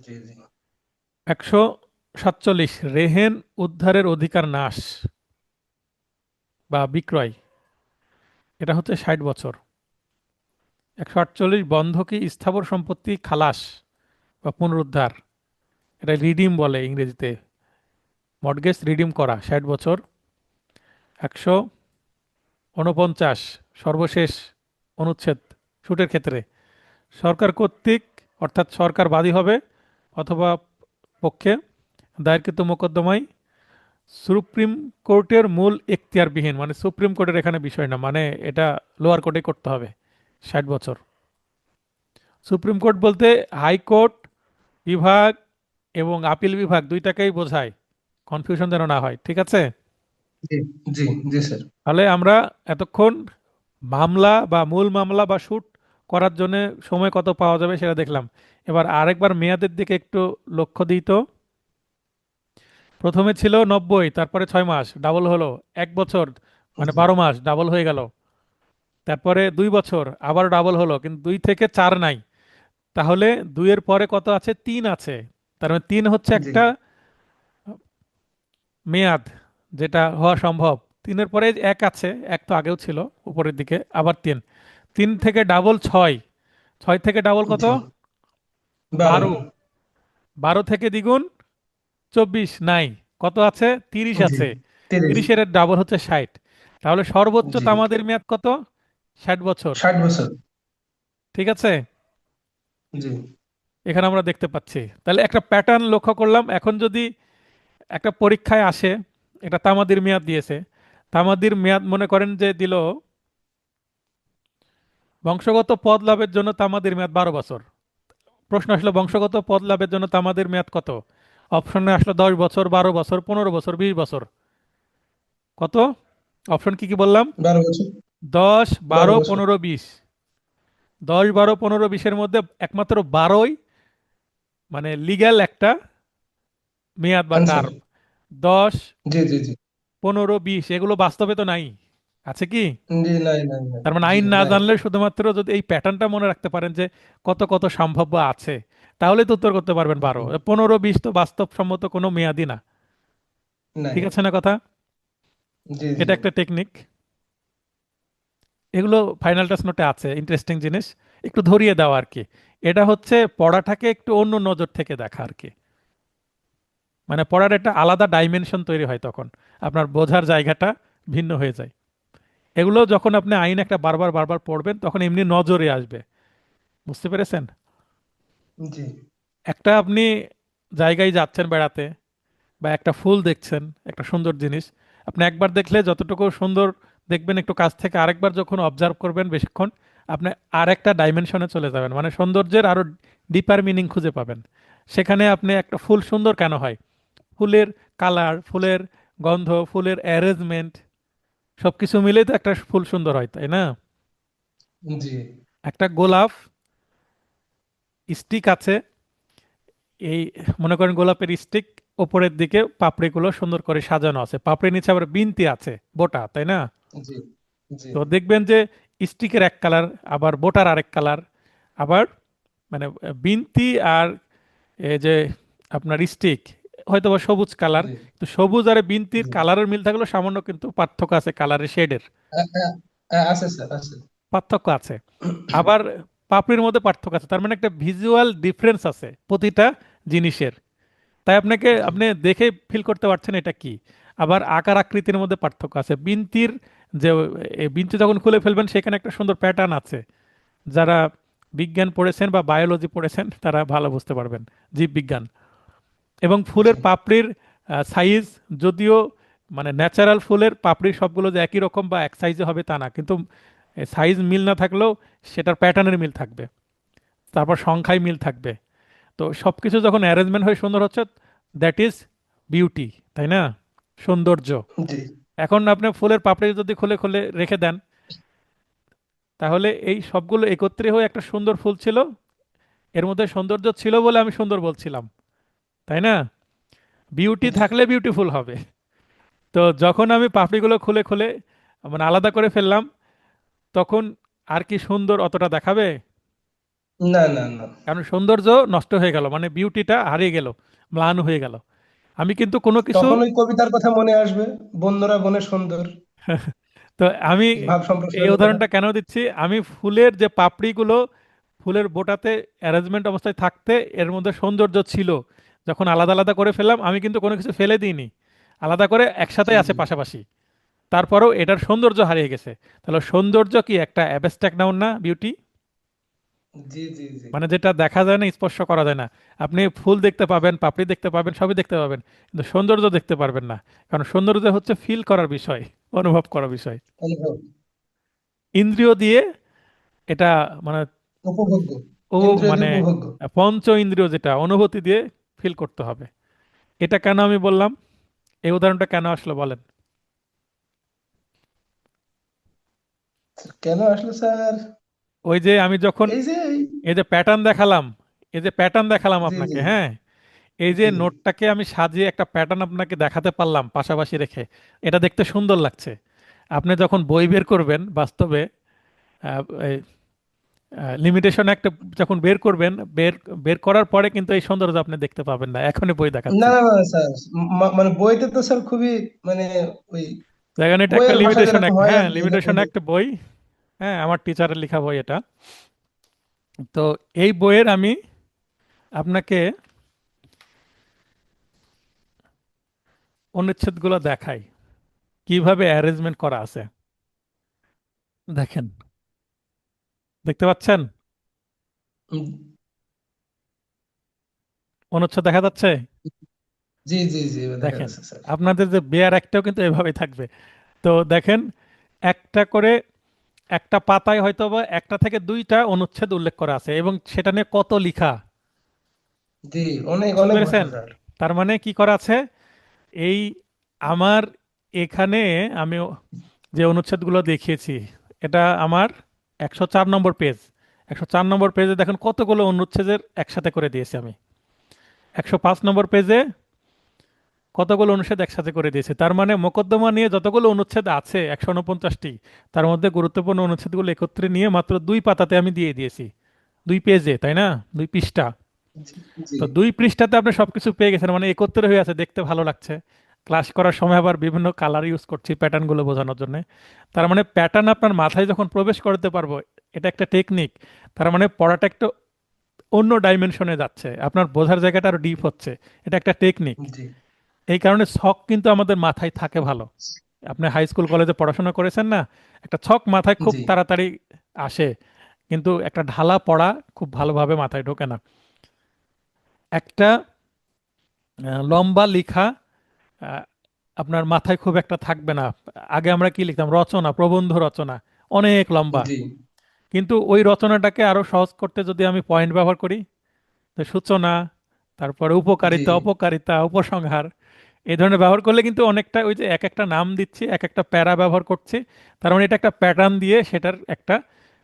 জি জি।
147, রেহেন উদ্ধারের অধিকার নাশ বা বিক্রয়, এটা হচ্ছে 60 বছর। 148, বন্ধকি স্থাবর সম্পত্তি খালাস বা পুনরুদ্ধার, এটা রিডিম বলে ইংরেজিতে, মর্টগেজ রিডিম করা, 60 বছর। 149, সর্বশেষ অনুচ্ছেদ সুটের ক্ষেত্রে, সরকার কর্তৃক, অর্থাৎ সরকার বাদী হবে অথবা পক্ষে দায়েরকৃত মোকদ্দমায় সুপ্রিম কোর্টের মূল এখতিয়ারবিহীন, মানে সুপ্রিম কোর্টের এখানে বিষয় না, মানে এটা লোয়ার কোর্টে করতে হবে, 60 বছর। সুপ্রিম কোর্ট বলতে হাইকোর্ট বিভাগ এবং আপিল বিভাগ দুইটাকেই বোঝায়, কনফিউশন যেন না হয়, ঠিক আছে?
জি জি জি স্যার।
তাহলে আমরা এতক্ষণ মামলা বা মূল মামলা বা শুট করার জন্য সময় কত পাওয়া যাবে সেটা দেখলাম। এবার আরেকবার মেয়াদের দিকে একটু লক্ষ্য দিই তো। প্রথমে ছিল 90, তারপরে 6 মাস ডাবল হলো, 1 বছর মানে
জি
12 মাস ডাবল হয়ে গেল, তারপরে 2 বছর আবার ডাবল হলো, কিন্তু 2 থেকে 4 নাই। তাহলে 2-এর পরে কত আছে? 3 আছে। তার মানে 3 হচ্ছে
জি
একটা মেয়াদ যেটা হওয়া সম্ভব। 3-এর পরে 1 আছে, 1 তো আগেও ছিল উপরের দিকে, আবার 3। 3 থেকে ডাবল 6, 6 থেকে ডাবল কত?
জি 12
12, 12 থেকে দ্বিগুণ 24 নাই, কত আছে? 30
জি
আছে।
30
30-এর ডাবল হচ্ছে 60। তাহলে সর্বোচ্চ
জি
তামাদের মেয়াদ কত? 60 বছর।
60 বছর
ঠিক আছে,
জি
এখানে আমরা দেখতে পাচ্ছি। তাহলে একটা প্যাটার্ন লক্ষ্য করলাম। এখন যদি একটা পরীক্ষায় আসে, এটা তামাদির মেয়াদ দিয়েছে, তামাদির মেয়াদ মনে করেন যে দিল বংশগত পদ লাভের জন্য তামাদির মেয়াদ 12 বছর। প্রশ্ন আসলো বংশগত পদ লাভের জন্য তামাদির মেয়াদ কত? অপশনে আসলো 10 বছর, 12 বছর, 15 বছর, 20 বছর। কত? অপশন কি কি বললাম?
12 বছর
10,
12
12,
বছর
15, 20। 10, 12, 15, 20-এর মধ্যে একমাত্র 12ই মানে লিগ্যাল একটা মেয়াদ বা
আনসার
টার্ম। 10,
জি জি জি
15, 20 এগুলো বাস্তবে তো নাই, আছে কি?
জি নাই নাই নাই
তার মানে
জি
আইন না
নাই
জানলে শুধুমাত্র যদি এই প্যাটার্নটা মনে রাখতে পারেন যে কত কত সম্ভাব্য আছে, তাহলে তো উত্তর করতে পারবেন। 12,
জি
15, 20 তো বাস্তবসম্মত কোনো মেয়াদই না।
নাই
ঠিক আছে না কথা?
জি জি
এটা একটা টেকনিক। এগুলো ফাইনাল টেস্ট নোটে আছে, ইন্টারেস্টিং জিনিস, একটু ধরিয়ে দেওয়া আর কি। এটা হচ্ছে পড়াটাকে একটু অন্য নজর থেকে দেখা আর কি। মানে পড়ার একটা আলাদা ডাইমেনশন তৈরি হয়, তখন আপনার বোঝার জায়গাটা ভিন্ন হয়ে যায়। এগুলো যখন আপনি আইন একটা বারবার বারবার পড়বেন তখন এমনি নজরে আসবে। বুঝতে পেরেছেন?
জি
একটা আপনি জায়গায় যাচ্ছেন বেড়াতে, বা একটা ফুল দেখছেন, একটা সুন্দর জিনিস, আপনি একবার দেখলে যতটুকু সুন্দর দেখবেন, একটু কাছ থেকে আরেকবার যখন অবজার্ভ করবেন বেশিক্ষণ, আপনি আরেকটা ডাইমেনশনে চলে যাবেন, মানে সৌন্দর্যের আরো ডিপার মিনিং খুঁজে পাবেন। সেখানে আপনি একটা ফুল সুন্দর কেন হয়? ফুলের কালার, ফুলের গন্ধ, ফুলের অ্যারেঞ্জমেন্ট, সবকিছু মিলেই তো একটা ফুল সুন্দর হয়, তাই না?
জি
একটা গোলাপ স্টিক আছে, এই মনে করেন গোলাপের স্টিক, ওপরের দিকে পাপড়িগুলো সুন্দর করে সাজানো আছে, পাপড়ির নিচে আবার বিনতি আছে, বোটা, তাই না?
জি জি
তো দেখবেন যে স্টিকের এক কালার, আবার বোটার আরেক কালার, আবার মানে বিনতি আর এই যে আপনার স্টিক হয়তো বা সবুজ কালার।
জি
তো সবুজ আর বিনতির
জি
কালারের মিল থাকলেও সামান্য কিন্তু পার্থক্য আছে, কালারের শেডের
আছে স্যার আছে
পার্থক্য আছে। আবার পাপড়ির মধ্যে পার্থক্য আছে, তার মানে একটা ভিজুয়াল ডিফারেন্স আছে প্রতিটা জিনিসের। তাই আপনাকে
জি
আপনি দেখে ফিল করতে পারছেন এটা কি। আবার আকার আকৃতির মধ্যে পার্থক্য আছে। বিনতির যে বিনতি যখন খুলে ফেলবেন সেখানে একটা সুন্দর প্যাটার্ন আছে। যারা বিজ্ঞান পড়েছেন বা বায়োলজি পড়েছেন তারা ভালো বুঝতে পারবেন, জীববিজ্ঞান। এবং
জি
ফুলের পাপড়ির সাইজ, যদিও মানে ন্যাচারাল ফুলের পাপড়ি সবগুলো যে একই রকম বা এক সাইজে হবে তা না, কিন্তু সাইজ মিল না থাকলেও সেটার প্যাটার্নের মিল থাকবে, তারপর সংখ্যায় মিল থাকবে। তো সবকিছু যখন অ্যারেঞ্জমেন্ট হয়ে সুন্দর হচ্ছে, দ্যাট ইজ বিউটি, তাই না? সৌন্দর্য।
জি
এখন আপনি ফুলের পাপড়ি যদি খুলে খুলে রেখে দেন, তাহলে এই সবগুলো একত্রে হয়ে একটা সুন্দর ফুল ছিল। এর মধ্যে সৌন্দর্য ছিল বলে আমি সুন্দর বলছিলাম, তাই না? বিউটি
জি
থাকলে বিউটিফুল হবে। তো যখন আমি পাপড়িগুলো খুলে খুলে মানে আলাদা করে ফেললাম, তখন আর কি সুন্দর অতটা দেখাবে?
না না না
কারণ সৌন্দর্য নষ্ট হয়ে গেল, মানে বিউটিটা হারিয়ে গেল, ম্লান হয়ে গেল। আমি কিন্তু কোনো কিছু
তখন ওই কবিতার কথা মনে আসবে, বন্যরা বনে সুন্দর,
তো আমি
ভাব
এই
সম্প্রসারণের কথা।
উদাহরণটা কেন দিচ্ছি, আমি ফুলের যে পাপড়িগুলো ফুলের বোটাতে অ্যারেঞ্জমেন্ট অবস্থায় থাকতে এর মধ্যে সৌন্দর্য ছিল, যখন আলাদা আলাদা করে ফেললাম আমি কিন্তু কোনো কিছু ফেলে দিইনি, আলাদা করে
জি
একসাথে আছে
জি
পাশাপাশি, তারপরেও এটার সৌন্দর্য হারিয়ে গেছে। তাহলে সৌন্দর্য কি একটা অ্যাবস্ট্রাক্ট নাউন না? বিউটি
জি জি জি
মানে যেটা দেখা যায় না, স্পর্শ করা যায় না। আপনি ফুল দেখতে পাবেন, পাপড়ি দেখতে পাবেন, সবই দেখতে পাবেন, কিন্তু সৌন্দর্য দেখতে পারবেন না। কারণ সৌন্দর্য হচ্ছে ফিল করার বিষয়, অনুভব করার বিষয়।
অনুভব,
ইন্দ্রিয় দিয়ে এটা মানে
উপভোগ্য,
ও
ইন্দ্রিয়
মানে
দিয়ে উপভোগ্য।
পঞ্চ ইন্দ্রিয় যেটা অনুভূতি দিয়ে ফিল করতে হবে। এটা কেন আমি বললাম, এই উদাহরণটা কেন আসলো বলেন?
কেন আসলো স্যার?
ওই যে আমি যখন
এই যে
এই যে প্যাটার্ন দেখালাম, এই যে প্যাটার্ন দেখালাম
জি জি
আপনাকে, হ্যাঁ, এই যে
জি
নোটটাকে আমি সাজিয়ে একটা প্যাটার্ন আপনাকে দেখাতে পারলাম পাশাপাশি রেখে, এটা দেখতে সুন্দর লাগছে। আপনি যখন বই বের করবেন বাস্তবে, লিমিটেশন একটা যখন বের করবেন, বের বের করার পরে কিন্তু এই সৌন্দর্য আপনি দেখতে পাবেন না, এখনই বই
না
দেখাচ্ছি।
না না স্যার, মানে বইতে তো স্যার খুবই মানে ওই
দেখেন এটা একটা
বইয়ের ভাষা
লিমিটেশন
যেরকম
একটা,
হয়
হ্যাঁ
আর কি, এরকম
লিমিটেশন একটা বই। হ্যাঁ, আমার টিচারের লেখা বই এটা। তো এই বইয়ের আমি আপনাকে অনুচ্ছেদগুলো দেখাই, কিভাবে অ্যারেঞ্জমেন্ট করা আছে। দেখেন, দেখতে পাচ্ছেন
উম,
অনুচ্ছেদ দেখা যাচ্ছে?
জি জি জি, দেখা
দেখেন,
যাচ্ছে স্যার।
আপনাদের যে বেয়ার একটাও কিন্তু এভাবেই থাকবে। তো দেখেন, একটা করে একটা পাতায় হয়তো বা একটা থেকে দুইটা অনুচ্ছেদ উল্লেখ করা আছে, এবং সেটা নিয়ে কত লিখা,
জি, অনেক
বুঝতে
অনেক
পেরেছেন?
ভাষা স্যার।
তার মানে কি করা আছে, এই আমার এখানে আমি যে অনুচ্ছেদগুলো দেখিয়েছি, এটা আমার 104 নম্বর পেজ। 104 নম্বর পেজে দেখেন কতগুলো অনুচ্ছেদের একসাথে করে দিয়েছি আমি। 105 নম্বর পেজে কতগুলো অনুচ্ছেদ একসাথে করে দিয়েছি। তার মানে মোকদ্দমা নিয়ে যতগুলো অনুচ্ছেদ আছে 149টি, তার মধ্যে গুরুত্বপূর্ণ অনুচ্ছেদগুলো একত্রে নিয়ে মাত্র 2 পাতাতে আমি দিয়ে দিয়েছি, 2 পেজে, তাই না, 2 পৃষ্ঠা।
জি জি
তো 2 পৃষ্ঠাতে আপনি সবকিছু পেয়ে গেছেন, মানে একত্রে হয়ে আছে, দেখতে ভালো লাগছে। ক্লাস করার সময় আবার বিভিন্ন কালার ইউজ করছি প্যাটার্নগুলো বোঝানোর জন্য। তার মানে প্যাটার্ন আপনার মাথায় যখন প্রবেশ করতে পারবো, এটা একটা টেকনিক। তার মানে পড়াটা একটু অন্য ডাইমেনশনে যাচ্ছে, আপনার বোঝার জায়গাটা আরো ডিপ হচ্ছে। এটা একটা টেকনিক।
জি
এই কারণে ছক কিন্তু আমাদের মাথায় থাকে ভালো। আপনি হাই স্কুল কলেজে পড়াশোনা করেছেন না, একটা ছক মাথায় খুব
জি
তাড়াতাড়ি আসে, কিন্তু একটা ঢালা পড়া খুব ভালোভাবে মাথায় ঢোকে না। একটা লম্বা লেখা আহ, আপনার মাথায় খুব একটা থাকবে না। আগে আমরা কি লিখতাম, রচনা, প্রবন্ধ রচনা, অনেক লম্বা।
জি
কিন্তু ওই রচনাটাকে আরো সহজ করতে যদি আমি পয়েন্ট ব্যবহার করি, তো সূচনা, তারপরে
জি
উপকারিতা, অপকারিতা, উপসংহার, এই ধরনের ব্যবহার করলে কিন্তু অনেকটা, ওই যে এক একটা নাম দিচ্ছি, এক একটা প্যারা ব্যবহার করছি, তার মানে এটা একটা প্যাটার্ন দিয়ে সেটার একটা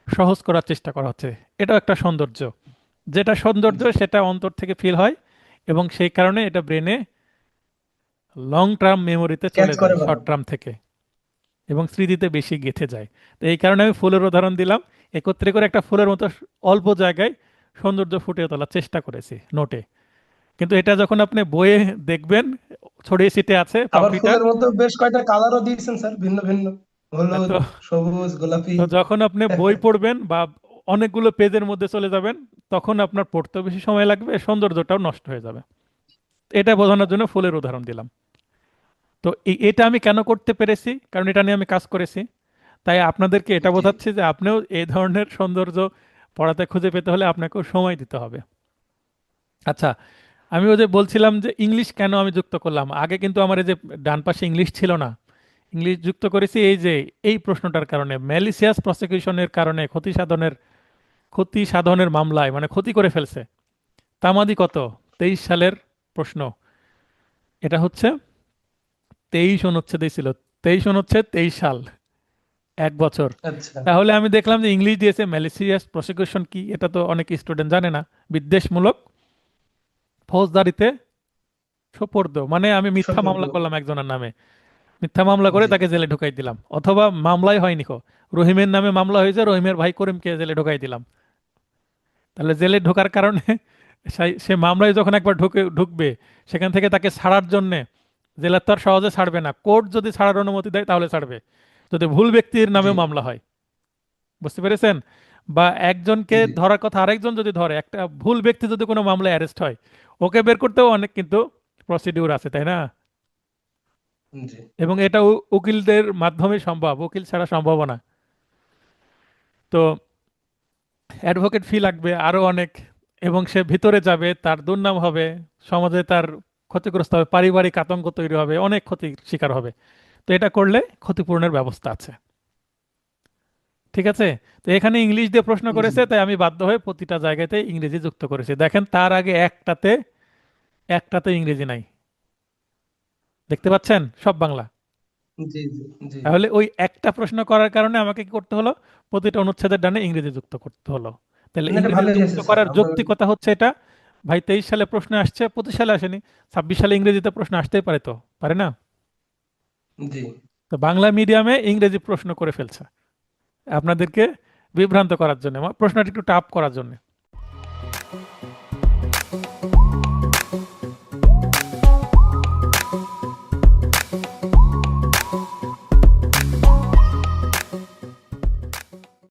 সহজ করার চেষ্টা করা হচ্ছে। এটাও একটা সৌন্দর্য। যেটা সৌন্দর্য
জি,
সেটা অন্তর থেকে ফিল হয়, এবং সেই কারণে এটা ব্রেনে লং টার্ম মেমোরিতে
ক্যাচ
চলে
করে
যায়
ভালো।
শর্ট টার্ম থেকে, এবং স্মৃতিতে বেশি গেঁথে যায়। তো এই কারণে আমি ফুলের উদাহরণ দিলাম। একত্রে করে একটা ফুলের মতো অল্প জায়গায় সৌন্দর্য ফুটিয়ে তোলার চেষ্টা করেছি নোটে। কিন্তু এটা যখন আপনি বইয়ে দেখবেন, ছড়িয়ে ছিটে আছে
আবার
পাপড়িটা।
ফুলের মধ্যে বেশ কয়টা কালারও দিয়েছেন স্যার, ভিন্ন ভিন্ন, হলুদ,
তো
সবুজ, গোলাপি।
তো যখন আপনি বই পড়বেন বা অনেকগুলো পেজের মধ্যে চলে যাবেন, তখন আপনার পড়তেও বেশি সময় লাগবে, সৌন্দর্যটাও নষ্ট হয়ে যাবে। এটা বোঝানোর জন্য ফুলের উদাহরণ দিলাম। তো এটা আমি কেন করতে পেরেছি, কারণ এটা নিয়ে আমি কাজ করেছি। তাই আপনাদেরকে এটা
জি
বোঝাচ্ছি যে আপনিও এই ধরনের সৌন্দর্য পড়াতে খুঁজে পেতে হলে আপনাকেও সময় দিতে হবে। আচ্ছা, আমি ওই যে বলছিলাম যে ইংলিশ কেন আমি যুক্ত করলাম, আগে কিন্তু আমার এই যে ডান পাশে ইংলিশ ছিল না। ইংলিশ যুক্ত করেছি এই যে এই প্রশ্নটার কারণে, ম্যালিসিয়াস প্রসিকিউশনের কারণে, ক্ষতি সাধনের মামলায়, মানে ক্ষতি করে ফেলছে। তামাদি কত, 23 সালের প্রশ্ন। এটা হচ্ছে 23 অনুচ্ছেদই ছিল, 23 অনুচ্ছেদ, 23 সাল, 1 বছর।
আচ্ছা।
তাহলে আমি দেখলাম যে ইংলিশ দিয়েছে ম্যালিসিয়াস প্রসিকিউশন কি, এটা তো অনেক স্টুডেন্ট জানে না। বিদ্বেষমূলক ফৌজদারিতে সোপর্দ, মানে আমি মিথ্যা
সুপর্দ।
মামলা করলাম একজনের নামে, মিথ্যা মামলা করে
জি
তাকে জেলে ঢুকাই দিলাম, অথবা মামলাই হয়নি কো, রহিমের নামে মামলা হয়েছে, রহিমের ভাই করিমকে জেলে ঢুকাই দিলাম। তাহলে জেলে ঢোকার কারণে সে মামলায় যখন একবার ঢুকবে, সেখান থেকে তাকে ছাড়ার জন্য জেলার তো আর সহজে ছাড়বে না, কোর্ট যদি ছাড়ার অনুমতি দেয় তাহলে ছাড়বে, যদি ভুল ব্যক্তির
জি
নামেও মামলা হয়। বুঝতে পেরেছেন? বা একজনকে
জি
ধরার কথা আরেকজন যদি ধরে, একটা ভুল ব্যক্তি যদি কোনো মামলায় অ্যারেস্ট হয়, ওকে বের করতেও অনেক কিন্তু প্রসিডিউর আছে, তাই না?
জি
এবং এটা উকিলদের মাধ্যমে সম্ভব, উকিল ছাড়া সম্ভব না। তো অ্যাডভোকেট ফি লাগবে আরো অনেক, এবং সে ভিতরে যাবে, তার দুর্নাম হবে, সমাজে তার ক্ষতিগ্রস্ত হবে, পারিবারিক আতঙ্ক তৈরি হবে, অনেক ক্ষতির শিকার হবে। তো এটা করলে ক্ষতিপূরণের ব্যবস্থা আছে। ঠিক আছে? তো এখানে ইংলিশ দিয়ে প্রশ্ন
জি
করেছে, তাই আমি বাধ্য হয়ে প্রতিটা জায়গাতে ইংরেজি যুক্ত করেছি। দেখেন তার আগে একটাতে একটাতে ইংরেজি নাই, দেখতে পাচ্ছেন, সব বাংলা।
জি জি জি।
তাহলে ওই একটা প্রশ্ন করার কারণে আমাকে কি করতে হলো, প্রতিটা অনুচ্ছেদের ডানে ইংরেজি যুক্ত করতে হলো। তাহলে
না, এটা
ইংরেজি
ভালোই
যুক্ত
হয়েছে স্যার,
করার
আমরা।
যৌক্তিকতা হচ্ছে এটা, ভাই 23 সালে প্রশ্ন আসছে, 25 সালে আসেনি, 26 সালে ইংরেজিতে প্রশ্ন আসতেই পারে, তো পারে না?
জি।
তো বাংলা মিডিয়ামে ইংরেজি প্রশ্ন করে ফেলছে আপনাদেরকে বিভ্রান্ত করার জন্য, প্রশ্নটা একটু টাফ করার জন্য।